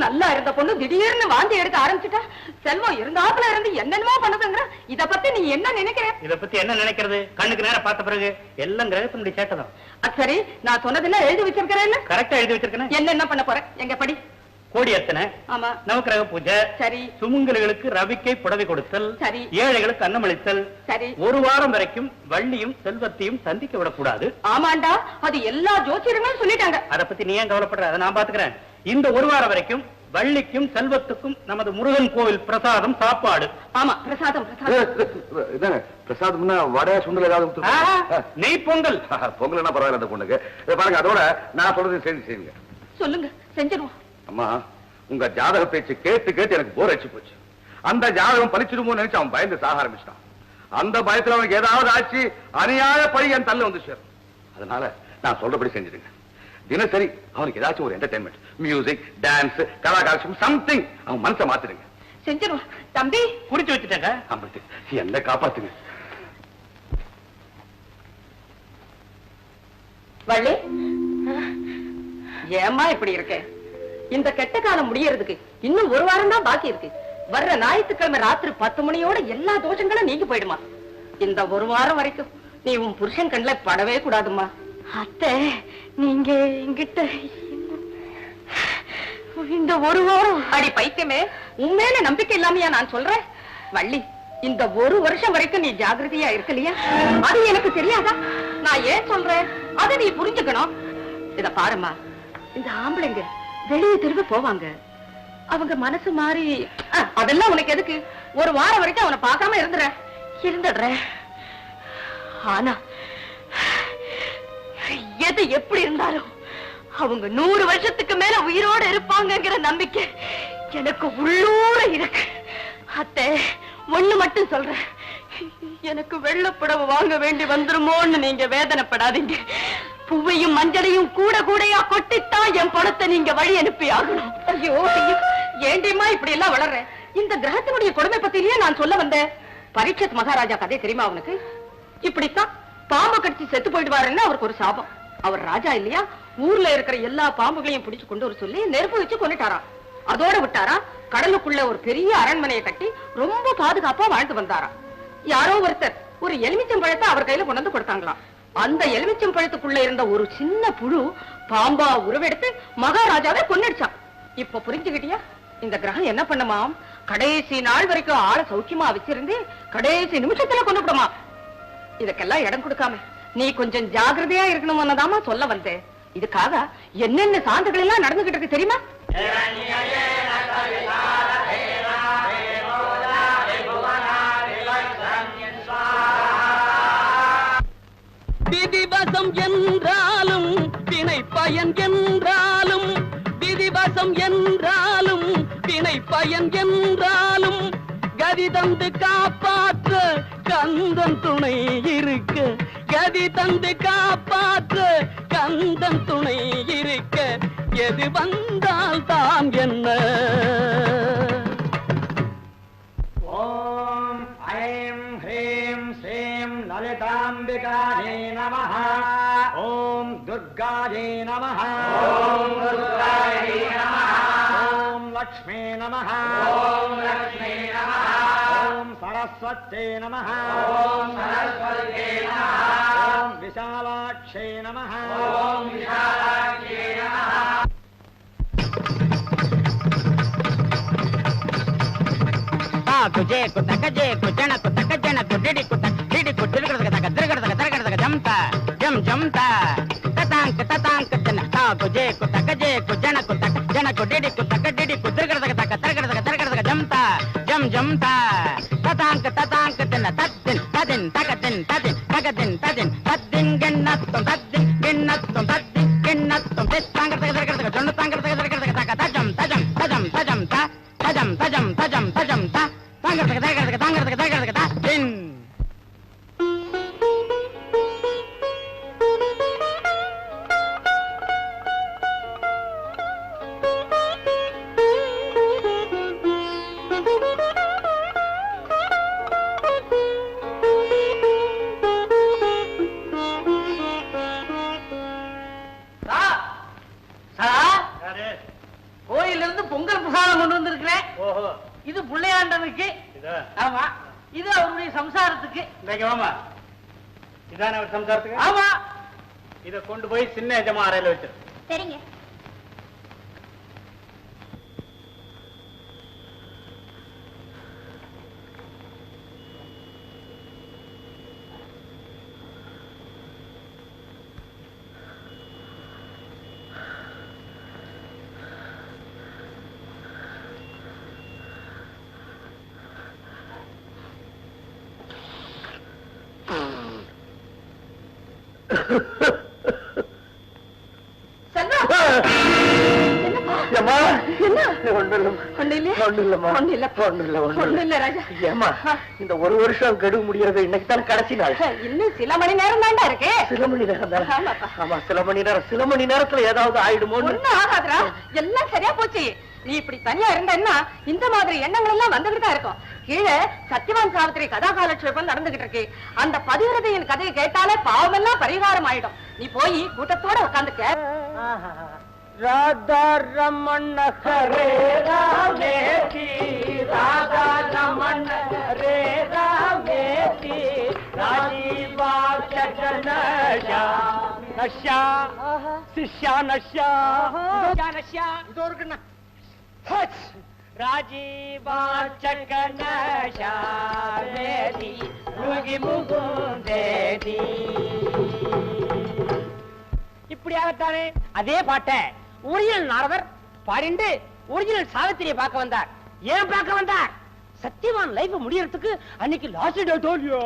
நல்லா இருந்த பொண்ணு திடீர்னு வாந்தி எடுக்க ஆரம்பிச்சுட்டா. செல்வம் இருந்தாப்புல இருந்து என்னென்னமோ பண்ணுதுங்கிற. இத பத்தி நீ என்ன நினைக்கிற? இத பத்தி என்ன நினைக்கிறது? கண்ணுக்கு நேரம் பார்த்த பிறகு எல்லாம் கிரகத்தினுடைய சேட்டை தான். சரி, நான் சொன்னதெல்லாம் எழுதி வச்சிருக்கிறேன். கரெக்டா எழுதி வச்சிருக்கேன். என்ன பண்ண போறேன்? எங்க படி. கோடி அர்ச்சனை, ஆமா, நவக்கிரக பூஜை, சரி, சுமங்கலிகளுக்கு ரவிக்கை புடவை கொடுத்தல், சரி, ஏழைகளுக்கு அன்னமளித்தல், சரி. ஒரு வாரம் வரைக்கும் வள்ளியும் செல்வத்தையும் சந்திக்க விடக்கூடாது. ஆமாண்டா, அது எல்லா ஜோசியர்களும் சொல்லிட்டாங்க. அதை பத்தி நீ ஏன் கவலைப்படுற? அதை நான் பாத்துக்கிறேன். இந்த ஒரு வாரம் வரைக்கும் வள்ளிக்கும் செல்வத்துக்கும் நமது முருகன் கோவில் பிரசாதம் சாப்பாடு. ஆமா, பிரசாதம் பிரசாதம். பிரசாதம்னா வடை சுண்டல் ஏதாவது நெய் பொங்கல். பொங்கல் என்ன பரவாயில்ல அந்த பொண்ணுக்கு. பாருங்க, அதோட நான் சொல்றது செய்தி செய்யுங்க. சொல்லுங்க, செஞ்சிருவோம். அம்மா உங்க ஜாதக பேச்சு கேட்டு கேட்டு எனக்கு போர் அடிச்சு போச்சு. அந்த ஜாதகம் பலிச்சிடுமோ நினைச்சு அவன் பயந்து சாக ஆரம்பிச்சிட்டான். அந்த பயத்துல அவனுக்கு ஏதாவது ஆச்சு அநியாய பழி என் தள்ள வந்து சேரும். அதனால நான் சொல்றபடி செஞ்சிருங்க. தினசரி அவனுக்கு ஏதாச்சும் ஒரு என்டர்டைன்மெண்ட், மியூசிக், டான்ஸ், கலாகாரம், சம்திங் அவன் மனசை மாத்திடுங்க. செஞ்சிருவோம். தம்பி குறிச்சு வச்சுட்டாங்க. என்ன காப்பாத்துங்க. வள்ளி, ஏமா இப்படி இருக்க? இந்த கெட்ட காலம் முடியறதுக்கு இன்னும் ஒரு வாரம் தான் பாக்கி இருக்கு. வர்ற ஞாயிற்றுக்கிழமை ராத்திரி 10 மணியோட எல்லா தோஷங்களும் நீங்கி போயிடுமா. இந்த ஒரு வாரம் வரைக்கும் நீ உன் புருஷன் கண்ணுல படவே கூடாதுமா. அத்தை, நீங்க என்கிட்ட இந்த ஒரு வாரம் அடி பைத்தியமே, உண்மையில நம்பிக்கை இல்லாமையா நான் சொல்றேன்? வள்ளி, இந்த ஒரு வருஷம் வரைக்கும் நீ ஜாகிரதையா இருக்கலையா? அது எனக்கு தெரியாதா? நான் ஏன் சொல்றேன் அதை நீ புரிஞ்சுக்கணும். இத பாருமா, இந்த ஆம்பளைங்க வெளியே திரும்ப போவாங்க. அவங்க மனசு மாறி அதெல்லாம் உனக்கு எதுக்கு? ஒரு வாரம் வரைக்கும் அவனை பார்க்காம இருந்துடுற. ஆனா எது எப்படி இருந்தாலும் அவங்க 100 வருஷத்துக்கு மேல உயிரோட இருப்பாங்கங்கிற நம்பிக்கை எனக்கு உள்ளூர இருக்கு. அத்தை, ஒண்ணு மட்டும் சொல்றேன், எனக்கு வெள்ளப்புடவை வாங்க வேண்டி வந்துருமோன்னு நீங்க வேதனைப்படாதீங்க. பூவையும் மஞ்சளையும் கூட கூடையா கொட்டித்தான் என் பணத்தை நீங்க வழி அனுப்பி ஆகணும். ஐயோ, ஏண்டியமா இப்படி எல்லாம் வளர்ற? இந்த கிரகத்தினுடைய கொடுமை பத்திலேயே நான் சொல்ல வந்தேன். பரீட்சத் மகாராஜா கதை தெரியுமா அவனுக்கு? இப்படித்தான் பாம்பு கடிச்சு செத்து போயிடுவாருன்னு அவருக்கு ஒரு சாபம். அவர் ராஜா இல்லையா, ஊர்ல இருக்கிற எல்லா பாம்புகளையும் பிடிச்சு கொண்டு வர சொல்லி நெருப்பு வச்சு கொண்டுட்டாராம். அதோட விட்டாரா, கடலுக்குள்ள ஒரு பெரிய அரண்மனையை கட்டி ரொம்ப பாதுகாப்பா வாழ்ந்து வந்தாராம். யாரோ ஒருத்தர் ஒரு எலுமிச்சம்பழத்தை அவர் கையில கொண்டு வந்து கொடுத்தாங்களாம். அந்த எலுமிச்சம்பழத்துக்குள்ள இருந்த ஒரு சின்ன புழு பாம்பா உருவெடுத்து மகாராஜாவை கொன்னுடுச்சான். இப்ப புரிஞ்சுக்கிட்டியா? இந்த கிரகம் என்ன பண்ணுமாம், கடைசி நாள் வரைக்கும் ஆளை சௌக்கியமா வச்சிருந்து கடைசி நிமிஷத்துல கொண்டு விடுமா. இதுக்கெல்லாம் இடம் கொடுக்காம நீ கொஞ்சம் ஜாகிரதையா இருக்கணும்னு சொல்ல வந்தேன். இதுக்காக என்னென்ன சான்றுகள் எல்லாம் நடந்துகிட்டு இருக்கு தெரியுமா? விதிவசம் என்றாலும் வினை பயன் என்றாலும், விதிவசம் என்றாலும் வினை பயன் என்றாலும், கதி தந்து காப்பாற்ற கந்தன் துணை இருக்க, கதி தந்து காப்பாற்ற கந்தன் துணை இருக்க, எது வந்தால் தான் என்ன. ஓம் ஐம் ஹ்ரீம் ஸ்ரீம் லலிதாம்பிகாயே நமஹ. ஓம் துர்காயே நமஹ ஓம் துர்காயே நமஹ ஓம் லக்ஷ்மே நமஹ ஓம் லக்ஷ்மே நமஹ ஓம் சரஸ்வத்யே நமஹ ஓம் சரஸ்வத்யே நமஹ ஓம் விஷாலாக்ஷே நமஹ ஓம் விஷாலாக்ஷே நமஹ ಕುಜೆ ಕುತಕ ಜೆ ಕುಜಣ ಕುತಕ ಜನ ಕುಡಿಡಿ ಕುತಕ ಹಿಡಿ ಕುಡಿಗಡದ ಗದ್ರಗಡದ ತರಗಡದ ಜಂತ ಜಂ ಜಂತ ತತಾಂಕ ಜನ ತಾ ಕುಜೆ ಕುತಕ ಜೆ ಕುಜಣ ಕುತಕ ಜನ ಕುಡಿಡಿ ಕುತಕ ಡಿಡಿ ಕುದ್ರಗಡದ ತರಗಡದ ಜಂತ ಜಂ ಜಂತ ತತಾಂಕ ಜನ ತದ್ದಿನ್ ತದಿನ್ ತಗದಿನ್ ತದ್ದಿನ್ ಗೆನ್ನತ್ತಂ ತದ್ದಿನ್ ತಾಂಗಡದ ಜೊಂಡ ತಾಂಗಡದ ತಜಂ கோயிலிருந்து பொங்கல் பிரசாதம் கொண்டு வந்திருக்கிறேன். இது பிள்ளையாண்டனுக்கு. ஆமா, இது அவருடைய சம்சாரத்துக்கு. இதான அவர் சம்சாரத்துக்கு? ஆமா. இதை கொண்டு போய் சின்ன எஜமா அறையில வச்சிரு. சரிங்க. இந்த ஒரு வருஷம் கெடுவு முடியறது இன்னைக்கு தான் கடைசி நாள். இன்னும் சில மணி நேரம் தாண்டா இருக்கு. சில மணி நேரம் தான். ஆமா, சில மணி நேரத்துல ஏதாவது ஆயிடுமோ. ஒண்ணும் ஆகாதுடா, எல்லாம் சரியா போச்சு. நீ இப்படி தனியா இருந்தன்னா இந்த மாதிரி எண்ணங்கள் எல்லாம் வந்துகிட்டு தான் இருக்கும். கீழே சத்யவான் சாவித்திரி கதாகாலட்சேபம் நடந்துகிட்டு இருக்கு. அந்த பதிவிரதையின் கதையை கேட்டாலே பாவமெல்லாம் பரிகாரம் ஆயிடும். நீ போய் கூட்டத்தோட உட்காந்துக்க. ராதா ரமண ஹரே ராமேதி ராதா ரமண ஹரே ராமேதி ராஜீவா சரணயா நஷ்யா சிஷ்யா நஷ்யா நஷ்யா இதோ இருக்குண்ணா. ராஜீவா சரணயா மேதி ருகி முகுந்தேதி. இப்படியாகத்தானே அதே பாட்டை ஒரிஜினல் நாரதர் பாடிண்டு ஒரிஜினல் சாவித்திரியை பார்க்க வந்தார். ஏன் பார்க்க வந்தார்? சத்தியவான் லைஃப் முடியறதுக்கு அன்னைக்கு லாஸ்ட் டே தோல்வியோ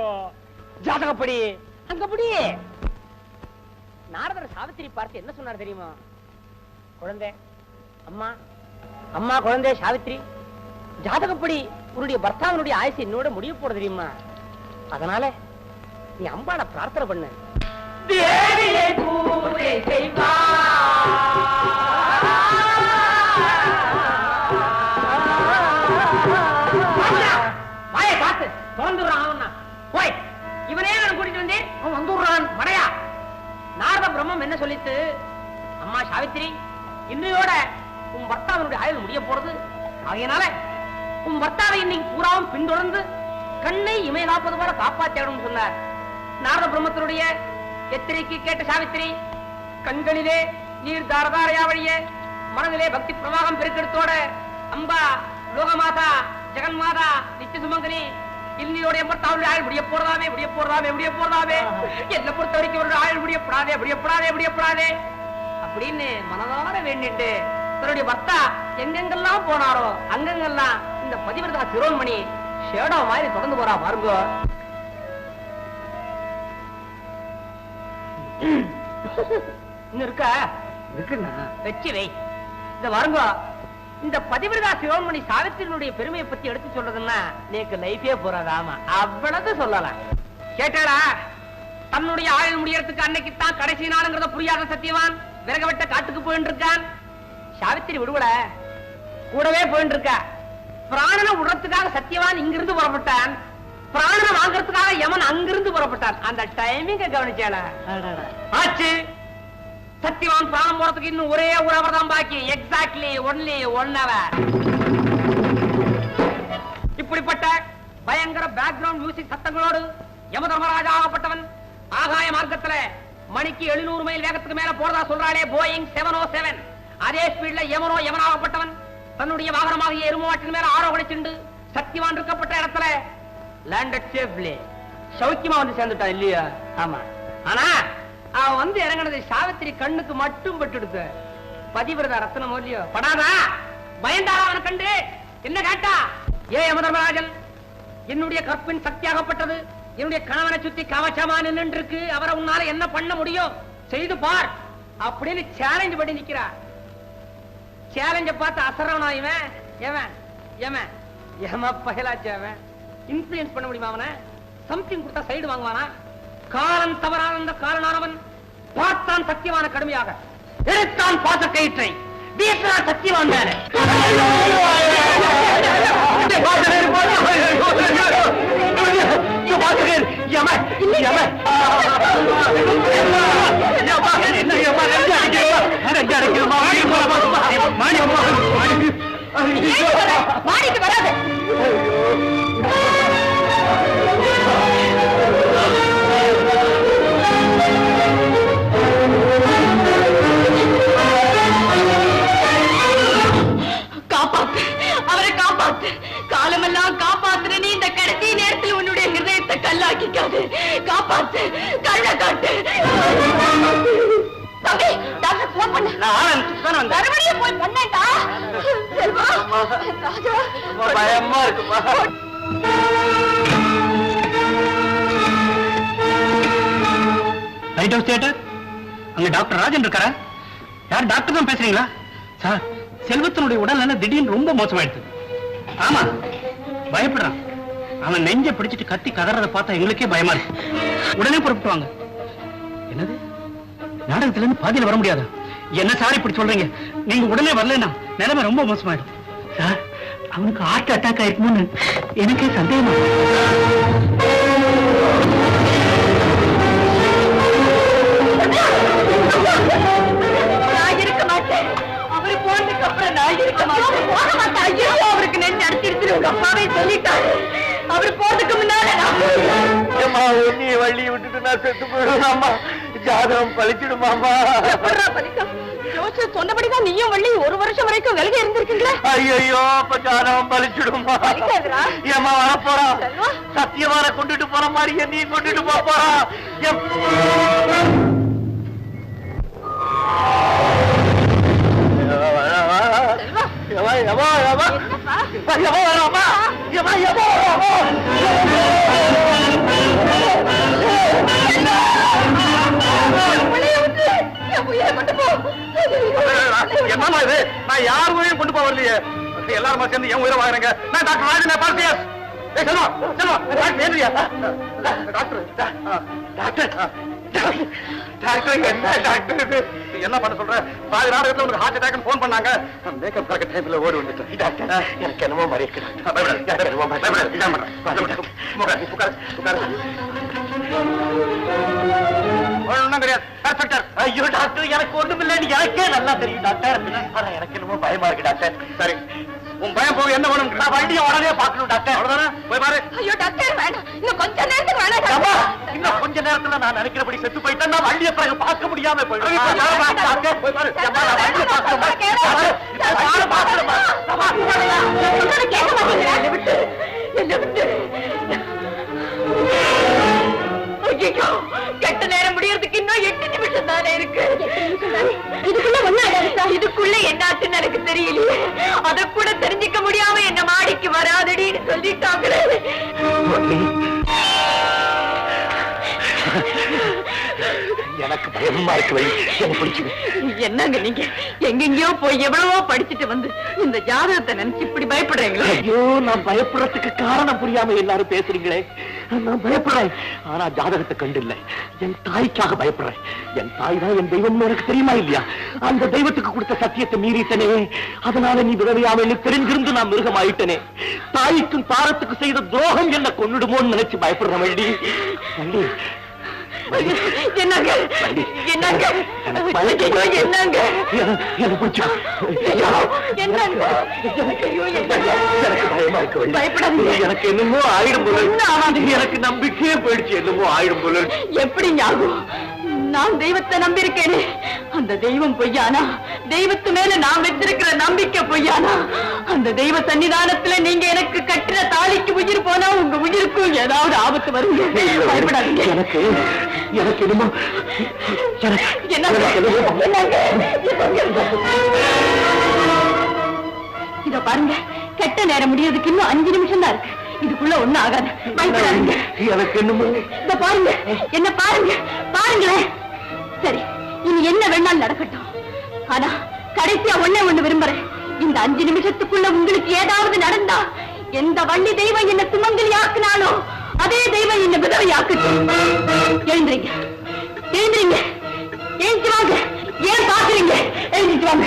ஜாதகப்படி அங்கப்படி. நாரதர் சாவித்திரி பார்த்து என்ன சொன்னார் தெரியுமா? குழந்தை, அம்மா அம்மா குழந்தை சாவித்திரி, ஜாதகப்படி உன்னுடைய பர்த்தாவனுடைய ஆயுசு என்னோட முடிய போட தெரியுமா? அதனால நீ அம்பாளை பிரார்த்தனை பண்ணு. தேவியை பூஜை செய்வாய், வாயை பார்த்து திறந்துடுறான். போய் இவனே நான் கூட்டிட்டு வந்தேன், அவன் வந்துடுறான் மடையா. நாரத பிரம்மம் என்ன சொல்லிட்டு, அம்மா சாவித்திரி, இன்னையோட உன் பர்த்தாவனுடைய ஆயுள் முடிய போறது. ஆகையினால உன் பர்த்தாவை இன்னைக்கு பூராவும் பின்தொடர்ந்து கண்ணை இமை காப்பது போல காப்பாற்றணும் சொன்னார். நாரத பிரம்மத்தினுடைய எத்திரைக்கு கேட்ட சாவித்திரி கண்களிலே நீர் தாரதாரையா வழிய மனதிலே பக்தி பிரவாகம் பெருக்கெடுத்தோட அம்பா லோகமாதா ஜெகன்மாதா நித்திய சுமங்கலி இன்னையோட எம்பர்த்தாவுடைய ஆயுள் முடிய போறதாவே முடிய போறதாவே முடிய போறதாவே என்ன பொறுத்த வரைக்கும் ஒரு ஆயுள் முடியப்படாதே முடியப்படாதே முடியப்படாதே அப்படின்னு மனதார வேண்டிட்டு தன்னுடைய பர்த்தா எங்கெங்கெல்லாம் போனாரோ அங்கெங்கெல்லாம் இந்த பதிவிரதா சிரோன்மணி ஷேடோ மாதிரி தொடர்ந்து போறா பாருங்க. இருக்கா இருக்குண்ணா, வச்சு வை. இந்த வருங்க, இந்த பதிவிரதா சிரோன்மணி சாவித்திரியினுடைய பெருமையை பத்தி எடுத்து சொல்றதுன்னா நீக்கு லைஃபே போறாதாமா, அவ்வளவு சொல்லலாம். கேட்டாளா? தன்னுடைய ஆயுள் முடியறதுக்கு அன்னைக்கு தான் கடைசி நாளுங்கிறத புரியாத சத்தியவான் விறக வெட்ட காட்டுக்கு போயிட்டு இருக்கான். சாவித்திரி விடுவட கூடவே போயிட்டு இருக்கா. பிராணனை விடுறதுக்காக சத்தியவான் இங்கிருந்து புறப்பட்டான். பிராணனை வாங்கறதுக்காக யமன் அங்கிருந்து புறப்பட்டான். புறப்பட்டான். அந்த டைமிங்க கவனிச்சாளா? ஆச்சு. சத்தியவான் பிராணம் போறதுக்கு இன்னும் ஒரே ஒரு அவர் தான் பாக்கி. Exactly only 1 hour. இப்படிப்பட்ட பயங்கர பேக்ரவுண்ட் மியூசிக் சத்தங்களோடு யமதர்மராஜா ஆகப்பட்டவன் ஆகாய மார்க்கத்துல மணிக்கு 700 மைல் வேகத்துக்கு மேல போறதா சொல்றாளே போயிங் 707. அதே ஸ்பீட்ல யமனாகப்பட்டவன் தன்னுடைய வாகனமாகிய எருமாட்டின் மேல ஆரோகணிச்சுண்டு சக்திவான் இருக்கப்பட்ட இடத்துல லேண்டட் சேஃப்லி சௌக்கியமா வந்து சேர்ந்துட்டான் இல்லையா? ஆமா. ஆனா அவன் வந்து இறங்கினது சாவித்திரி கண்ணுக்கு மட்டும் பட்டுடுத்து. பதிவிரத ரத்னம் இல்லையோ படாதா? பயந்தாரா அவனை கண்டு? என்ன கேட்டா, ஏ யமதர்மராஜன், என்னுடைய கற்பின் சக்தியாகப்பட்டது என்னுடைய கணவனை சுத்தி கவச்சமா நின்று இருக்கு. அவரை உன்னால என்ன பண்ண முடியும்? செய்து பார் அப்படின்னு சேலஞ்ச் பண்ணி நிக்கிறார். சேலஞ்ச பார்த்து அசரவனா இவன் எவன் எவன் எம பகலாச்சு. அவன் இன்ஃபுளுன்ஸ் பண்ண முடியுமா? அவனை சம்திங் கொடுத்தா சைடு வாங்குவானா? காலம் தவறான அந்த காரணானவன் பார்த்தான் சத்தியவான கடுமையாக, எடுத்தான் பாச கயிற்றை, வீசினான் சத்தியவான் மேல. மாடிக்கு வராது. காப்பாத்து, அவரை காப்பாத்து. காலமெல்லாம் காப்பாத்துற நீ இந்த கடைசி நேரத்தில் உன்னுடைய ஹிருதயத்தை கல்லாக்கிக்காது. காப்பாத்து, கண்ணை காட்டு. தம்பி, டாக்டர் போன் பண்ண. மறுபடியும் போய் பண்ணேன்டா. செல்வா, ராஜா, பயமா இருக்குமா? லைட் ஹவுஸ் தியேட்டர், அங்க டாக்டர் ராஜன் இருக்காரா? யார் டாக்டர் தான் பேசுறீங்களா? சார், செல்வத்தினுடைய உடல்நல திடீர்னு ரொம்ப மோசமாயிடுது. ஆமா, பயப்படுறான். அவன் நெஞ்ச பிடிச்சிட்டு கத்தி கதறத பார்த்தா எங்களுக்கே பயமா இருக்கு. உடனே புறப்பட்டு வாங்க. என்னது, நாடகத்துல இருந்து பாதியில வர முடியாதா? என்ன சார் இப்படி சொல்றீங்க? நீங்க உடனே வரலன்னா நிலைமை ரொம்ப மோசமாயிடும். சார், அவனுக்கு ஹார்ட் அட்டாக் ஆயிருக்குமோன்னு எனக்கே சந்தேகமா. நான் இருக்க மாட்டேன். அவரு போனதுக்கு அப்புறம் நான் இருக்க மாட்டேன். போக மாட்டேன். ஐயோ, அவருக்கு நெஞ்சு அடிச்சிருச்சு. உங்க அப்பாவே சொல்லிட்டாரு. அவரு போறதுக்கு முன்னால நீ வள்ளி விட்டுட்டு நான் செத்து போயிடுவாமா. ஜாதகம் பழிச்சிடுமாமா. ஜோசியர் சொன்னபடிதான் நீயும் வள்ளி 1 வருஷம் வரைக்கும் விலகி இருந்திருக்கீங்களா? ஐயோ, அப்ப ஜாதகம் பழிச்சிடுமா? ஏமா வரப்போறா? சத்தியவான கொண்டுட்டு போற மாதிரியே நீ கொண்டுட்டு போறா. என்னமா இது? நான் யார் உயிரையும் கொண்டு போவலையே. எல்லாரும் சேர்ந்து என் உயிரை வாங்குறேங்க. நான் டாக்டர் ராஜன் பார்த்தியாஸ். என்ன பண்ண சொல்ற? பாதி நாடகத்துல உனக்கு ஹார்ட் அட்டாக் போன் பண்ணாங்க. மேக்கப் பார்க்க டைம்ல ஓடி வந்துட்டேன். டாக்டர், எனக்கு என்னமோ மாதிரி இருக்கு. ஒண்ணும் கிடையாது. ஐயோ டாக்டர், எனக்கு ஒண்ணும் இல்லைன்னு எனக்கே நல்லா தெரியும் டாக்டர். ஆனா எனக்கு என்னமோ பயமா இருக்கு டாக்டர். சரி, உன் பயம் போக என்ன வேணும்? நான் வண்டியை உடனே பார்க்கணும் டாக்டர். அவ்வளவுதானே? போய் பாரு. ஐயோ டாக்டர், வேண்டாம். இன்னும் கொஞ்ச நேரத்துக்கு வேணாம். இன்னும் கொஞ்ச நேரத்துல நான் நினைக்கிறபடி செத்து போயிட்டேன். நான் வண்டியை பிறகு பார்க்க முடியாம போயிடும். போய் பாரு. வண்டியை கெட்ட நேரம் முடியறதுக்கு இன்னும் 8 நிமிஷம் தானே இருக்கு. இதுக்குள்ள என்னாச்சுன்னு எனக்கு தெரியலையே. அத கூட தெரிஞ்சுக்க முடியாம என்ன மாடிக்கு வராதடின்னு சொல்லிட்டாங்களே. எனக்கு பயமா இருக்கு. என்னங்க நீங்க எங்கெங்கயோ போய் எவ்வளவோ படிச்சுட்டு வந்து இந்த ஜாதகத்தை நினைச்சு இப்படி பயப்படுறீங்களா? ஐயோ, நான் பயப்படுறதுக்கு காரணம் புரியாம எல்லாரும் பேசுறீங்களே. நான் பயப்படுறேன். ஆனா ஜாதகத்தை கண்டு இல்லை, என் தாய்க்காக பயப்படுறேன். என் தாய் தான் என் தெய்வம், எனக்கு தெரியுமா இல்லையா? அந்த தெய்வத்துக்கு கொடுத்த சத்தியத்தை மீறிட்டனே, அதனால நீ விதவையாமல் தெரிஞ்சிருந்து நான் மிருகமாயிட்டனே. தாய்க்கும் தாரத்துக்கு செய்த துரோகம் என்ன கொன்னுடுமோன்னு நினைச்சு பயப்படுறேன். வள்ளி வள்ளி என்னங்க என்னங்க என்னங்க எனக்கு என்னமோ ஆயிடும் போல, எனக்கு நம்பிக்கையே போயிடுச்சு. என்னமோ ஆயிடும் போல. எப்படி ஞாபகம்? நான் தெய்வத்தை நம்பியிருக்கேனே, அந்த தெய்வம் பொய்யானா? தெய்வத்து மேல நான் வச்சிருக்கிற நம்பிக்கை பொய்யானா? அந்த தெய்வ சன்னிதானத்துல நீங்க எனக்கு கட்டுற தாலிக்கு உயிர் போனா உங்க உயிருக்கும் ஏதாவது ஆபத்து வருங்க. பயப்படாதீங்க. எனக்கு எனக்கு என்னமோ இத பாருங்க, கெட்ட நேரம் முடியறதுக்கு இன்னும் 5 நிமிஷம் தான் இருக்கு. இதுக்குள்ள ஒண்ணும் ஆகாது. பயப்படாதீங்க. எனக்கு என்னமோ. இத பாருங்க, என்ன பாருங்க, பாருங்களேன். சரி, இனி என்ன வேணாலும் நடக்கட்டும். ஆனா கடைசியா ஒண்ணு விரும்புறேன். இந்த 5 நிமிஷத்துக்குள்ள உங்களுக்கு ஏதாவது நடந்தா, எந்த வள்ளி தெய்வம் என்ன சுமங்கலி ஆக்குனாலோ அதே தெய்வம் என்ன விதவை ஆக்கட்டும். எழுந்துறீங்க, எழுந்துறீங்க, எழுந்து வாங்க. ஏன் பாக்குறீங்க? எழுந்துட்டு வாங்க.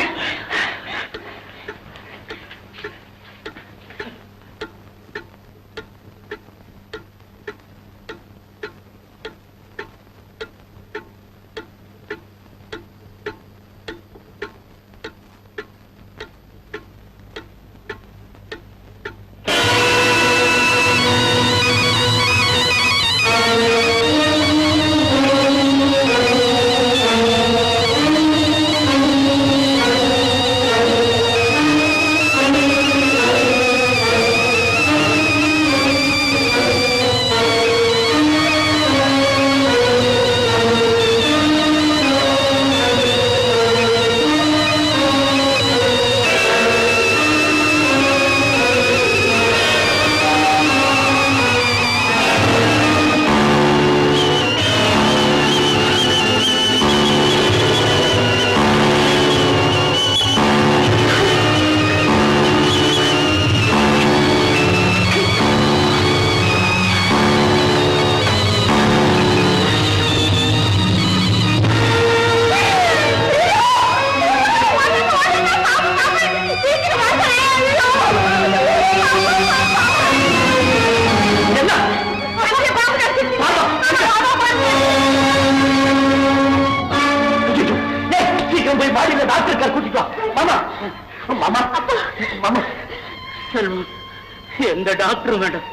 எந்த டாக்டரும் வேண்டாம்.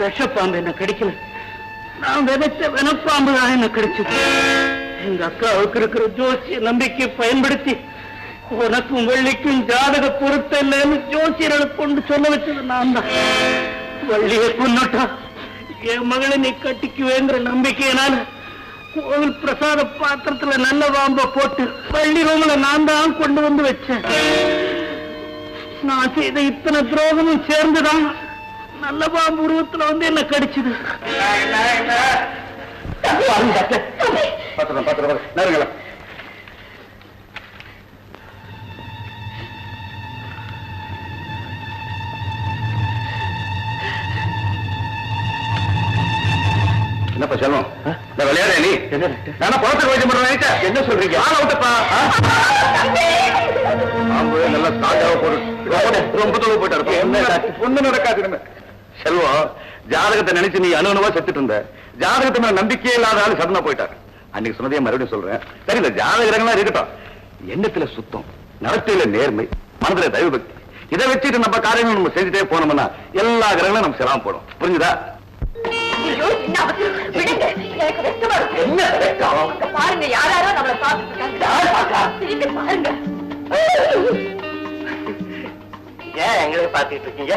விஷப்பாம்பு என்ன கிடைக்கல, நான் விதைச்ச வினப்பாம்பு தான் என்ன கிடைச்சது. எங்க அக்காவுக்கு இருக்கிற ஜோசிய நம்பிக்கை பயன்படுத்தி உனக்கும் வெள்ளிக்கும் ஜாதக பொருத்தம் இல்லைன்னு ஜோசியர்களை கொண்டு சொல்ல வச்சது நான் தான். வள்ளியை கொண்டுட்டா என் மகளை நீ கட்டிக்குவேங்கிற நம்பிக்கையினால கோவில் பிரசாத பாத்திரத்துல நல்ல பாம்பை போட்டு வள்ளி ரூம்ல நான் தான் கொண்டு வந்து வச்சேன். நான் செய்த இத்தனை துரோகமும் சேர்ந்துதான் நல்ல பாம்பு உருவத்துல வந்து என்ன கடிச்சது. நேரங்களா என்னப்பா செல்வம், விளையாட நீ நானா பழத்துக்கு வைத்தியம் பண்றேன். என்ன சொல்றீங்க? விட்டுப்பா, நல்லா ஸ்ட்ராங்காக போட்டு ரொம்ப தொழில் போயிட்டு ஒண்ணு நடக்காது. செல்வம், ஜாதகத்தை நினைச்சு நீ அணுவா செத்துட்டு இருந்த. ஜாதகத்தை மேல நம்பிக்கையே இல்லாத ஆளு சடனா போயிட்டாரு. அன்னைக்கு சொன்னதே மறுபடியும் சொல்றேன். சரி, இந்த ஜாதகங்களா இருக்கட்டும். எண்ணத்துல சுத்தம், நடத்தையில நேர்மை, மனதுல தெய்வபக்தி, இதை வச்சுட்டு நம்ம காரியங்கள் நம்ம செஞ்சுட்டே போனோம்னா எல்லா கிரகங்களும் நம்ம செலாம போடும். புரிஞ்சுதா? பாருங்க, யாராரோ நம்மளை பாருங்க. ஏன் எங்களை பாத்துக்கிட்டு இருக்கீங்க?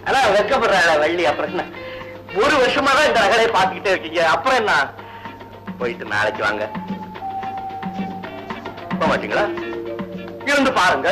ஆனா வெக்கப்படுற வள்ளி. அப்புறம் ஒரு வருஷமா தான் இந்த நகலையை பாத்துக்கிட்டே இருக்கீங்க. அப்புறம் என்ன? போயிட்டு நாளைக்கு வாங்க. போக மாட்டீங்களா? இருந்து பாருங்க.